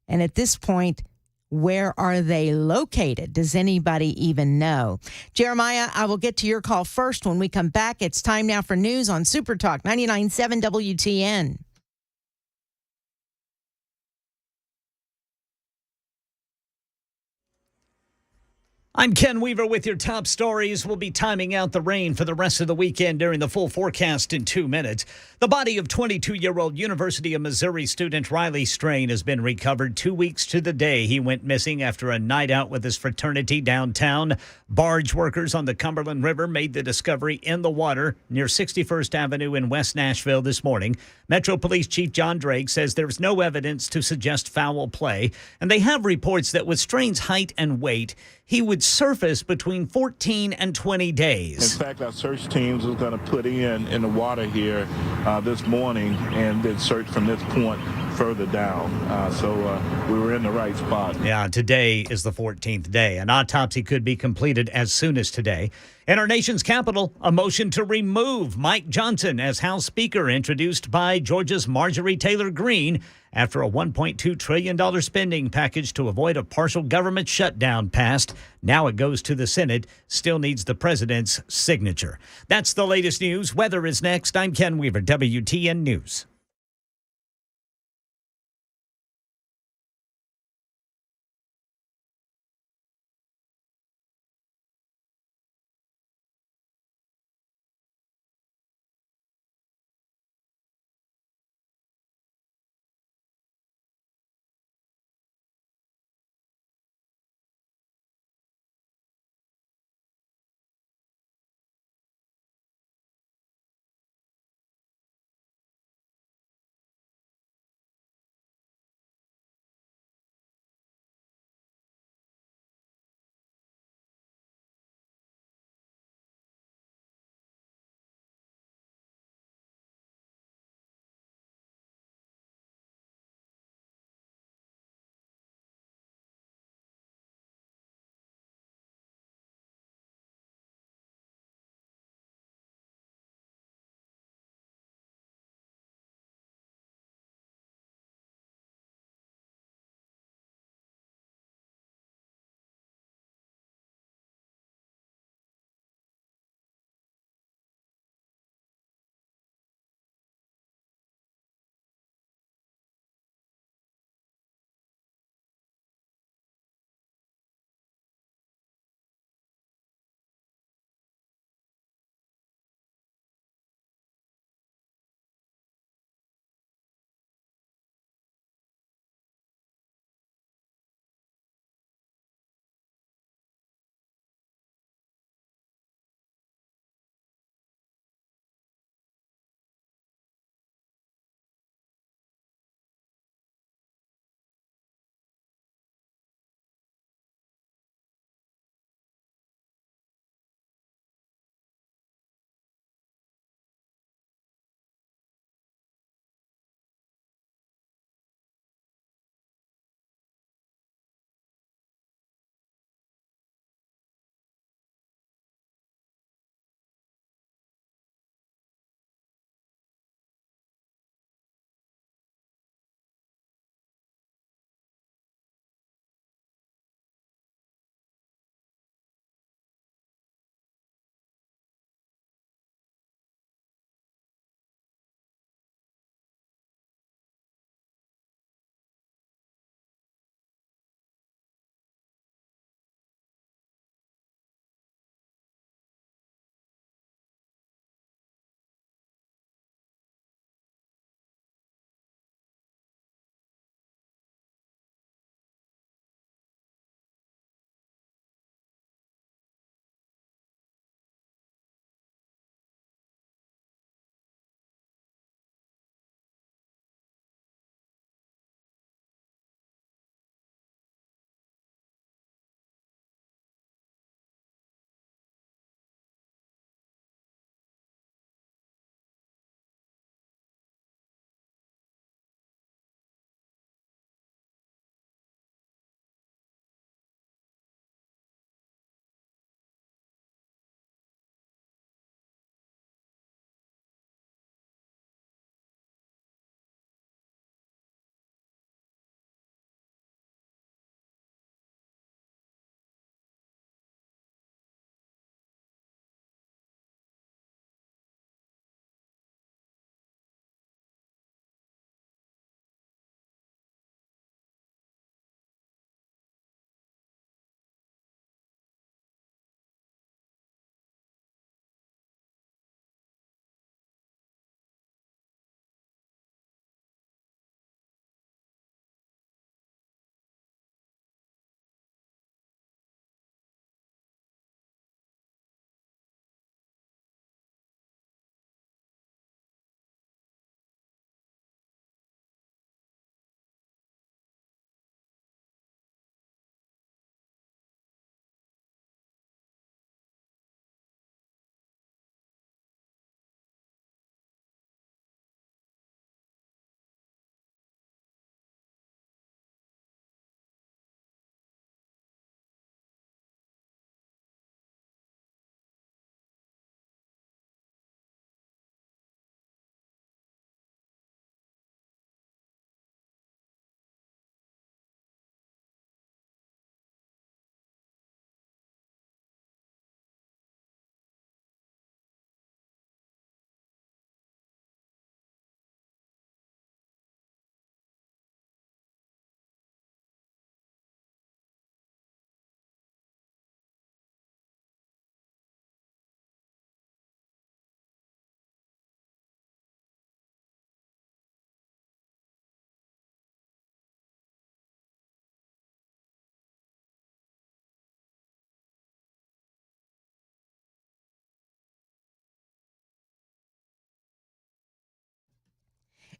And at this point, where are they located? Does anybody even know? Jeremiah, I will get to your call first when we come back. It's time now for news on Super Talk 99.7 WTN. I'm Ken Weaver with your top stories. We'll be timing out the rain for the rest of the weekend during the full forecast in 2 minutes. The body of 22-year-old University of Missouri student Riley Strain has been recovered 2 weeks to the day he went missing after a night out with his fraternity downtown. Barge workers on the Cumberland River made the discovery in the water near 61st Avenue in West Nashville this morning. Metro Police Chief John Drake says there's no evidence to suggest foul play, and they have reports that with Strain's height and weight, he would surface between 14 and 20 days. In fact, our search teams was going to put in the water here this morning and then search from this point further down. So we were in the right spot. Yeah, today is the 14th day. An autopsy could be completed as soon as today. In our nation's capital, a motion to remove Mike Johnson as House Speaker introduced by Georgia's Marjorie Taylor Greene after a $1.2 trillion spending package to avoid a partial government shutdown passed. Now it goes to the Senate, still needs the president's signature. That's the latest news. Weather is next. I'm Ken Weaver, WTN News.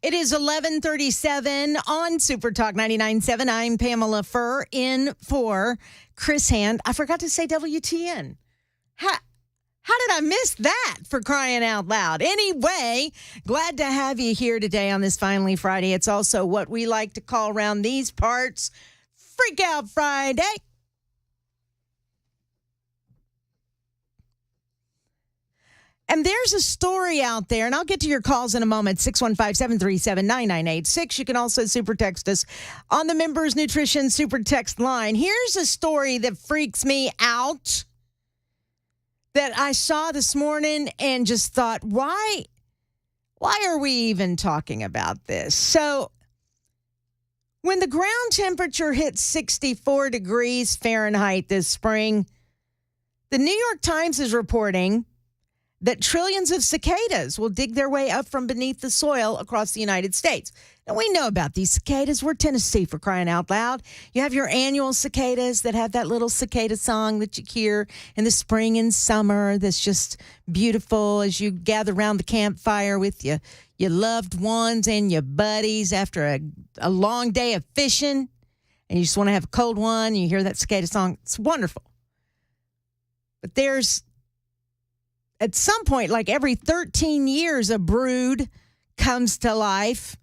It is 11:37 on Super Talk 99.7. I'm Pamela Furr in for Chris Hand. I forgot to say WTN. How did I miss that, for crying out loud? Anyway, glad to have you here today on this Finally Friday. It's also what we like to call around these parts Freak Out Friday. And there's a story out there, and I'll get to your calls in a moment, 615-737-9986. You can also super text us on the Members Nutrition Super Text line. Here's a story that freaks me out that I saw this morning and just thought, why are we even talking about this? So when the ground temperature hit 64 degrees Fahrenheit this spring, the New York Times is reporting that trillions of cicadas will dig their way up from beneath the soil across the United States. And we know about these cicadas. We're Tennessee, for crying out loud. You have your annual cicadas that have that little cicada song that you hear in the spring and summer that's just beautiful as you gather around the campfire with your loved ones and your buddies after a long day of fishing, and you just want to have a cold one. You hear that cicada song. It's wonderful. But there's, at some point, like every 13 years, a brood comes to life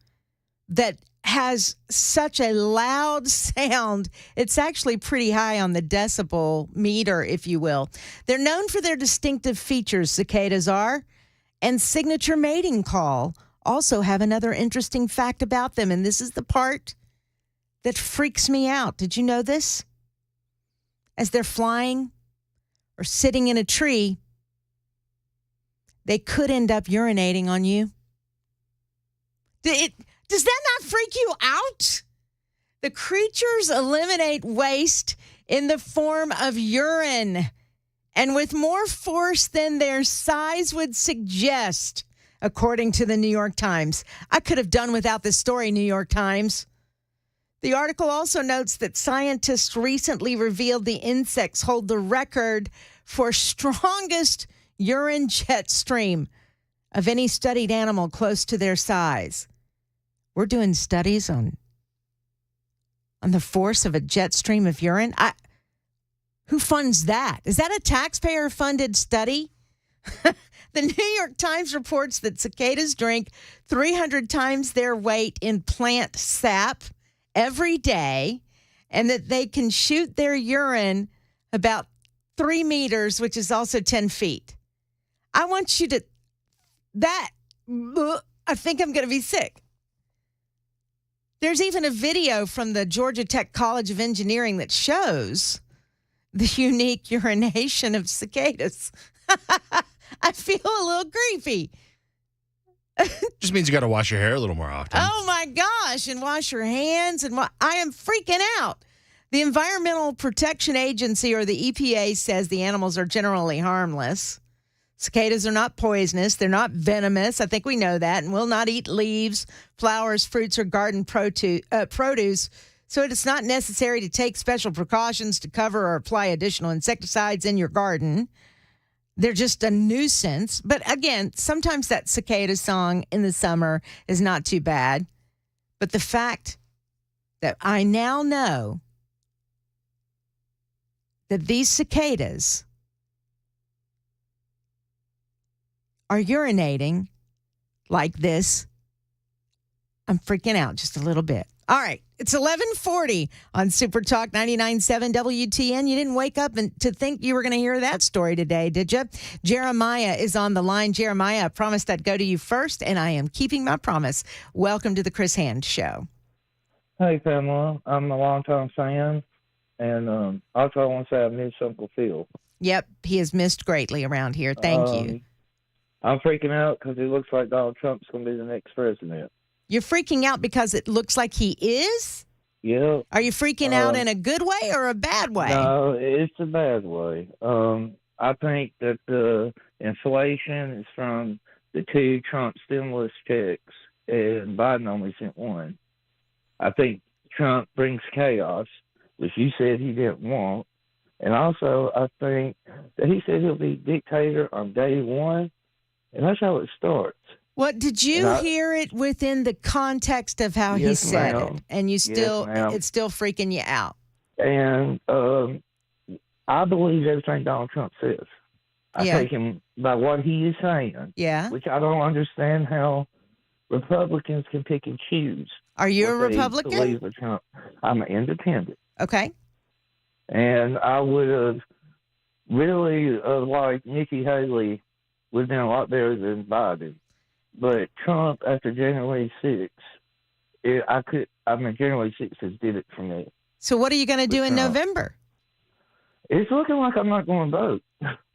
that has such a loud sound. It's actually pretty high on the decibel meter, if you will. They're known for their distinctive features, cicadas are, and signature mating call also have another interesting fact about them, and this is the part that freaks me out. Did you know this? As they're flying or sitting in a tree, they could end up urinating on you. Does that not freak you out? The creatures eliminate waste in the form of urine, and with more force than their size would suggest, according to the New York Times. I could have done without this story, New York Times. The article also notes that scientists recently revealed the insects hold the record for strongest urine jet stream of any studied animal close to their size. We're doing studies on the force of a jet stream of urine. Who funds that? Is that a taxpayer-funded study? The New York Times reports that cicadas drink 300 times their weight in plant sap every day, and that they can shoot their urine about 3 meters, which is also 10 feet. I want you to, I think I'm going to be sick. There's even a video from the Georgia Tech College of Engineering that shows the unique urination of cicadas. I feel a little creepy. Just means you got to wash your hair a little more often. Oh my gosh, and wash your hands. And I am freaking out. The Environmental Protection Agency, or the EPA, says the animals are generally harmless. Cicadas are not poisonous. They're not venomous. I think we know that, and will not eat leaves, flowers, fruits, or garden produce. So it is not necessary to take special precautions to cover or apply additional insecticides in your garden. They're just a nuisance. But again, sometimes that cicada song in the summer is not too bad. But the fact that I now know that these cicadas are urinating like this, I'm freaking out just a little bit. All right, it's 11:40 on Super Talk 99.7 WTN. You didn't wake up to think you were going to hear that story today, did you? Jeremiah is on the line. Jeremiah, I promised I'd go to you first, and I am keeping my promise. Welcome to the Chris Hand Show. Hey, Pamela. I'm a longtime fan, and also I want to say I miss Uncle Phil. Yep, he is missed greatly around here. Thank you. I'm freaking out because it looks like Donald Trump's going to be the next president. You're freaking out because it looks like he is? Yeah. Are you freaking out in a good way or a bad way? No, it's a bad way. I think that the inflation is from the 2 Trump stimulus checks, and Biden only sent 1. I think Trump brings chaos, which you said he didn't want. And also, I think that he said he'll be dictator on day 1, and that's how it starts. What did you hear it within the context of how he said it, and you still it's still freaking you out? And I believe everything Donald Trump says. I take him by what he is saying. Yeah. Which I don't understand how Republicans can pick and choose. Are you a Republican? I'm an independent. Okay. And I would have really liked Nikki Haley would have been a lot better than Biden. But Trump, after January 6th, January 6th did it for me. So what are you going to do in November? It's looking like I'm not going to vote.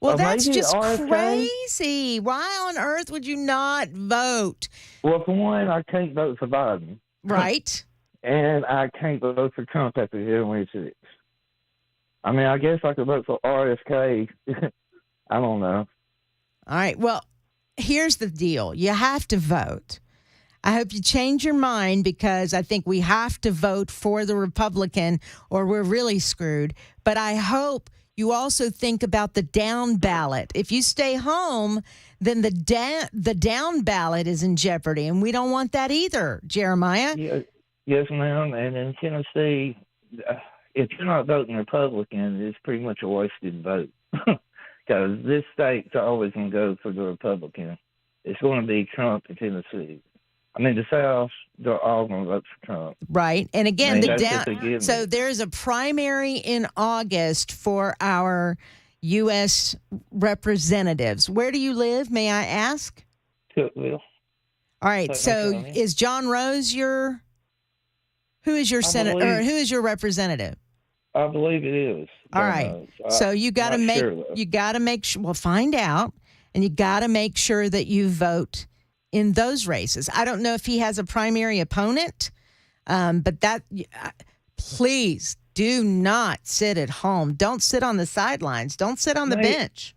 Well, that's just crazy. Why on earth would you not vote? Well, for one, I can't vote for Biden. Right. And I can't vote for Trump after January 6th. I mean, I guess I could vote for RFK. I don't know. All right. Well, here's the deal. You have to vote. I hope you change your mind because I think we have to vote for the Republican or we're really screwed. But I hope you also think about the down ballot. If you stay home, then the down ballot is in jeopardy, and we don't want that either, Jeremiah. Yes, ma'am. And in Tennessee, if you're not voting Republican, it's pretty much a wasted vote because this state's always going to go for the Republican. It's going to be Trump in Tennessee. I mean, the South, they're all going to vote for Trump. Right. And again, so there's a primary in August for our U.S. representatives. Where do you live, may I ask? Cookville. All right. So is John Rose who is your senator, or who is your representative? I believe it is. All right. So you got to make sure, well, find out, and you got to make sure that you vote in those races. I don't know if he has a primary opponent, but please do not sit at home. Don't sit on the sidelines. Don't sit on the bench.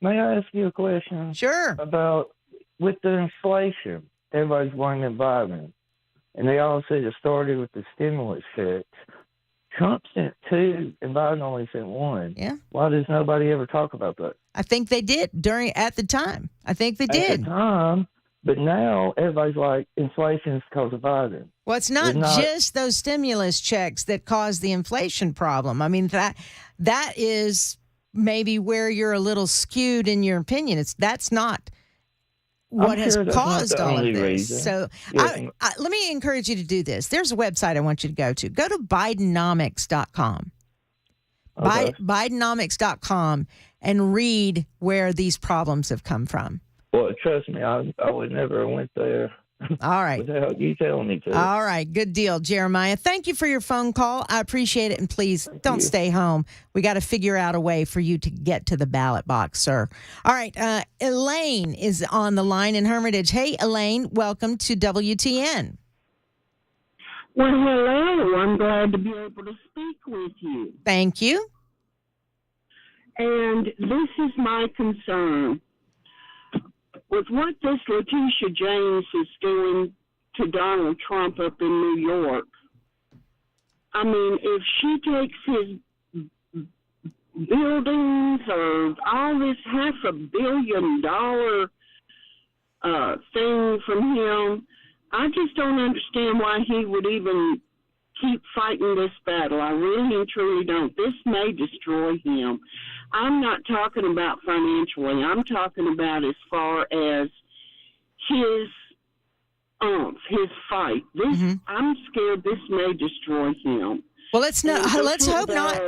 May I ask you a question? Sure. About with the inflation, everybody's blaming Biden, and they all say it started with the stimulus checks. Trump sent 2, and Biden only sent 1. Yeah. Why does nobody ever talk about that? I think they did at the time. I think they did. At the time. But now everybody's like, inflation is because of Biden. Well, it's not just those stimulus checks that cause the inflation problem. I mean, that is maybe where you're a little skewed in your opinion. That's not what has caused all of this. Reason. So let me encourage you to do this. There's a website I want you to go to. Go to Bidenomics.com. Okay. Bidenomics.com and read where these problems have come from. Well, trust me, I would never have went there. All right. Without you telling me to. All right. Good deal, Jeremiah. Thank you for your phone call. I appreciate it. And please don't stay home. We got to figure out a way for you to get to the ballot box, sir. All right. Elaine is on the line in Hermitage. Hey, Elaine, welcome to WTN. Well, hello. I'm glad to be able to speak with you. Thank you. And this is my concern. With what this Letitia James is doing to Donald Trump up in New York, I mean, if she takes his buildings or all this $500 million thing from him, I just don't understand why he would even keep fighting this battle. I really and truly don't. This may destroy him. I'm not talking about financially. I'm talking about as far as his fight. I'm scared this may destroy him. Well, let's hope not.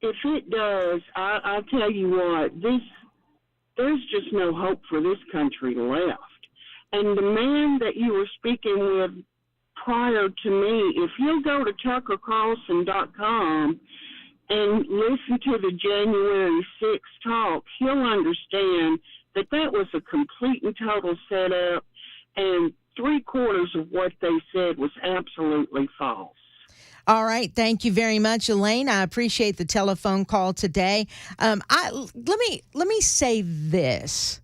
If it does, I'll tell you what, there's just no hope for this country left. And the man that you were speaking with prior to me, if you'll go to TuckerCarlson.com and listen to the January 6th talk, he'll understand that was a complete and total setup, and 3/4 of what they said was absolutely false. All right. Thank you very much, Elaine. I appreciate the telephone call today. Let me say this.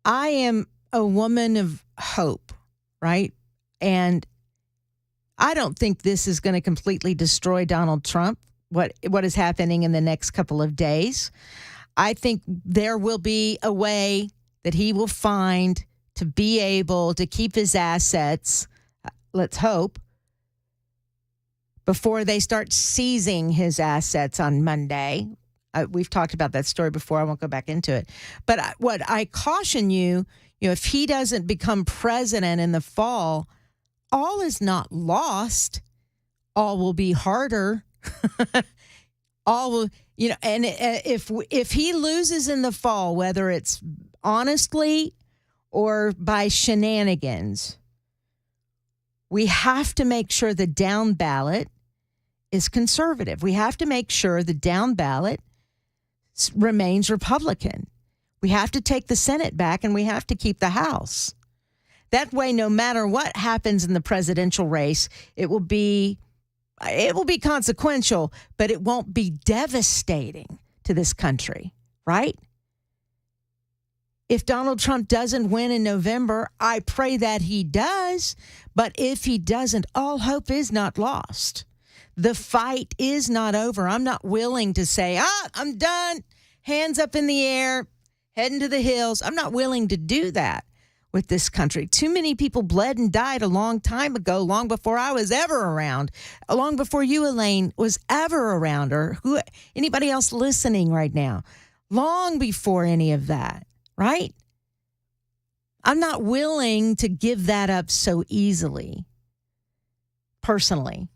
I am a woman of hope, right? And I don't think this is going to completely destroy Donald Trump, what is happening in the next couple of days. I think there will be a way that he will find to be able to keep his assets, let's hope, before they start seizing his assets on Monday. We've talked about that story before. I won't go back into it. But what I caution you, if he doesn't become president in the fall, all is not lost. All will be harder. All will, and if he loses in the fall, whether it's honestly or by shenanigans, we have to make sure the down ballot is conservative. We have to make sure the down ballot remains Republican. We have to take the Senate back, and we have to keep the House. That way, no matter what happens in the presidential race, it will be consequential, but it won't be devastating to this country, right? If Donald Trump doesn't win in November, I pray that he does. But if he doesn't, all hope is not lost. The fight is not over. I'm not willing to say, I'm done, hands up in the air, heading to the hills. I'm not willing to do that with this country. Too many people bled and died a long time ago, long before I was ever around, long before you, Elaine, was ever around, or anybody else listening right now, long before any of that, right? I'm not willing to give that up so easily, personally.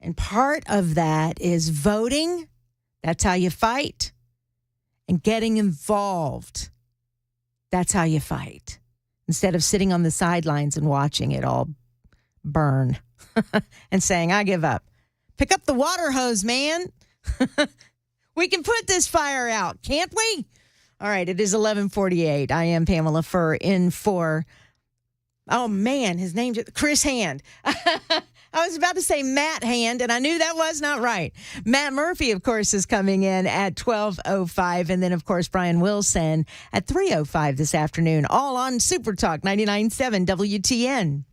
And part of that is voting. That's how you fight. And getting involved. That's how you fight. Instead of sitting on the sidelines and watching it all burn and saying, I give up. Pick up the water hose, man. We can put this fire out, can't we? All right, it is 11:48. I am Pamela Furr in for, oh man, his name's Chris Hand. I was about to say Matt Hand, and I knew that was not right. Matt Murphy, of course, is coming in at 12:05, and then, of course, Brian Wilson at 3:05 this afternoon, all on Super Talk 99.7 WTN.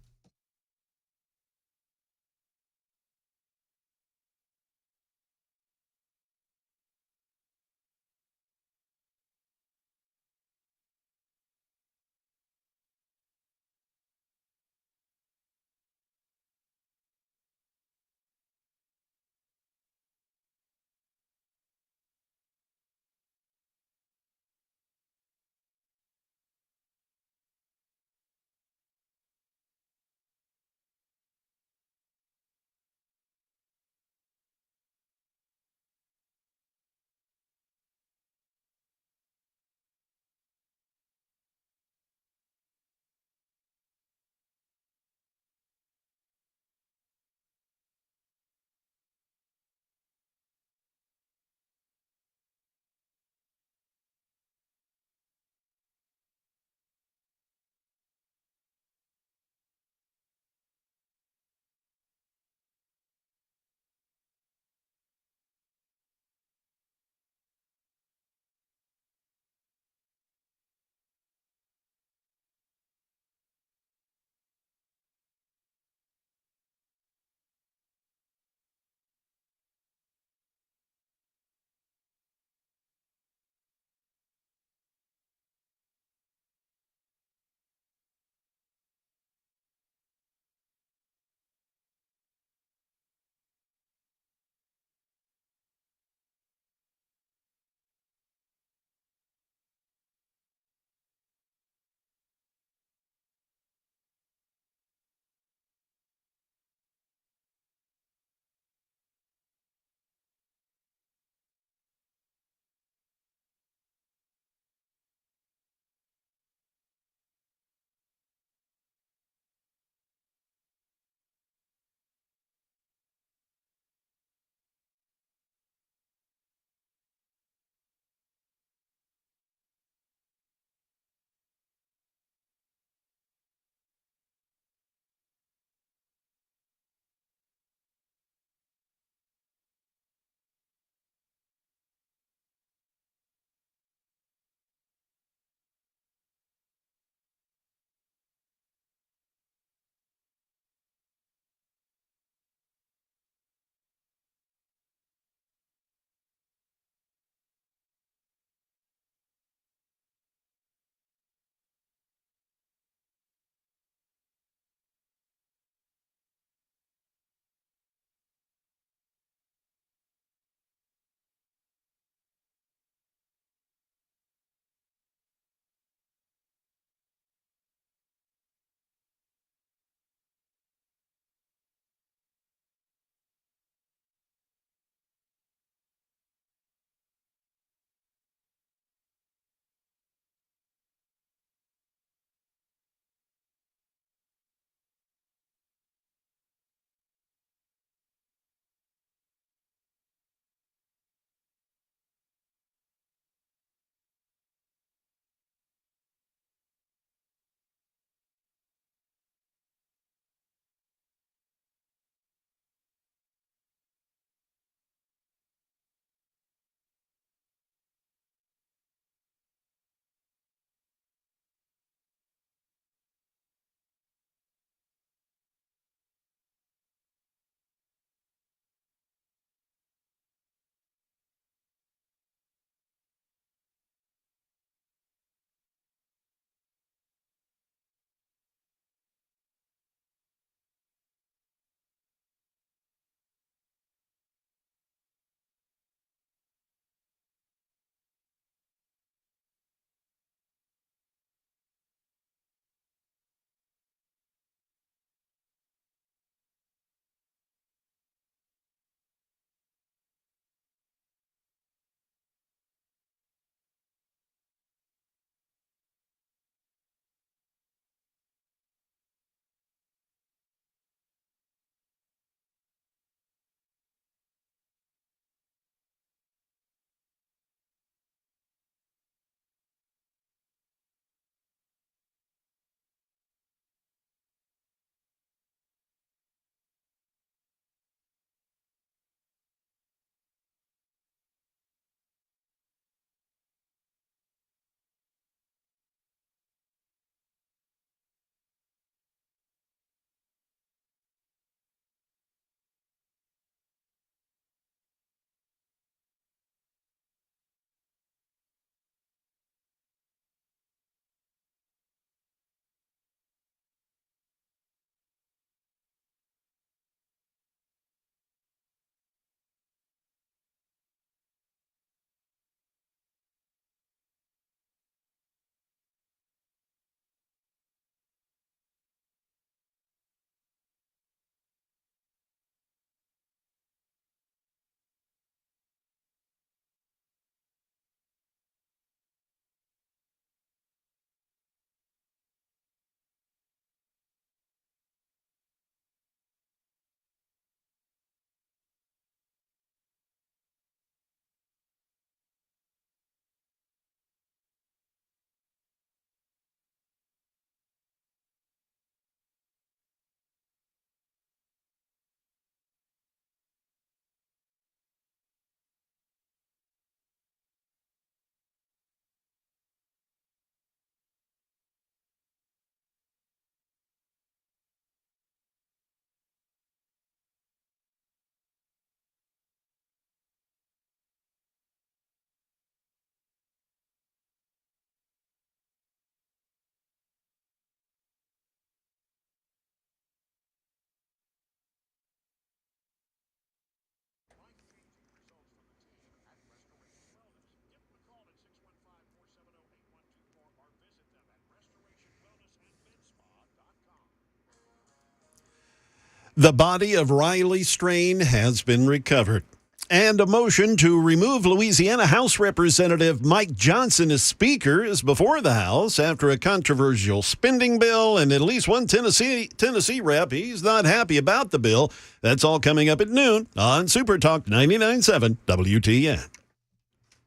The body of Riley Strain has been recovered. And a motion to remove Louisiana House Representative Mike Johnson as Speaker is before the House after a controversial spending bill, and at least one Tennessee rep, he's not happy about the bill. That's all coming up at noon on Super Talk 99.7 WTN.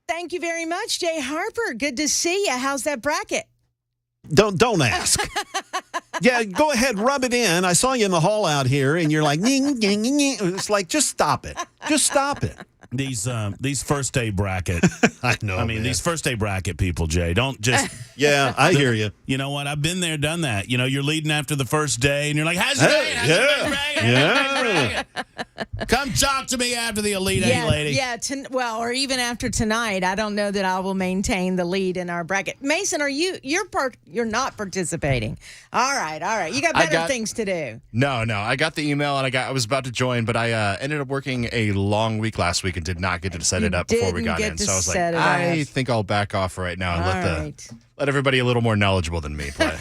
Thank you very much, Jay Harper. Good to see you. How's that bracket? Don't ask. Yeah, go ahead, rub it in. I saw you in the hall out here, and you're like, ning, ning, ning, ning. It's like, just stop it. Just stop it. These first day bracket. I know. I mean, man. these first day bracket people, Jay. Don't just. Yeah, I hear you. You know what? I've been there, done that. You know, you're leading after the first day, and you're like, "How's your bracket? How's your bracket? Yeah. Come talk to me after the Elite Eight, lady." Yeah, or even after tonight. I don't know that I will maintain the lead in our bracket. Mason, you're not participating. All right. You got better things to do. No. I got the email and I was about to join, but I ended up working a long week last week and did not get to set it up before we got in. So I was like, I think I'll back off right now and let everybody a little more knowledgeable than me play.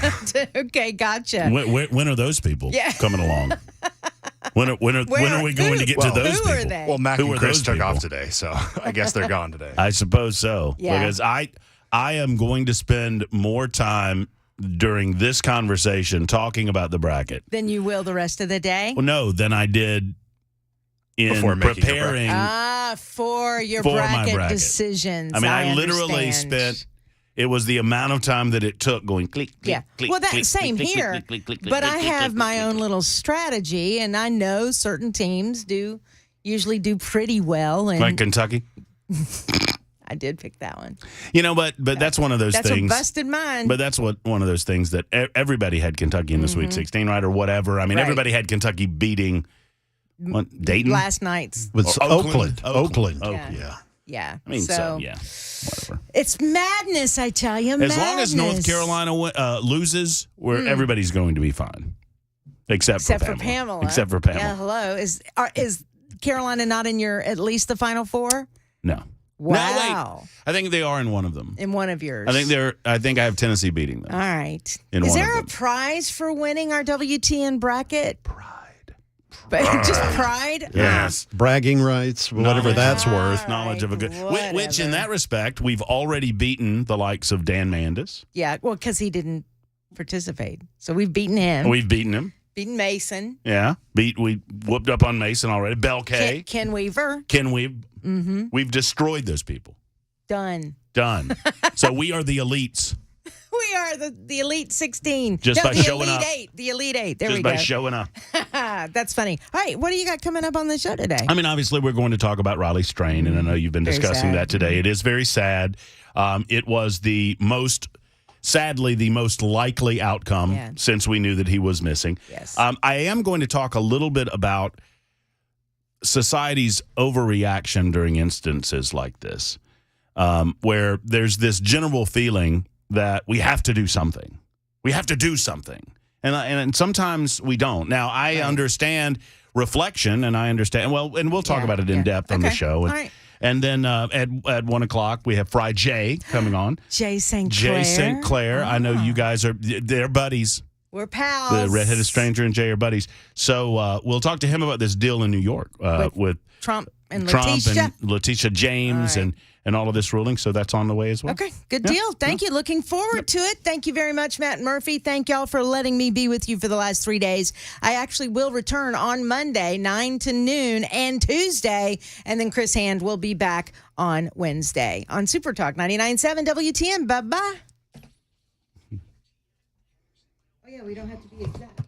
Okay, gotcha. When are those people coming along? When are we going to get to those people? Are they? Well, Mac and Chris took off today, so I guess they're gone today. I suppose so. Yeah. Because I am going to spend more time during this conversation talking about the bracket. Then you will the rest of the day? Well, no, than I did in preparing for your bracket decisions. I mean, I literally spent. It was the amount of time that it took going click, click, click. Well, click, same click, here. click, click, click, click, but click, I click, have click, my click, own click. little strategy, and I know certain teams usually do pretty well. And Like Kentucky? I did pick that one. You know, but that's one of those that's things. That's what busted mine. But that's one of those things that everybody had Kentucky in the Sweet 16, right, or whatever. I mean, everybody had Kentucky beating Dayton last night's. Oakland. Yeah. I mean, whatever. It's madness, I tell you. As long as North Carolina loses, everybody's going to be fine, except for Pamela. Except for Pamela. Yeah. Hello. Is Carolina not in at least the Final Four? No. Wow. No, wait. I think they are in one of them. In one of yours. I think I have Tennessee beating them. All right. Is there a prize for winning our WTN bracket? Just pride? Yes. Bragging rights, whatever that's worth. Knowledge of a good. Which, in that respect, we've already beaten the likes of Dan Mandis. Yeah, well, because he didn't participate. So we've beaten him. We've beaten him. Beaten Mason. Yeah. We whooped up on Mason already. Bell K. Ken Weaver. Mm-hmm. We've destroyed those people. Done. So we are the elites. We are the Elite 16. Just by showing up. The Elite 8. There we go. Just by showing up. That's funny. All right, what do you got coming up on the show today? I mean, obviously, we're going to talk about Riley Strain, and I know you've been discussing that today. It is very sad. It was sadly, the most likely outcome since we knew that he was missing. Yes. I am going to talk a little bit about society's overreaction during instances like this, where there's this general feeling that we have to do something. We have to do something. And sometimes we don't. Now, I understand reflection, and I understand, and we'll talk about it in depth on the show. All right. And then at 1 o'clock, we have Fry J coming on. Jay St. Clair. I know you guys they're buddies. We're pals. The redheaded stranger and Jay are buddies. So we'll talk to him about this deal in New York with Trump and Letitia James and all of this ruling. So that's on the way as well. Okay, good deal. Thank you. Looking forward to it. Thank you very much, Matt Murphy. Thank y'all for letting me be with you for the last 3 days. I actually will return on Monday, 9 to noon, and Tuesday. And then Chris Hand will be back on Wednesday on Super Talk 99.7 WTN. Bye-bye. Oh, yeah, we don't have to be exact.